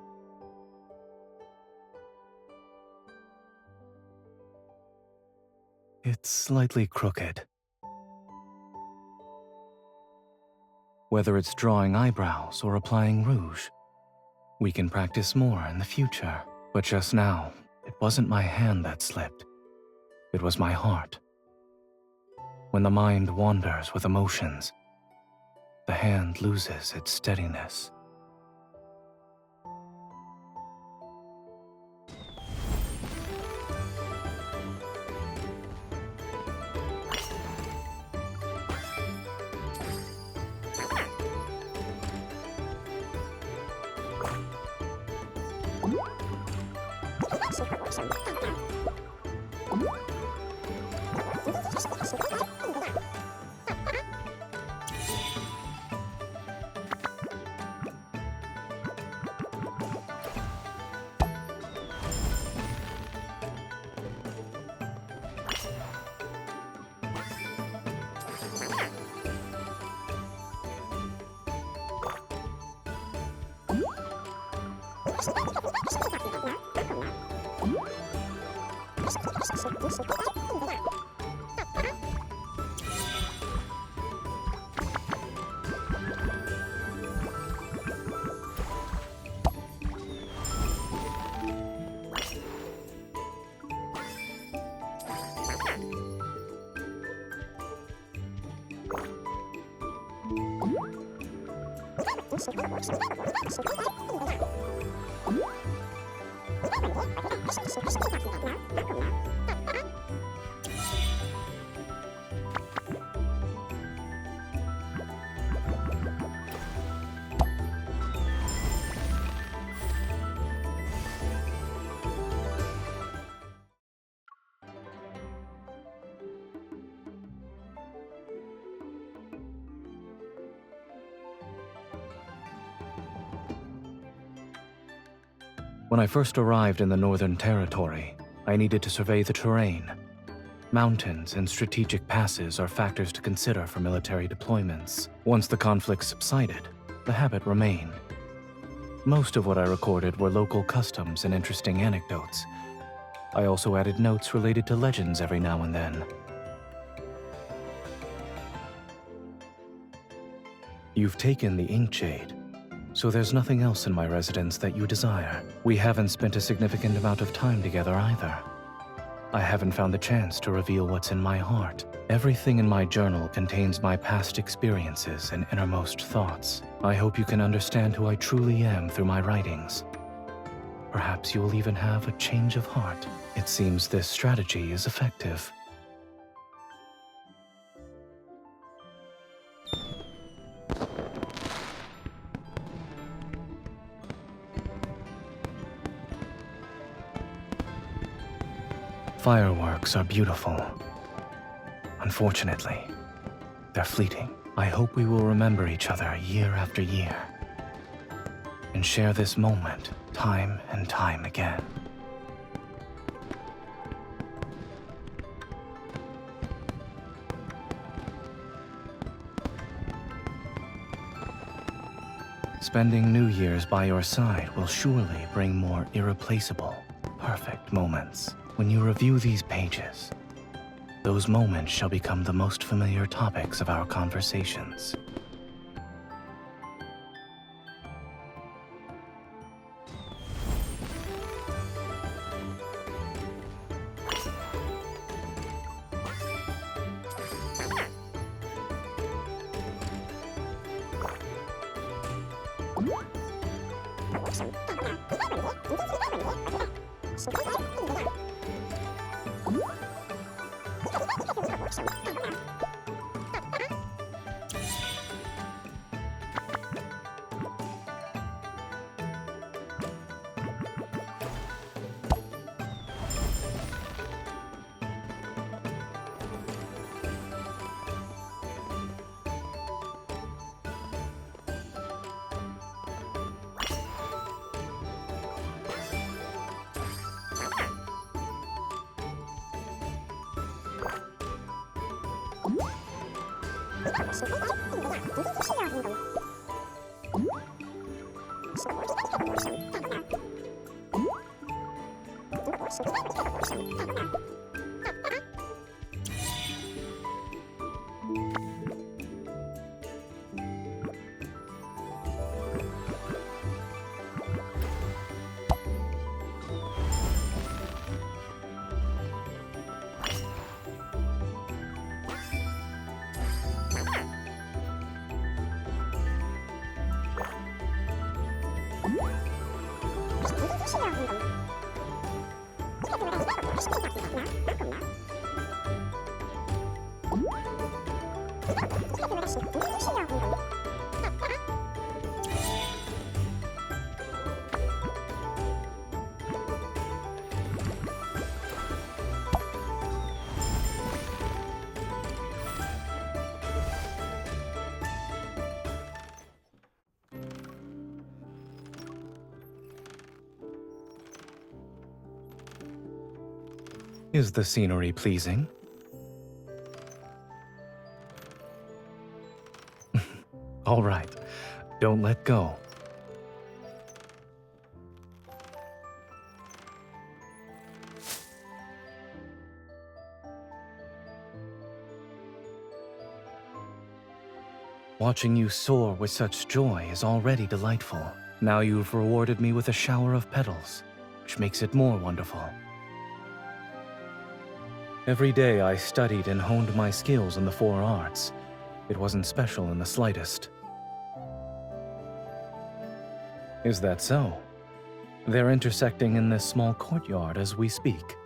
It's slightly crooked. Whether it's drawing eyebrows or applying rouge, we can practice more in the future. But just now, it wasn't my hand that slipped. It was my heart. When the mind wanders with emotions, the hand loses its steadiness. When I first arrived in the Northern Territory, I needed to survey the terrain. Mountains and strategic passes are factors to consider for military deployments. Once the conflict subsided, the habit remained. Most of what I recorded were local customs and interesting anecdotes. I also added notes related to legends every now and then. You've taken the ink jade, so there's nothing else in my residence that you desire. We haven't spent a significant amount of time together either. I haven't found the chance to reveal what's in my heart. Everything in my journal contains my past experiences and innermost thoughts. I hope you can understand who I truly am through my writings. Perhaps you'll even have a change of heart. It seems this strategy is effective. Fireworks are beautiful. Unfortunately, they're fleeting. I hope we will remember each other year after year and share this moment time and time again. Spending New Year's by your side will surely bring more irreplaceable, perfect moments. When you review these pages, those moments shall become the most familiar topics of our conversations. Is the scenery pleasing? All right, don't let go. Watching you soar with such joy is already delightful. Now you've rewarded me with a shower of petals, which makes it more wonderful. Every day I studied and honed my skills in the 4 arts. It wasn't special in the slightest. Is that so? They're intersecting in this small courtyard as we speak.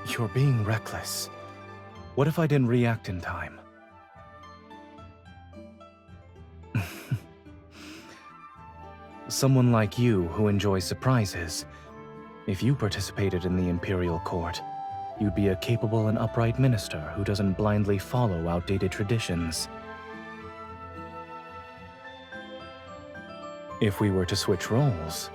You're being reckless. What if I didn't react in time? Someone like you who enjoys surprises. If you participated in the Imperial Court, you'd be a capable and upright minister who doesn't blindly follow outdated traditions. If we were to switch roles,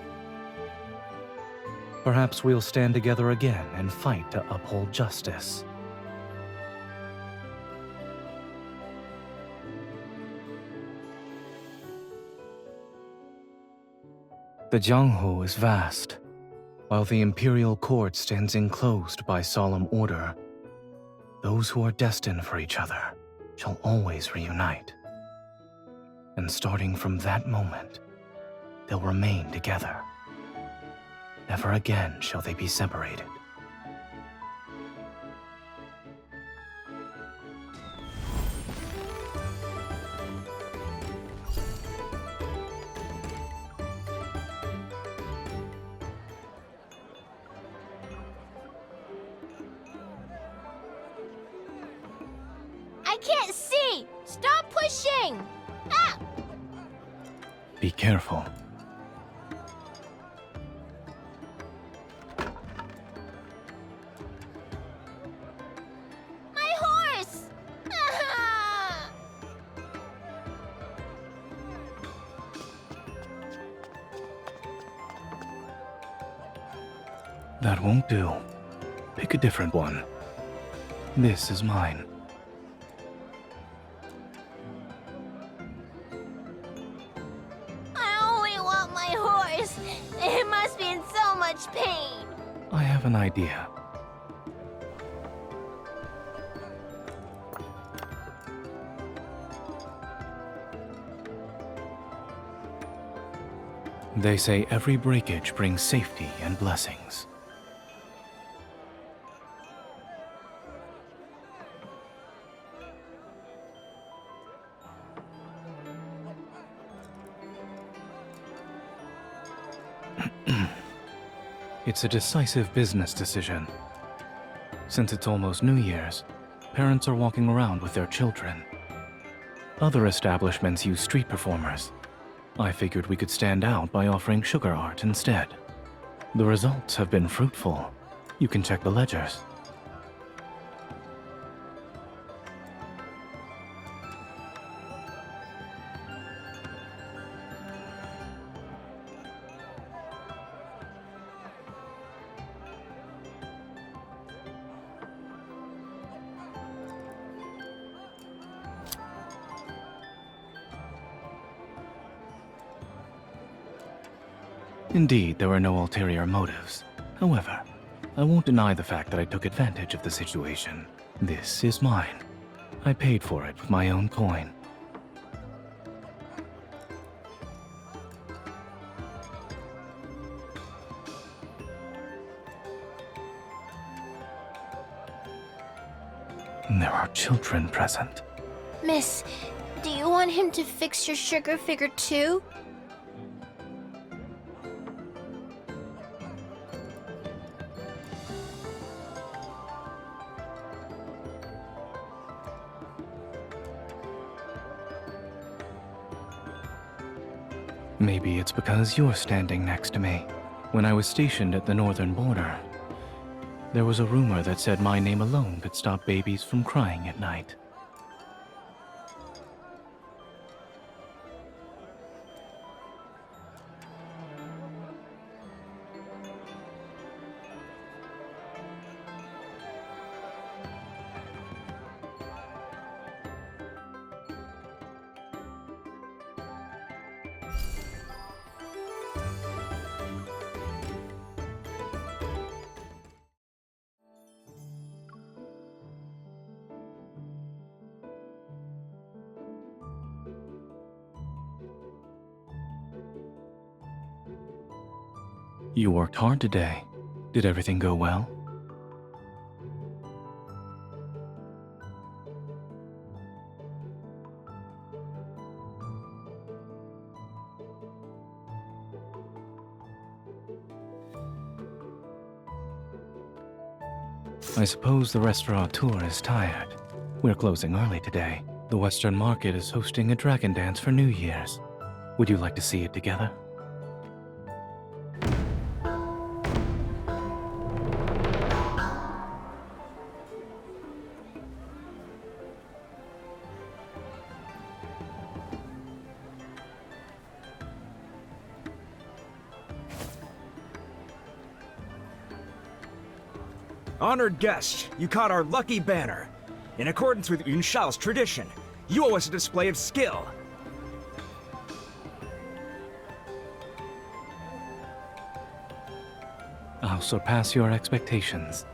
perhaps we'll stand together again and fight to uphold justice. The Jianghu is vast, while the Imperial Court stands enclosed by solemn order. Those who are destined for each other shall always reunite. And starting from that moment, they'll remain together. Never again shall they be separated. I can't see! Stop pushing! Ah! Be careful. My horse! Ah! That won't do. Pick a different one. This is mine. I only want my horse. It must be in so much pain. I have an idea. They say every breakage brings safety and blessings. It's a decisive business decision. Since it's almost New Year's, parents are walking around with their children. Other establishments use street performers. I figured we could stand out by offering sugar art instead. The results have been fruitful. You can check the ledgers. Indeed, there were no ulterior motives. However, I won't deny the fact that I took advantage of the situation. This is mine. I paid for it with my own coin. There are children present. Miss, do you want him to fix your sugar figure too? Maybe it's because you're standing next to me. When I was stationed at the northern border, there was a rumor that said my name alone could stop babies from crying at night. You worked hard today. Did everything go well? I suppose the restaurateur is tired. We're closing early today. The Western Market is hosting a dragon dance for New Year's. Would you like to see it together? Honored guest, you caught our lucky banner. In accordance with Yunshao's tradition, you owe us a display of skill. I'll surpass your expectations.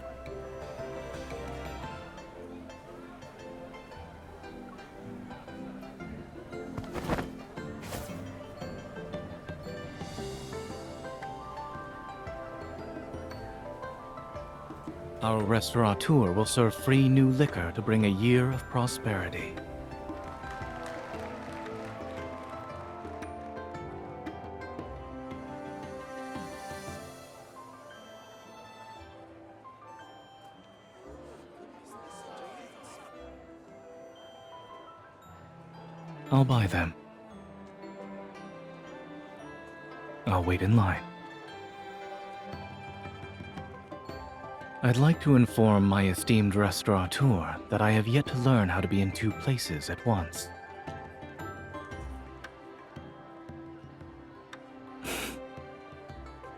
Our restaurateur will serve free new liquor to bring a year of prosperity. I'll buy them. I'll wait in line. I'd like to inform my esteemed restaurateur that I have yet to learn how to be in two places at once.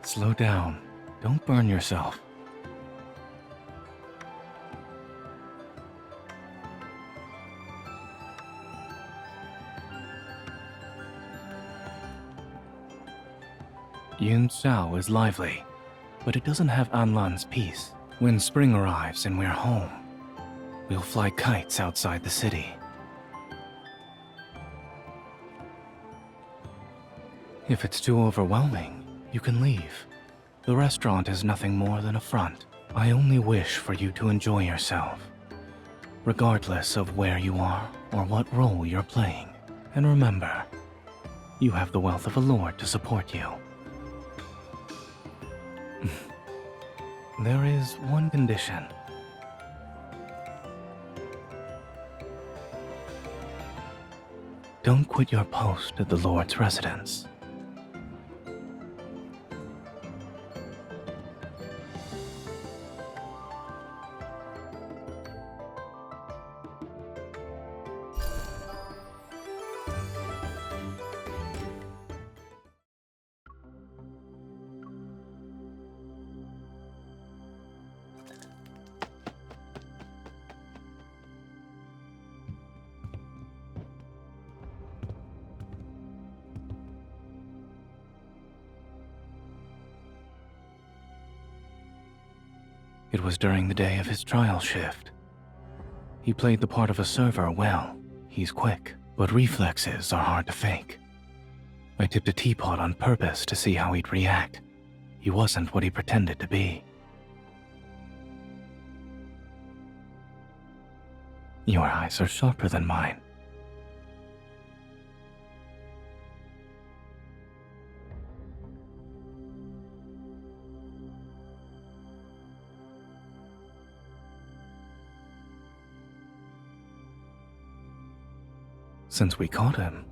Slow down. Don't burn yourself. Yun Sao is lively, but it doesn't have Anlan's peace. When spring arrives and we're home, we'll fly kites outside the city. If it's too overwhelming, you can leave. The restaurant is nothing more than a front. I only wish for you to enjoy yourself, regardless of where you are or what role you're playing. And remember, you have the wealth of a lord to support you. There is one condition. Don't quit your post at the Lord's residence. It was during the day of his trial shift. He played the part of a server well. He's quick, but reflexes are hard to fake. I tipped a teapot on purpose to see how he'd react. He wasn't what he pretended to be. Your eyes are sharper than mine. Since we caught him,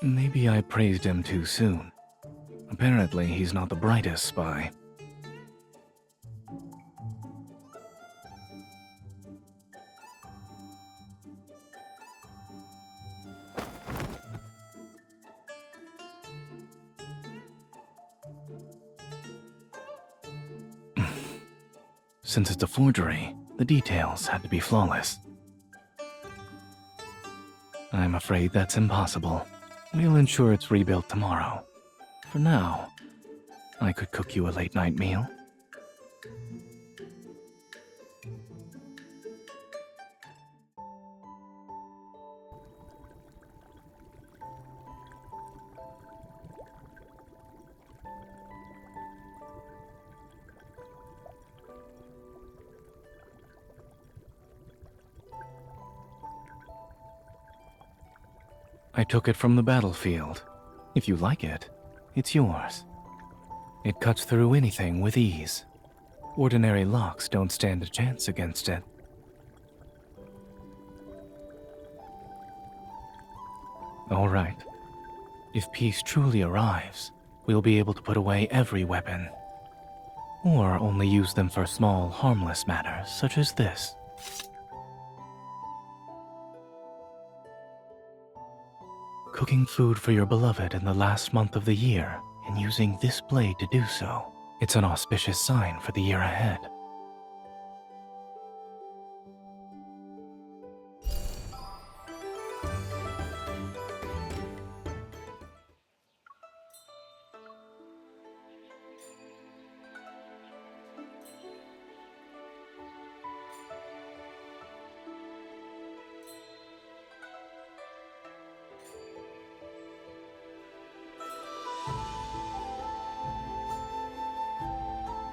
Maybe I praised him too soon. Apparently, he's not the brightest spy. Since it's a forgery, the details had to be flawless. I'm afraid that's impossible. We'll ensure it's rebuilt tomorrow. For now, I could cook you a late-night meal. I took it from the battlefield. If you like it, it's yours. It cuts through anything with ease. Ordinary locks don't stand a chance against it. All right. If peace truly arrives, we'll be able to put away every weapon. Or only use them for small, harmless matters, such as this. Cooking food for your beloved in the last month of the year, and using this blade to do so. It's an auspicious sign for the year ahead.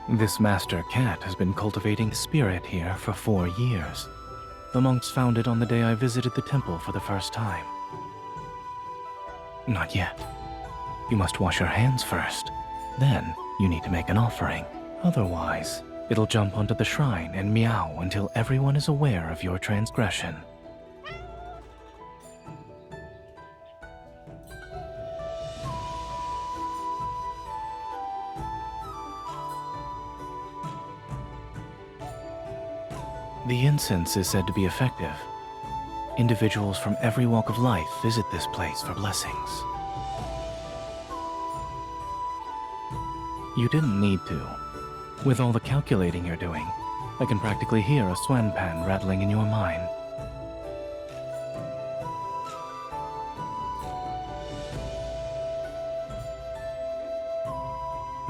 This master cat has been cultivating the spirit here for 4 years. The monks found it on the day I visited the temple for the first time. Not yet. You must wash your hands first. Then, you need to make an offering. Otherwise, it'll jump onto the shrine and meow until everyone is aware of your transgression. The incense is said to be effective. Individuals from every walk of life visit this place for blessings. You didn't need to. With all the calculating you're doing, I can practically hear a swan pan rattling in your mind.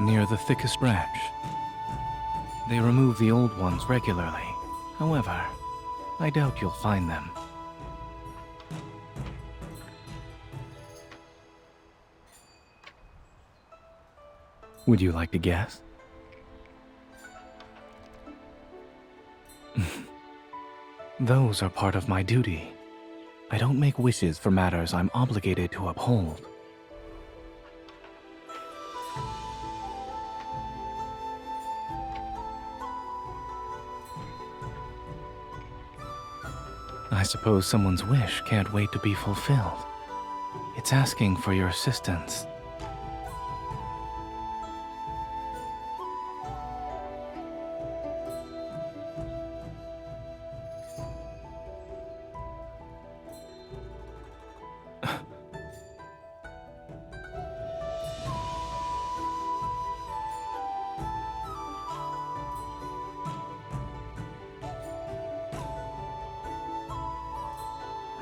Near the thickest branch. They remove the old ones regularly. However, I doubt you'll find them. Would you like to guess? Those are part of my duty. I don't make wishes for matters I'm obligated to uphold. I suppose someone's wish can't wait to be fulfilled. It's asking for your assistance.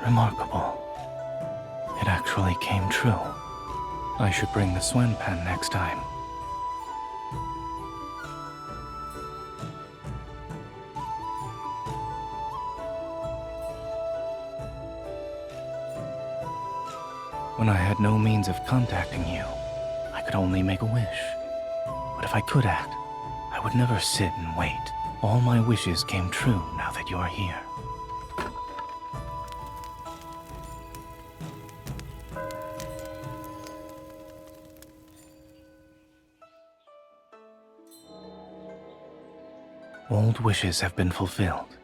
Remarkable. It actually came true. I should bring the swan pan next time. When I had no means of contacting you, I could only make a wish. But if I could act, I would never sit and wait. All my wishes came true now that you're here. Old wishes have been fulfilled.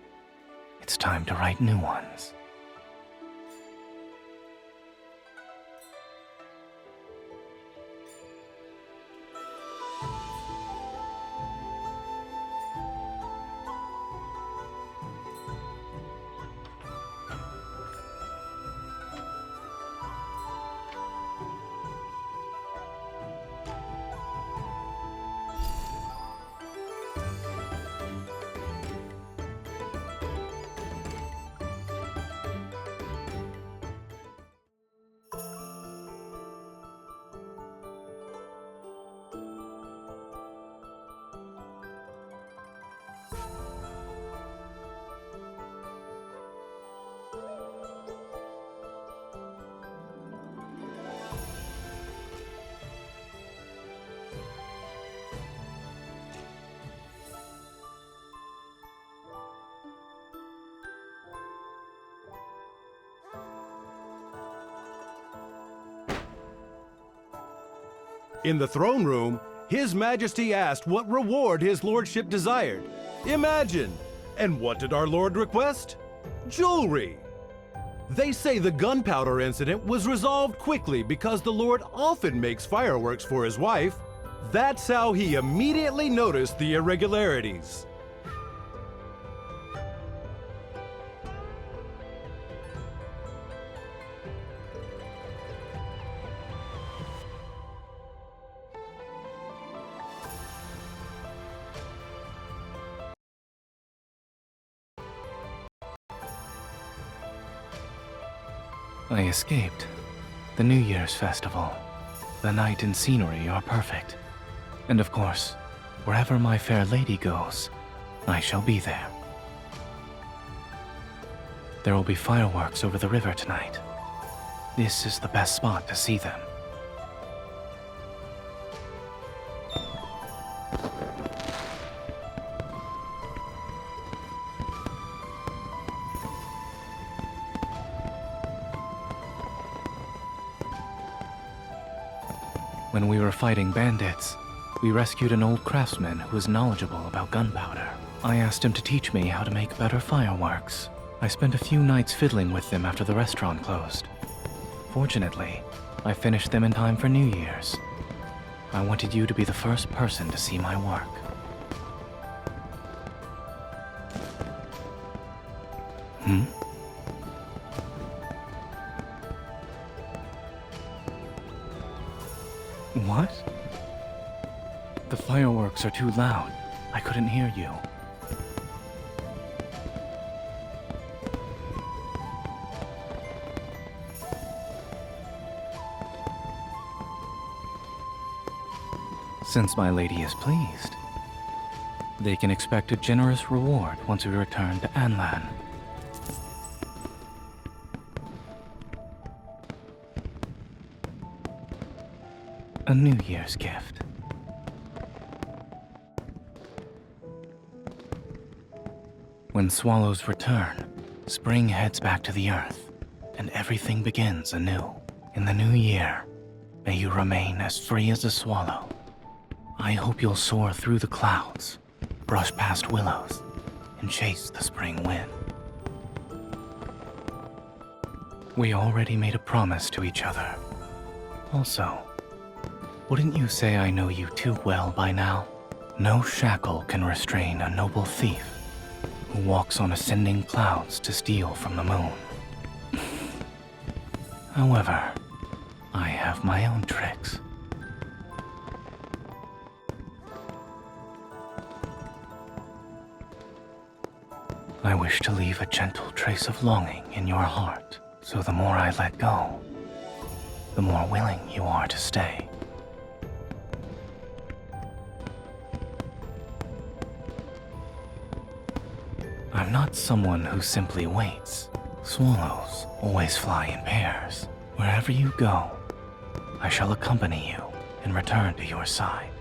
It's time to write new ones. In the throne room, His Majesty asked what reward His Lordship desired. Imagine! And what did our Lord request? Jewelry! They say the gunpowder incident was resolved quickly because the Lord often makes fireworks for his wife. That's how he immediately noticed the irregularities. I escaped. The New Year's festival. The night and scenery are perfect. And of course, wherever my fair lady goes, I shall be there. There will be fireworks over the river tonight. This is the best spot to see them. When we were fighting bandits, we rescued an old craftsman who was knowledgeable about gunpowder. I asked him to teach me how to make better fireworks. I spent a few nights fiddling with them after the restaurant closed. Fortunately, I finished them in time for New Year's. I wanted you to be the first person to see my work. What? The fireworks are too loud. I couldn't hear you. Since my lady is pleased, they can expect a generous reward once we return to Anlan. A New Year's gift. When swallows return, spring heads back to the earth, and everything begins anew. In the new year, may you remain as free as a swallow. I hope you'll soar through the clouds, brush past willows, and chase the spring wind. We already made a promise to each other. Also, wouldn't you say I know you too well by now? No shackle can restrain a noble thief who walks on ascending clouds to steal from the moon. However, I have my own tricks. I wish to leave a gentle trace of longing in your heart, so the more I let go, the more willing you are to stay. I'm not someone who simply waits. Swallows always fly in pairs. Wherever you go, I shall accompany you and return to your side.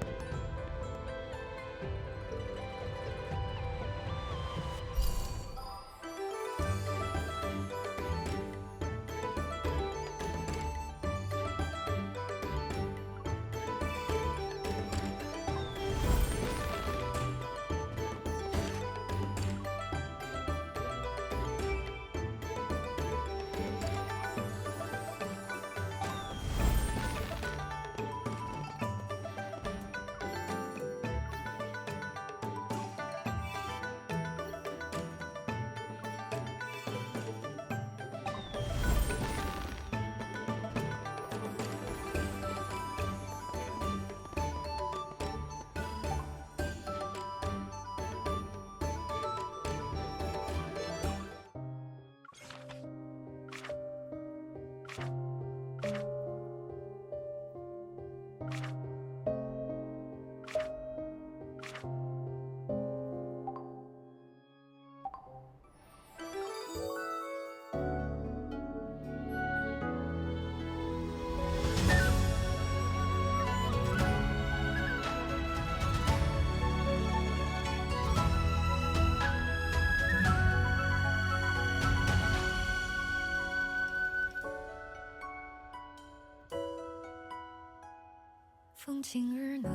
风轻日暖，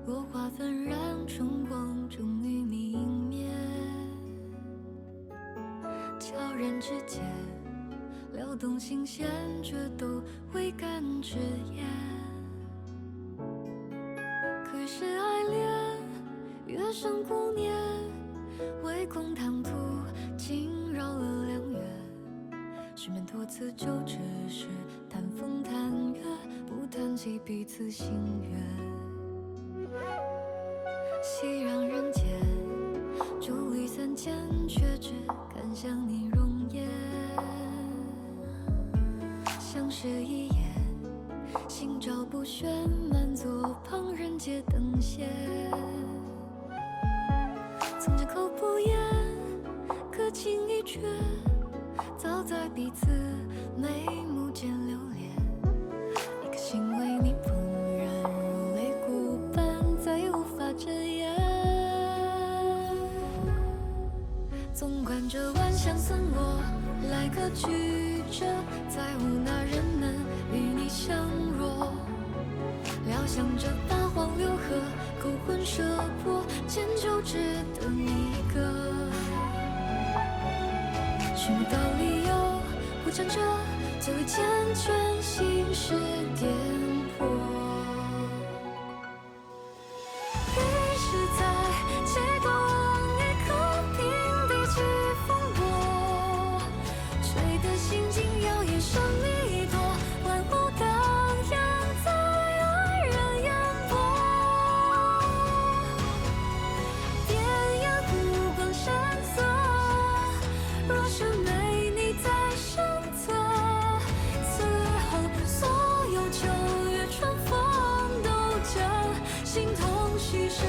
落花纷染，春光终于明灭。悄然之间，撩动心弦，却都未敢直言。可是爱恋月升顾念，唯恐唐突惊扰了良缘。失眠多次，就只是谈风谈月，不谈起彼此心愿。熙攘人间，伫立三间，却只敢想你容颜。相视一眼，心照不宣，满座旁人皆等闲。从前口不言，可轻一瞥，早在彼此眉目间流连。一颗心为你怦然如泪骨般，再也无法遮掩。纵观这万象森罗，来个曲折，再无那人能与你相若。料想着八荒流河，勾魂摄魄，迁就只等一个。寻不到理由，不讲着最为缱绻，心事颠簸。于是在街东一刻平地起风波，吹得心境摇曳生一朵，万物荡漾在爱人眼波。边沿湖光山色，若是没你在身侧，此后所有秋月春风都将形同虚设。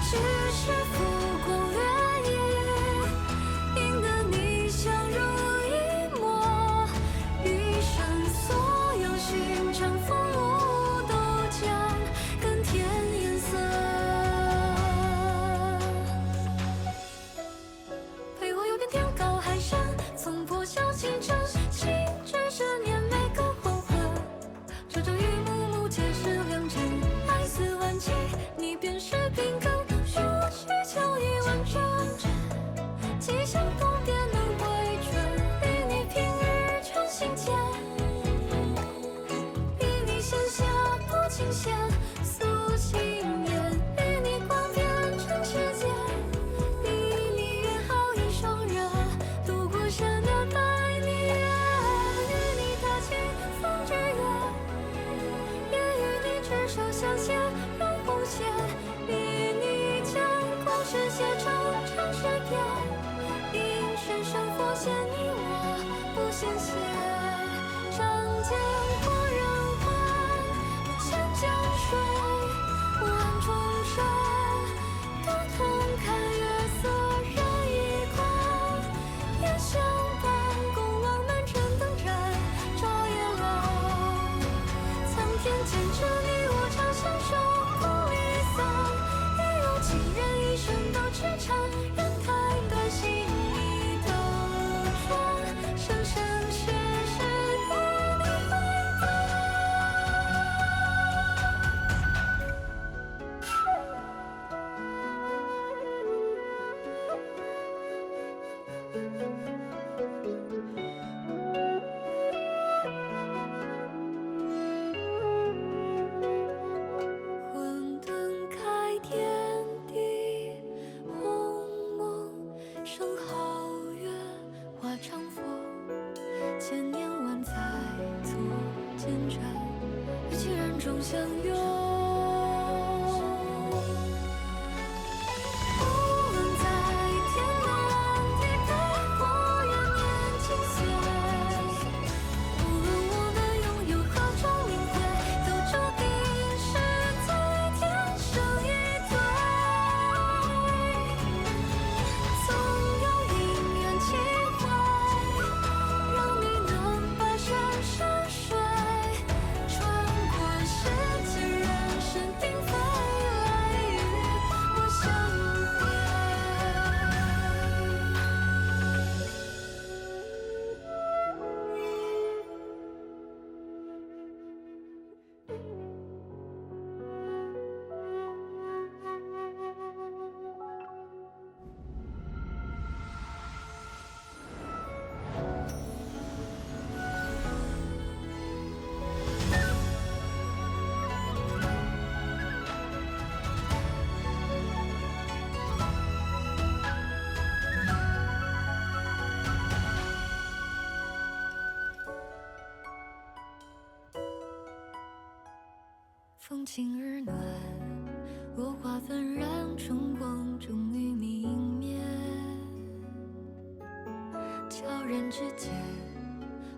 只是浮光掠影，赢得你相濡以沫，余生所有寻常风物都将更添颜色。陪我游遍天高海深，从破晓起晨，心只是念每个黄昏。朝朝与暮暮皆是良辰，爱似万起，你便是平根。如需求一万针，吉祥不变能回春，与你平日穿心间，与你闲暇不清闲，诉心言，与你光变成世间，与你约好一双人，度过山的百年，与你踏青风之月，也与你执手相携入红线，与你将故事写成长诗篇，应是生活写你我不嫌嫌。仗剑过人寰，千江水，万重山，都同看月色人一关。夜相伴，共浪漫真灯盏，照夜郎。苍天见证你我长相守，共离散。欲有情人一生都痴缠，人太短，心已兜转，生生世世与你为伴。混灯开天地，鸿蒙生皓月，画长佛，千年万载作笺卷，与其人中相拥。无论在天南地北，或远年轻岁，无论我们拥有何种名讳，都注定是在天生一对。总有姻缘机会，让你能跋山涉水，穿过世间人风轻日暖，落花纷染，春光终于泯灭。悄然之间，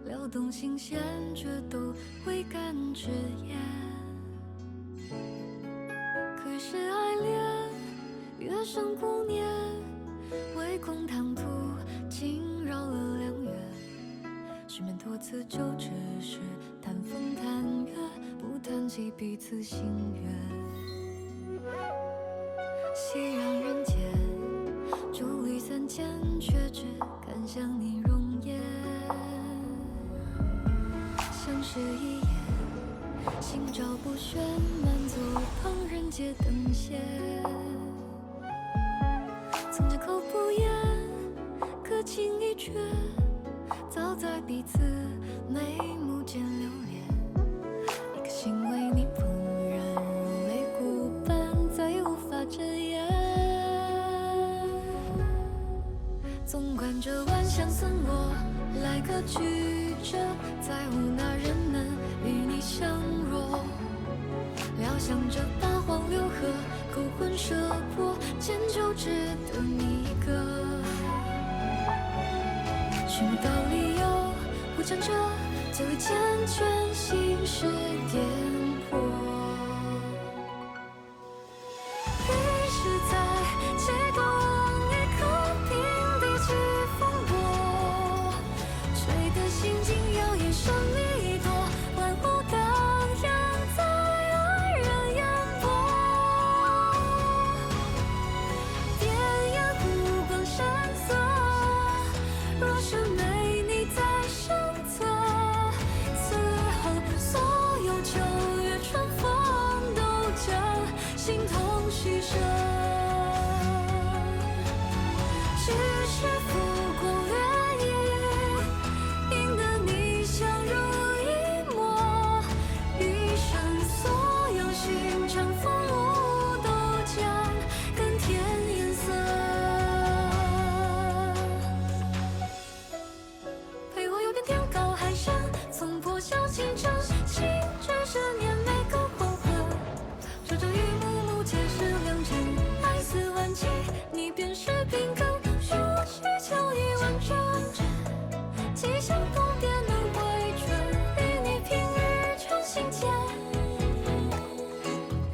撩动心弦，却都未敢直言。可是爱恋，月生顾念，唯恐唐突惊扰了良缘。失眠多次，就只是谈风谈月，不谈起彼此心愿。熙攘人间，伫立三千，却只敢想你容颜。相视一眼，心照不宣，满座旁人皆等闲。从前口不言，可轻一绝，早在彼此眉目间流连。一颗心为你怦然如泪骨般，再也无法遮掩。纵观这万象森落，来个曲折，再无那人能与你相若。料想着八荒流合，勾魂摄魄，迁就只得你一个。寻不到理由，不讲着最为缱绻，心事颠簸。于是在街东一刻平地起风波，吹得心境摇曳生一朵，万物荡漾在爱人眼波。边沿湖光山色，若是没你在身侧，此后所有秋月春风都将形同虚设。只是浮光掠影，赢得你相濡以沫，余生所有寻常风物都将更添颜色。陪我游遍天高海深，从破晓清晨，心只是念每个黄昏。朝朝与暮暮皆是良辰，爱似万季，你便是病根。如需求一万针，吉祥不变能回春，与你平日穿心间，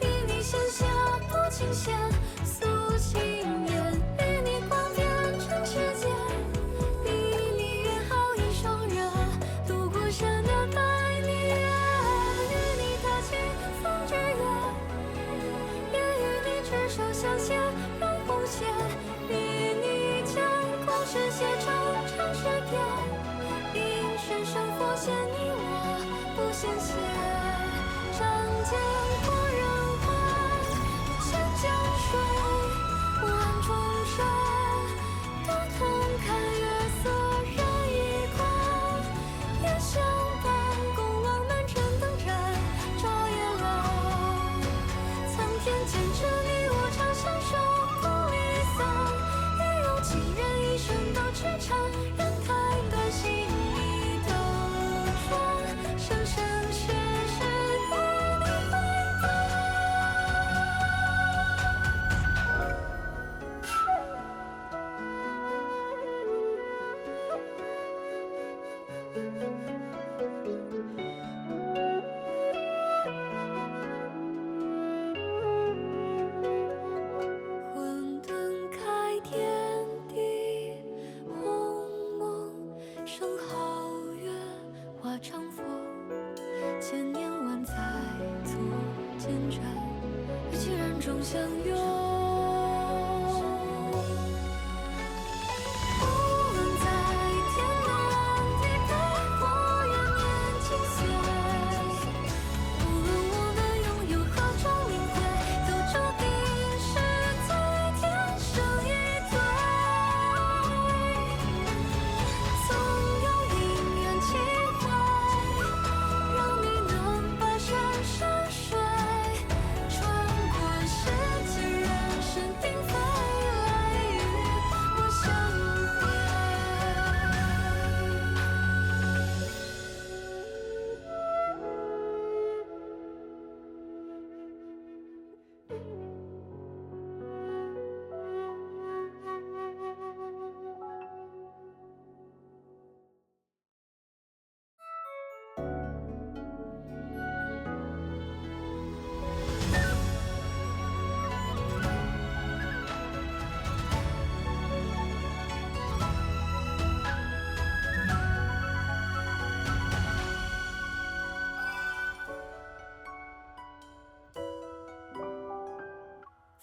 与你闲暇多琴弦，诉心言，与你逛遍尘世间，比你约好一双人，度过山的百年，与你踏青风之月，也与你执手相携染红线，与你将故事写成长诗篇，应是生活写你我不嫌嫌。仗剑过人寰，千江水，万重山，多同看月色人一关。夜相伴，共浪漫枕灯盏，照夜郎。苍天坚持你我长相守，不离散。欲有情人一生都痴缠，人太短，心已兜转，生生世世与你为伴。混沌开天地，鸿蒙生皓月，化长佛，千年万载错缱绻，与其人中相拥。无论在天南地北，或远年轻岁，无论我们拥有何种名讳，都注定是在天生一对。总有因缘际会，让你能跋山涉水，穿过世间人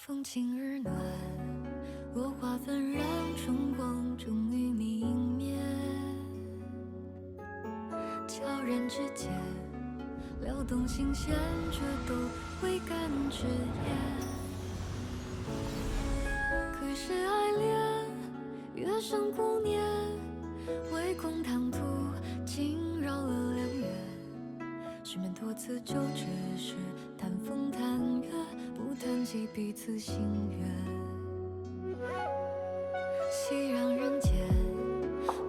风轻日暖，落花纷染，春光终于泯灭。悄然之间，撩动心弦，却都未敢直言。可是爱恋，月升顾念，唯恐唐突惊扰了良缘。失眠多次，就只是谈风谈月，不谈及彼此心愿。熙攘人间，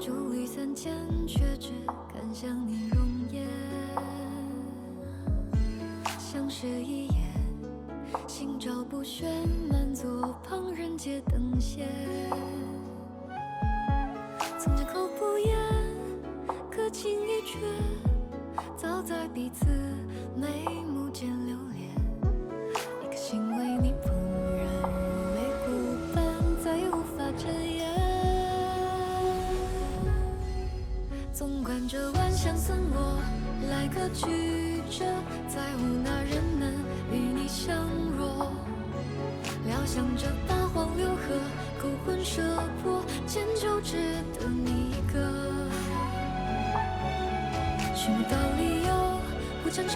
伫立三千，却只敢想你容颜。相视一眼，心照不宣，满座旁人皆等闲。从前口不言，可情意却早在彼此眉目间流连。一颗心为你怦然如泪孤斑，再也无法遮掩。纵观这万象森罗，来个曲折，再无那人能与你相若。料想着八荒流河，勾魂摄魄，间就只得你一个。寻不到理由，不讲这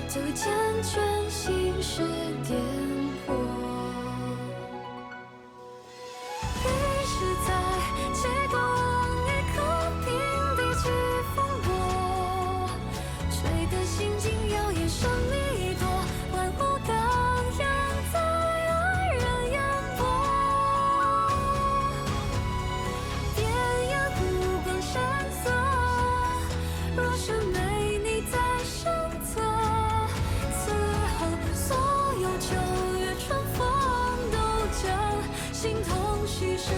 最为缱绻，心事颠簸。于是在街东一刻平地起风波，吹得心境摇曳生离多，万物荡漾在爱人眼波。边沿湖光山色，若是没你在身侧，此后所有秋月春风都将形同虚设。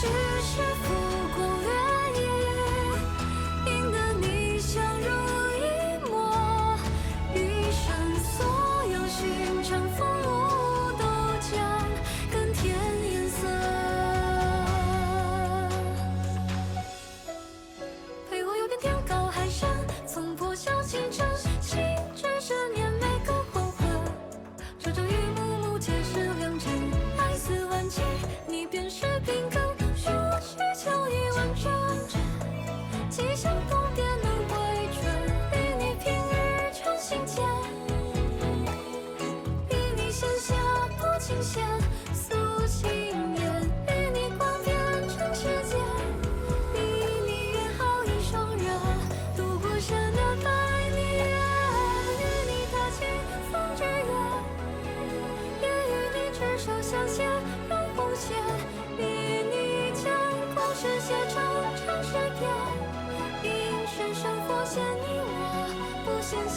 只是浮光掠影，引得你相濡以沫，余生所有寻常风物都将更添颜色。陪我游遍天高海深，从破晓清晨，心只是念每个黄昏。朝朝与暮暮皆是良辰，爱似万顷，你便是平根。数去秋意万针，寄相逢便能回春，与你平日穿心间，与你闲暇多情闲，诉情言，与你逛遍尘世间，比你约好一双人，度过生的百年，与你踏尽风之月，也与你执手相携，染红线，比你将故事写成长诗篇，应是生活写你我不嫌歇。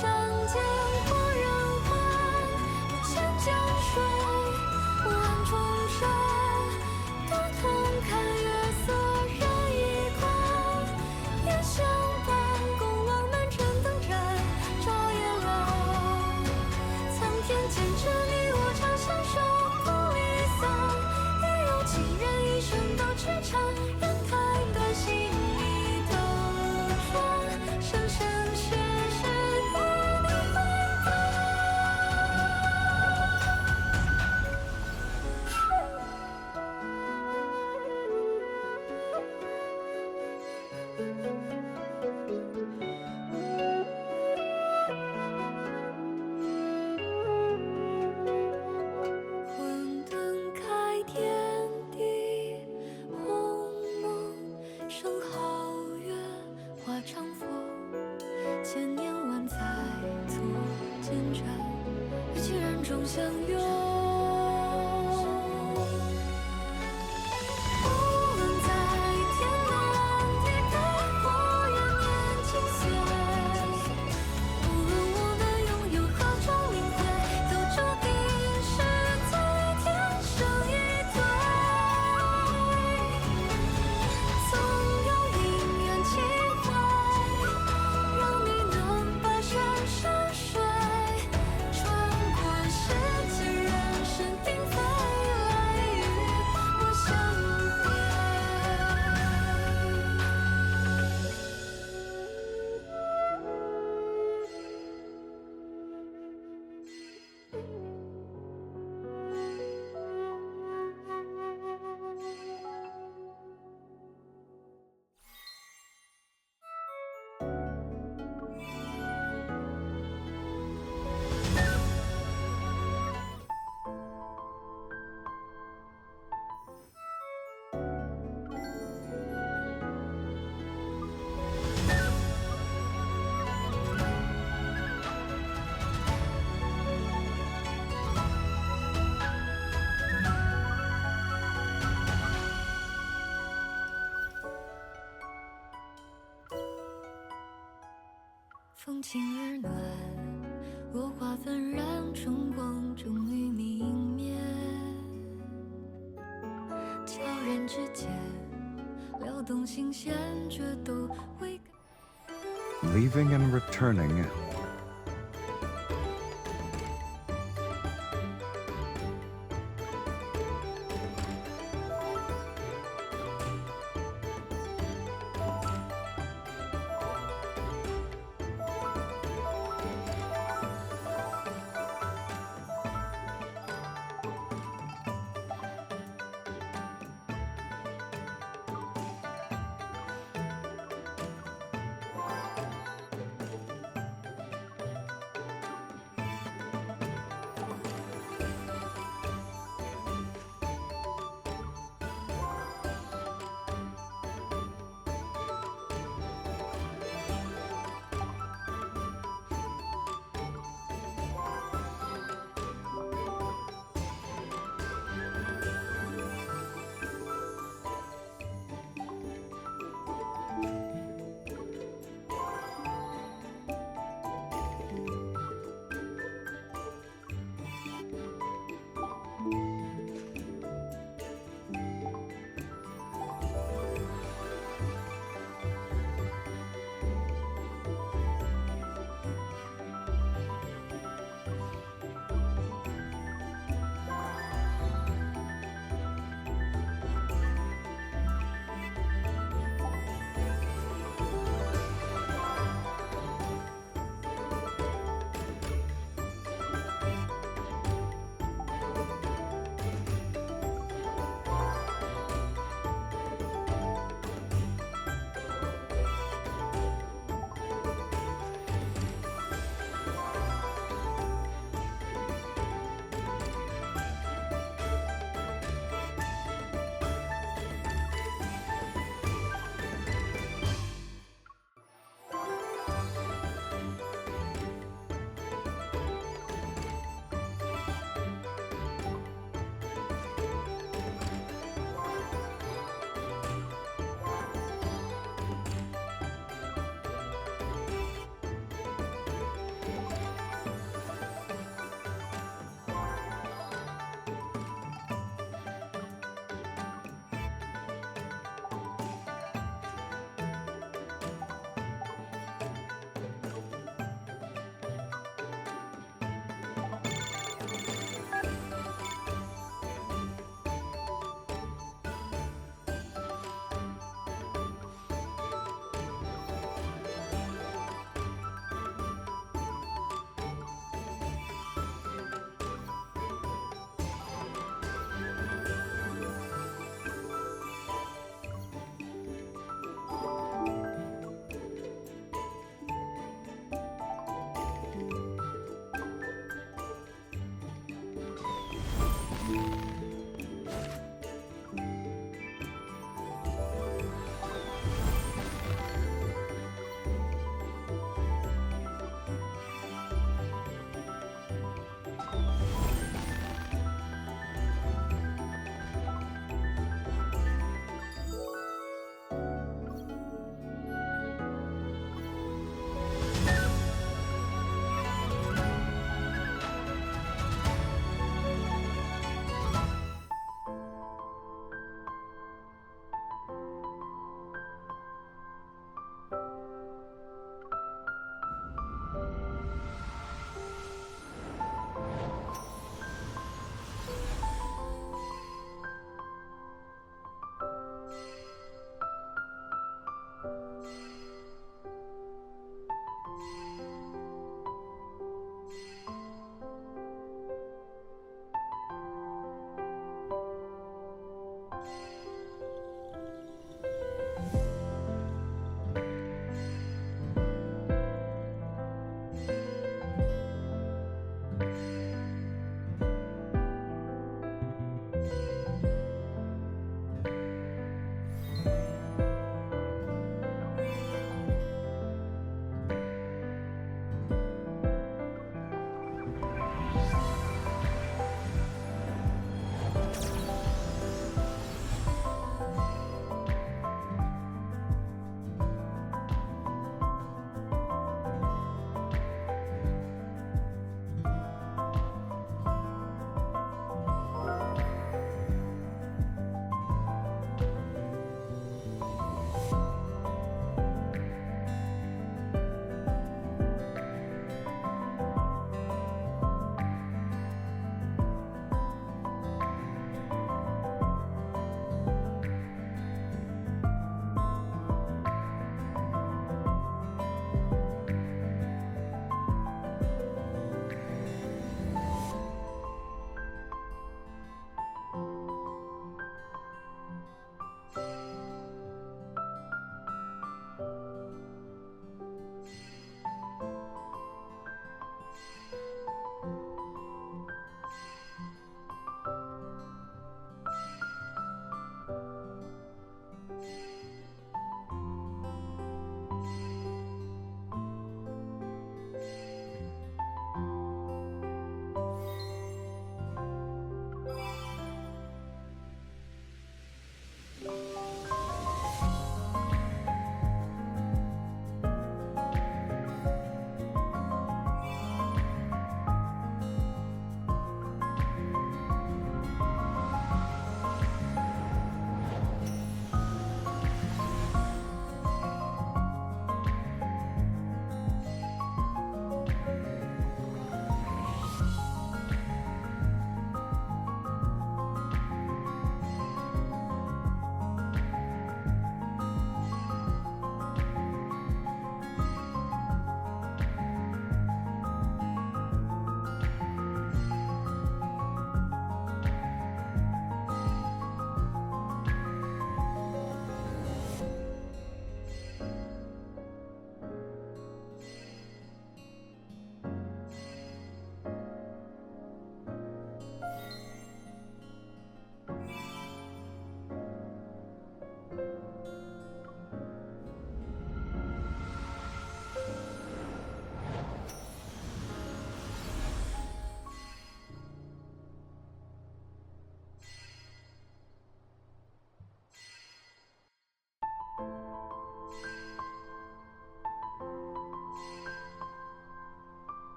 仗剑过人寰，千江水，万重山，多同看月色人一宽。夜相伴，共浪漫真灯盏，照夜郎。苍天坚持你我长相守，不离散。也有情人一生都痴缠，人太短，心里兜转，生生世世与你为伴。混灯开天地，鸿蒙生皓月，画长佛，千年万载作笺卷，与情人终相拥。无论在天南地北，或远年轻岁，无论我们拥有何种名讳，都注定是在天生一对。总有因缘际会，让你能跋山涉水，穿过世间人风轻而暖，落花纷然，春光终于泯灭。悄然之间，撩动心弦，却都会。Leaving and returning.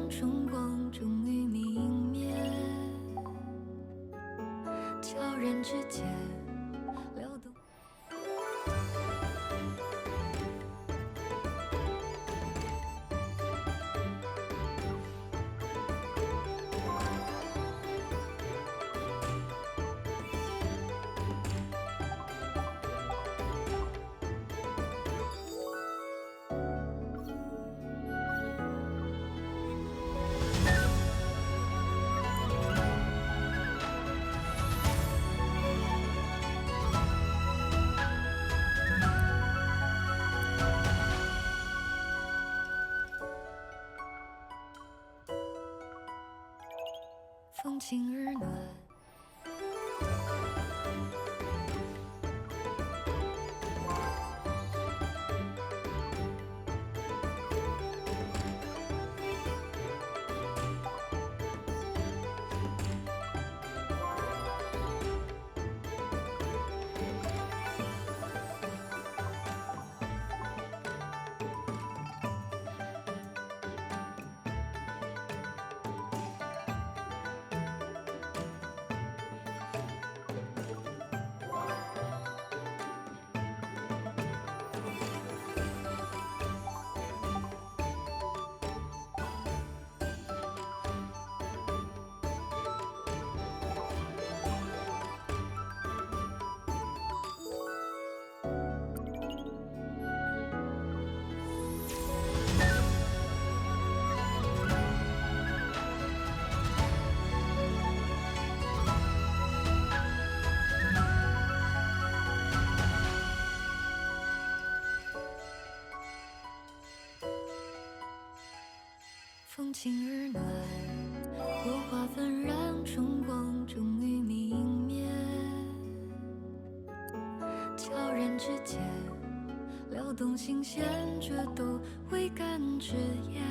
让春光终于泯灭，悄然之间撩动。风轻日暖。风轻日暖，落花纷然，春光终于泯灭。悄然之间，撩动心弦，这都未干之言。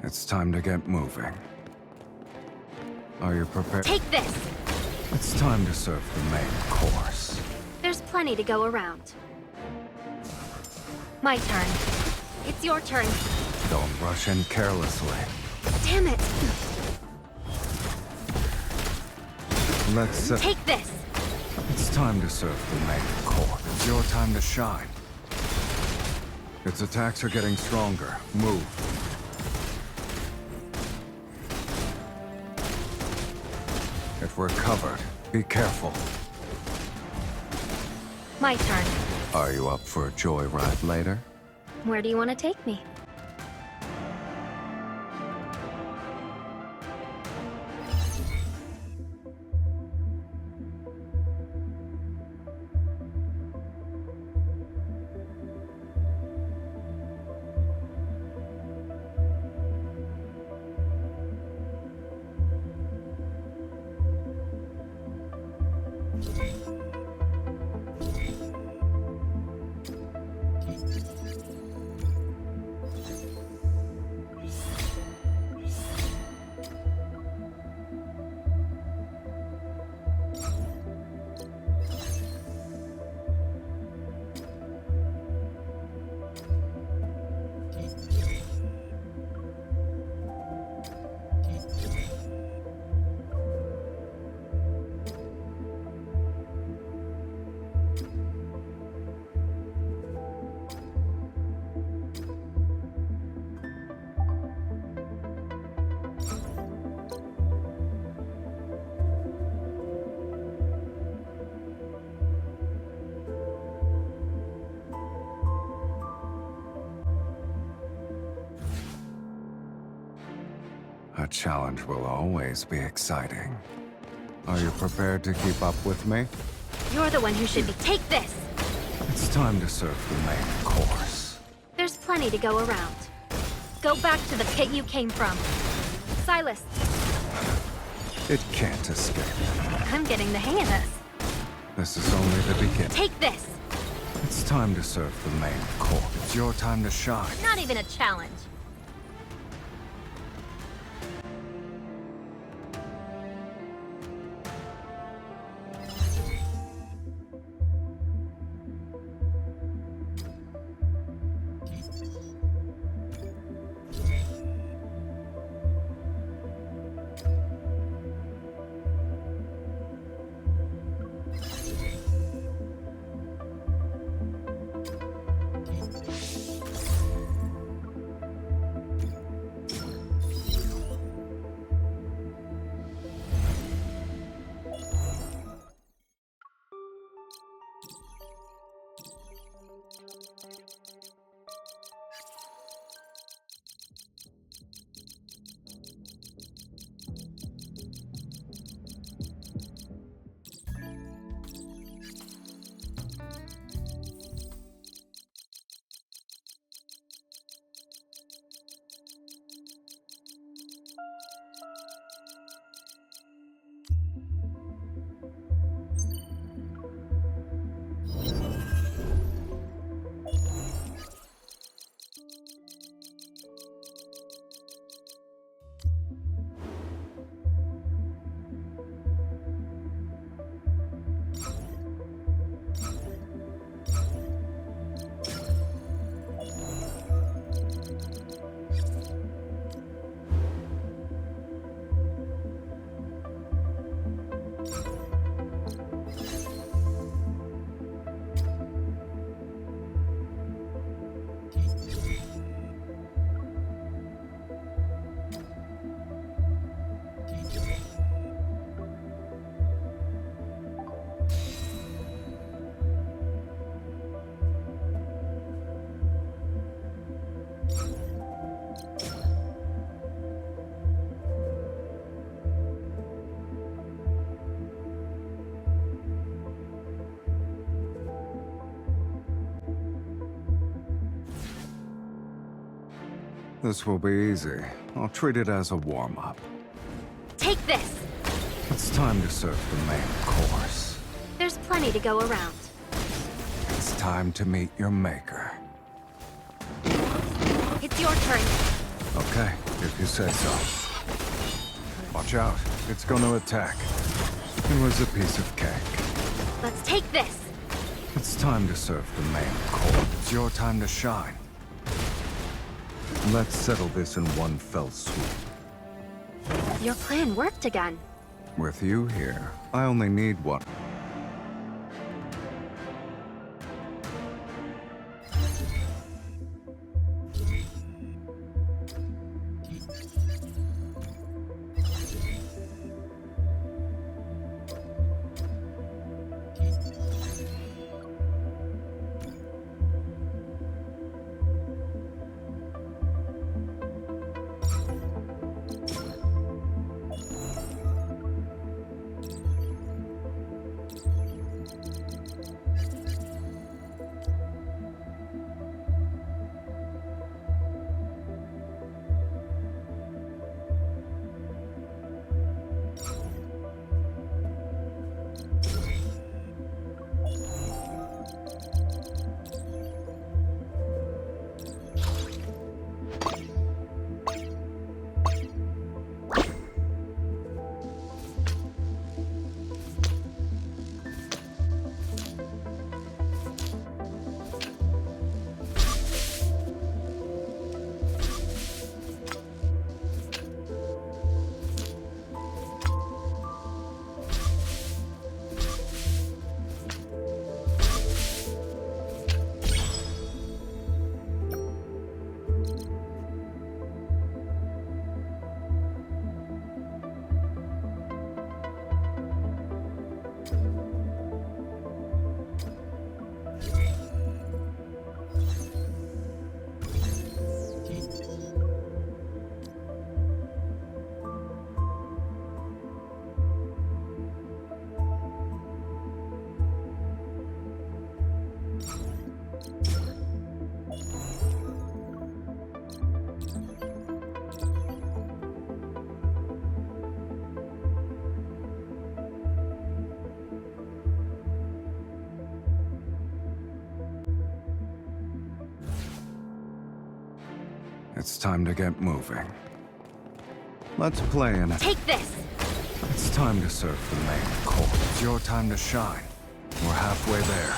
It's time to get moving. Are you prepared? Take this! It's time to serve the main course. There's plenty to go around. My turn. It's your turn. Don't rush in carelessly. Damn it! Let's Take this! It's time to serve the main course. It's your time to shine. Its attacks are getting stronger. Move. If we're covered, be careful. My turn. Are you up for a joyride later? Where do you want to take me? A challenge will always be exciting. Are you prepared to keep up with me? You're the one who should be. Take this! It's time to serve the main course. There's plenty to go around. Go back to the pit you came from. Sylus, It can't escape. I'm getting the hang of this. This is only the beginning. Take this! It's time to serve the main course. It's your time to shine. Not even a challenge. This will be easy. I'll treat it as a warm-up. Take this! It's time to serve the main course. There's plenty to go around. It's time to meet your maker. It's your turn. Okay, if you say so. Watch out, it's gonna attack. It was a piece of cake. Let's take this. It's time to serve the main court. It's your time to shine. Let's settle this in one fell swoop. Your plan worked again. With you here, I only need one. It's time to get moving. Let's play in it. Take this. It's time to serve the main court. It's your time to shine. We're halfway there.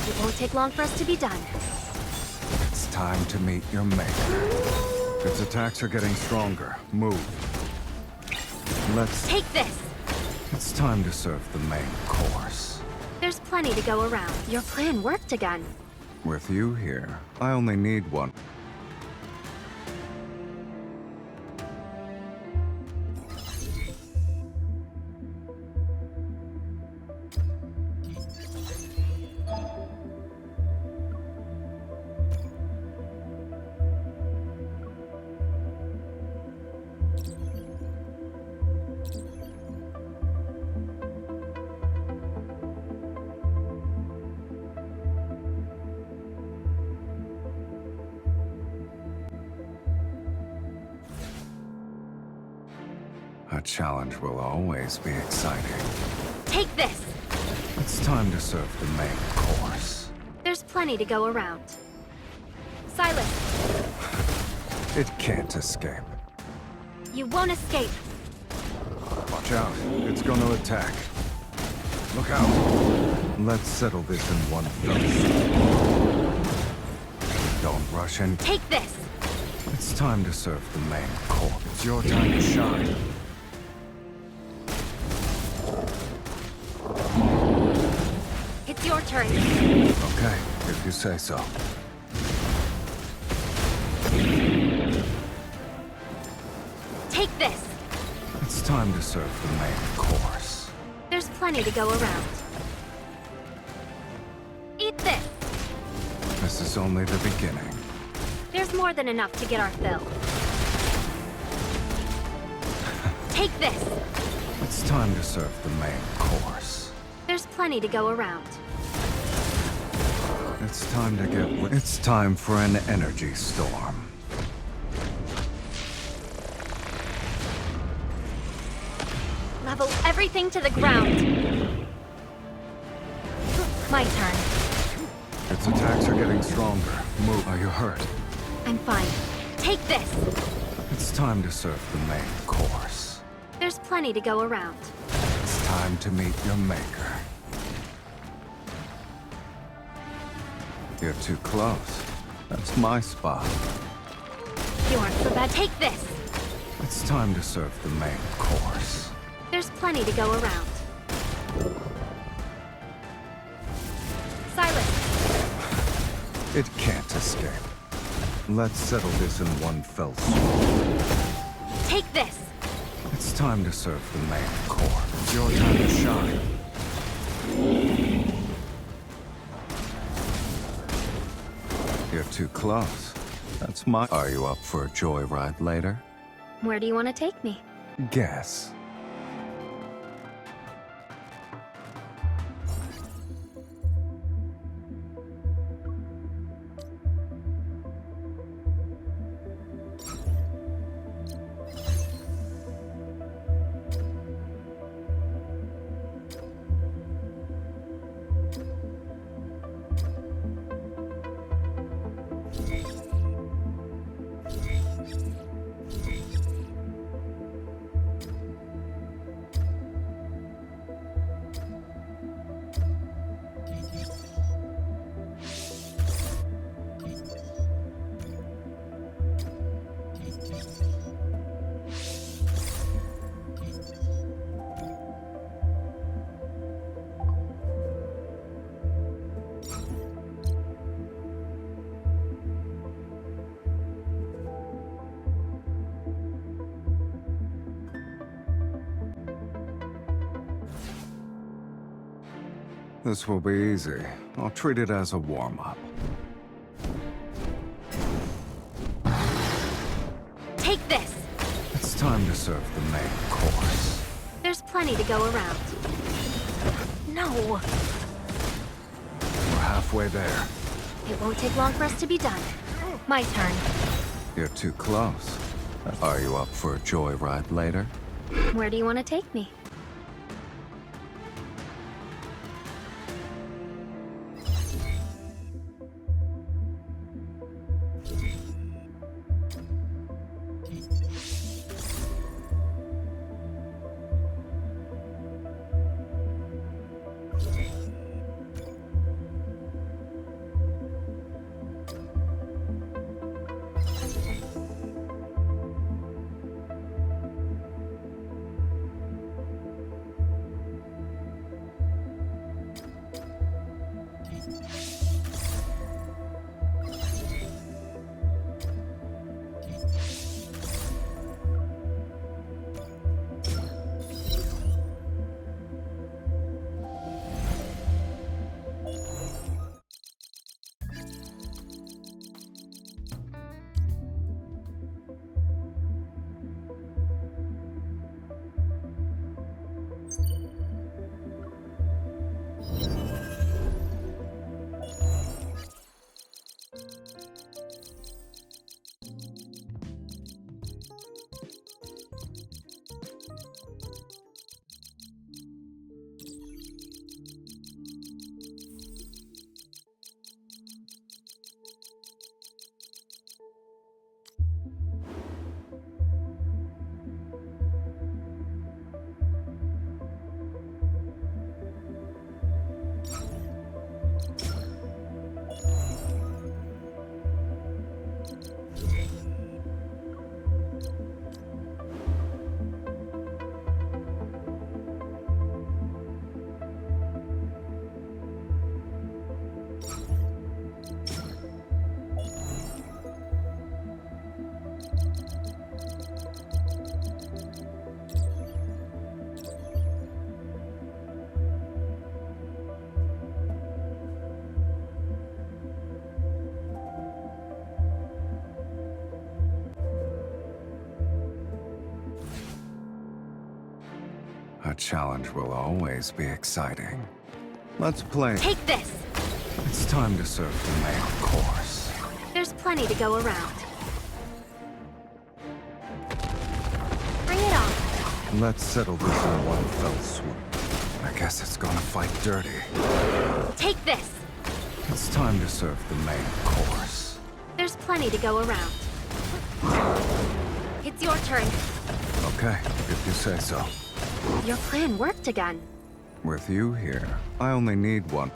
It won't take long for us to be done. It's time to meet your maker. Its attacks are getting stronger. Move. Let's... Take this. It's time to serve the main course. There's plenty to go around. Your plan worked again. With you here, I only need one. A challenge will always be exciting. Take this. It's time to serve the main course. There's plenty to go around. Sylus, It can't escape. you won't escape. Watch out, it's gonna attack. Look out. Let's settle this in one fell swoop. Don't rush in. Take this. It's time to serve the main court. It's your time to shine. It's your turn. Okay, if you say so. Take this. It's time to serve the main course. There's plenty to go around. Eat this. This is only the beginning. There's more than enough to get our fill. Take this. It's time to serve the main course. There's plenty to go around. It's time to get... It's time for an energy storm. Level everything to the ground. My turn. Its attacks are getting stronger. Move. Are you hurt? I'm fine. Take this. It's time to serve the main course. There's plenty to go around. It's time to meet your maker. You're too close. That's my spot. You aren't so bad. Take this! It's time to serve the main course. There's plenty to go around. Sylus! It can't escape. Let's settle this in one fell swoop. Take this! It's time to serve the main course. It's your time to shine. You're too close. That's my... Are you up for a joyride later? Where do you want to take me? Guess. This will be easy. I'll treat it as a warm-up. Take this! It's time to serve the main course. There's plenty to go around. No! We're halfway there. It won't take long for us to be done. My turn. You're too close. Are you up for a joyride later? Where do you want to take me? A challenge will always be exciting. Let's play. Take this! It's time to serve the main course. There's plenty to go around. Bring it on. Let's settle this in one fell swoop. I guess it's gonna fight dirty. Take this! It's time to serve the main course. There's plenty to go around. It's your turn. Okay, if you say so. Your plan worked again. With you here, I only need one.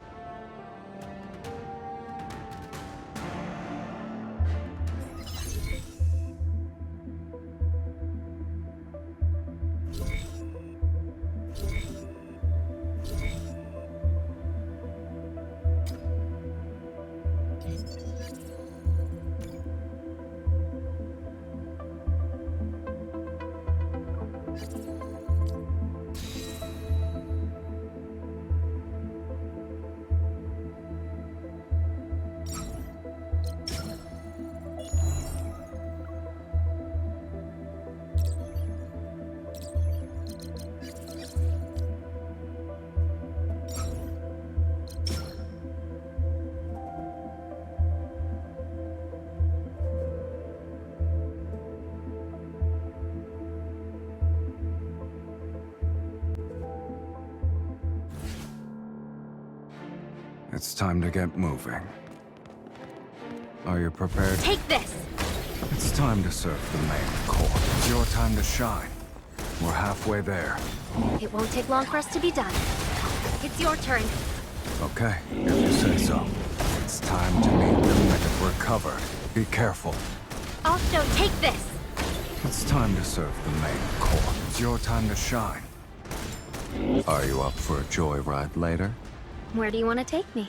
It's time to get moving. Are you prepared? Take this! It's time to serve the main court. It's your time to shine. We're halfway there. It won't take long for us to be done. It's your turn. Okay, if you say so. It's time to meet the mythic recovered. Be careful. Also, take this! It's time to serve the main court. It's your time to shine. Are you up for a joyride later? Where do you want to take me?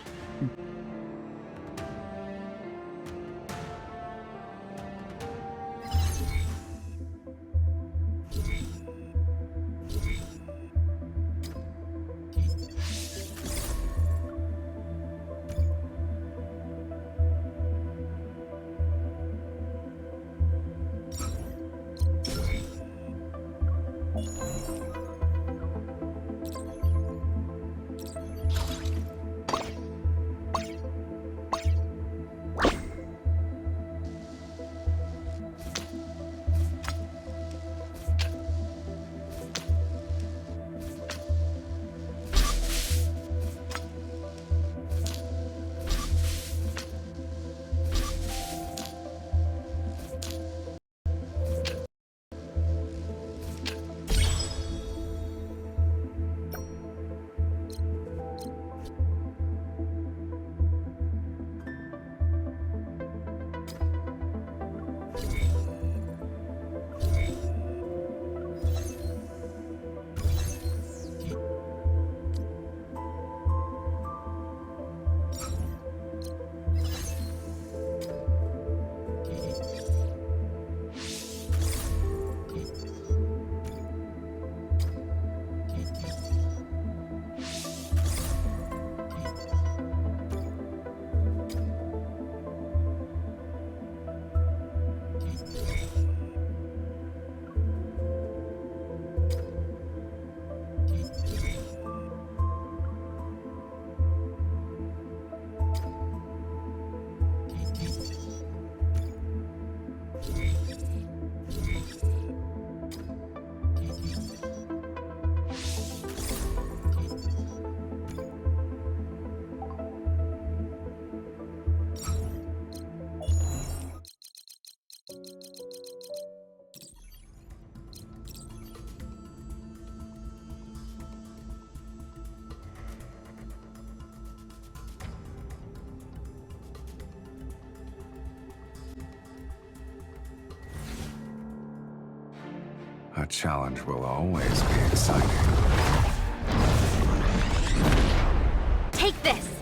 A challenge will always be exciting. Take this!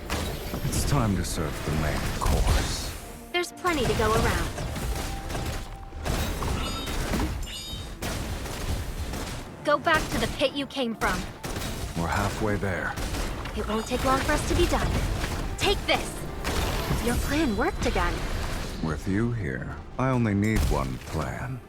It's time to serve the main course. There's plenty to go around. Go back to the pit you came from. We're halfway there. It won't take long for us to be done. Take this! Your plan worked again. With you here, I only need one plan.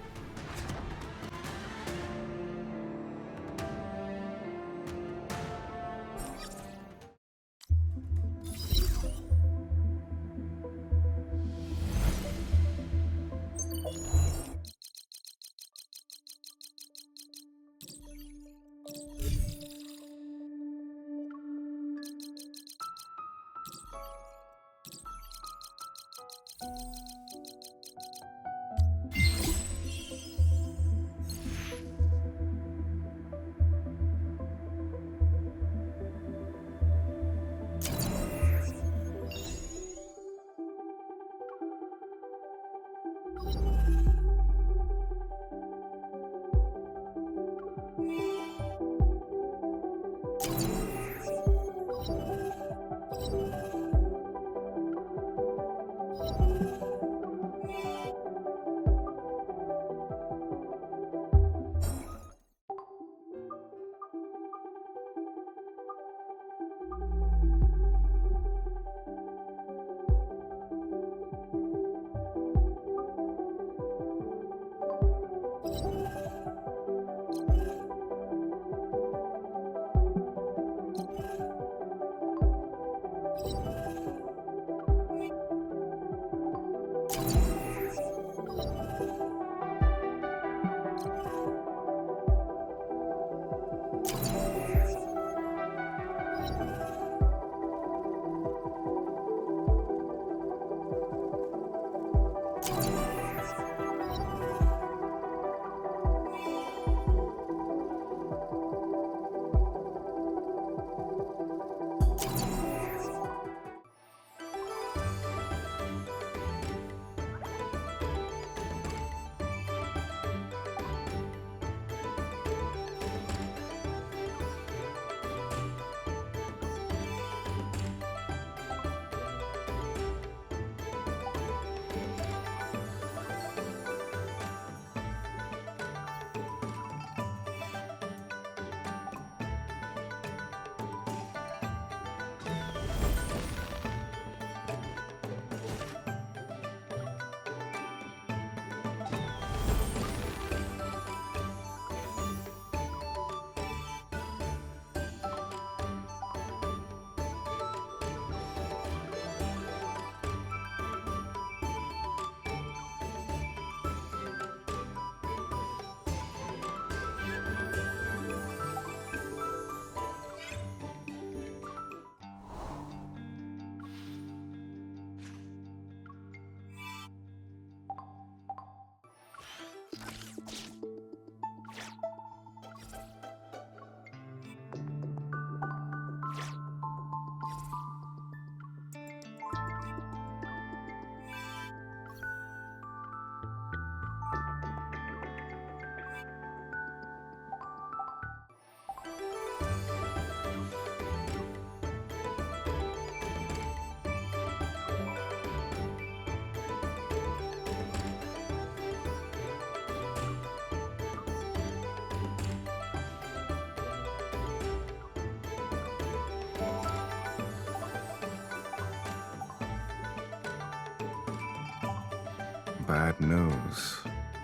Bad news.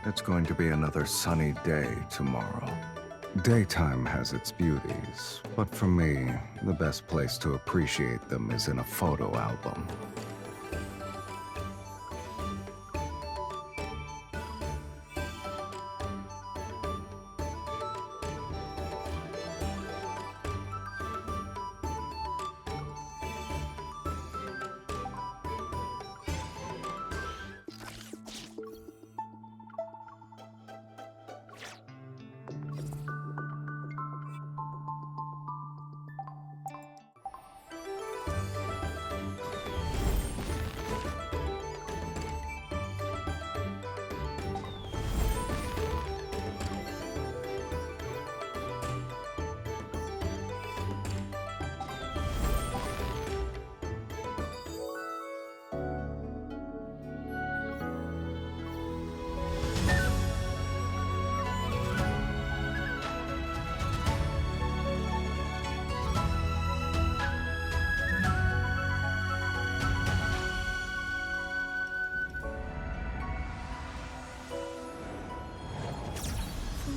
It's going to be another sunny day tomorrow. Daytime has its beauties, but for me, the best place to appreciate them is in a photo album.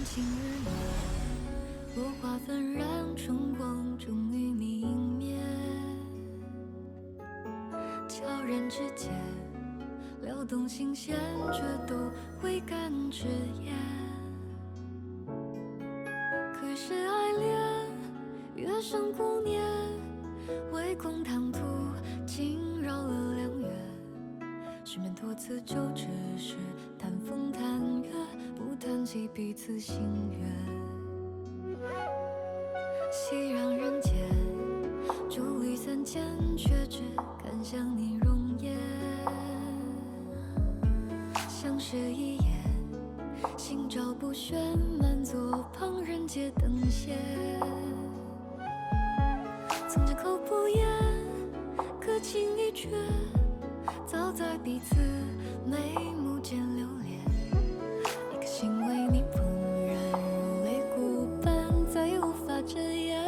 今日落，落花纷然，春光终于泯灭。悄然之间，撩动心弦，却都未敢直言。可是爱恋，月升顾念，唯恐唐突惊扰了良缘。失眠多次，就只是谈风谈月。不谈起彼此心愿，熙攘人间，伫立三千，却只敢想你容颜。想相视一眼，心照不宣，满座旁人皆等闲。从前口不言，可情意却早在彼此眉目间流连。一颗心为你怦然如泪骨般，再也无法遮掩。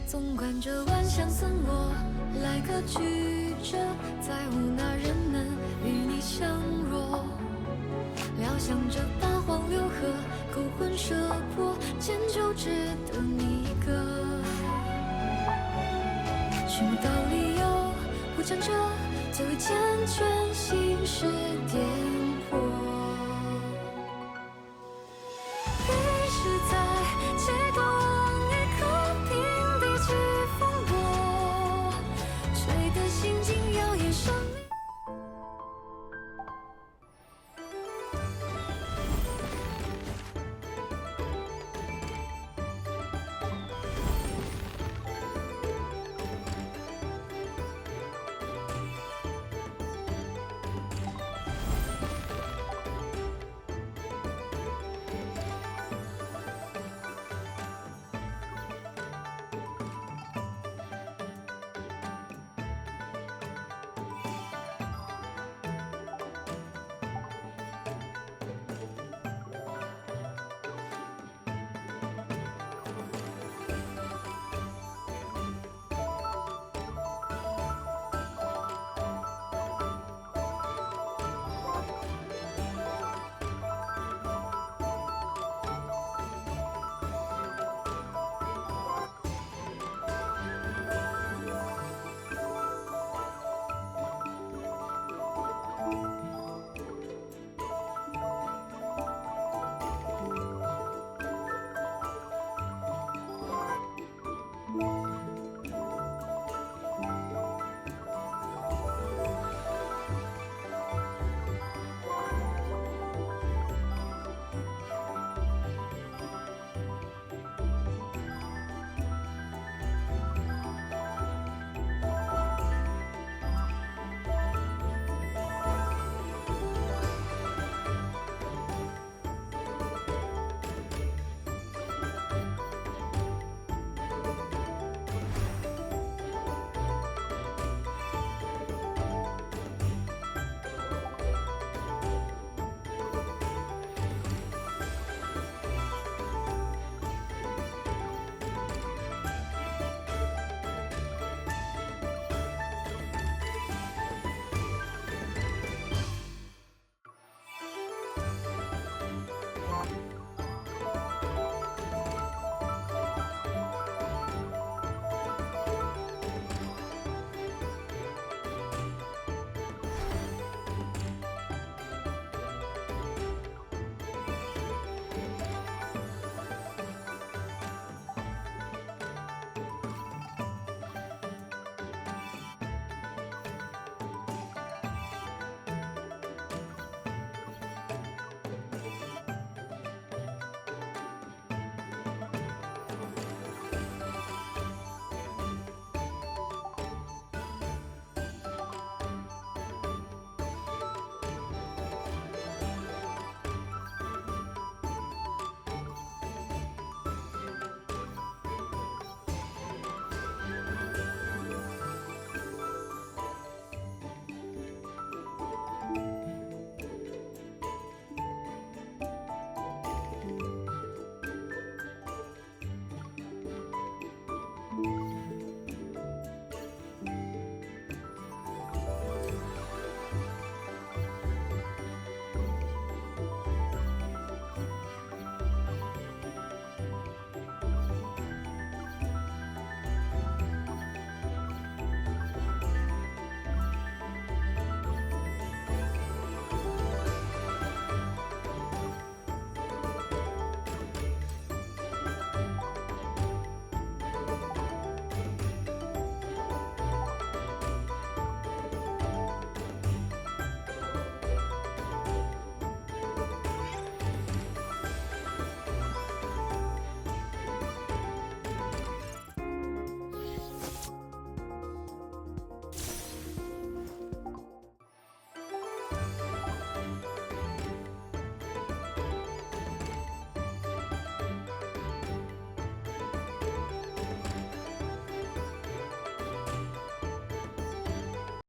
纵观这万象森罗，来个曲折，再无那人能与你相若。料想着八荒六合，勾魂摄魄，迁就只得你一个。寻不到理由，互缠着，最为缱绻心事叠。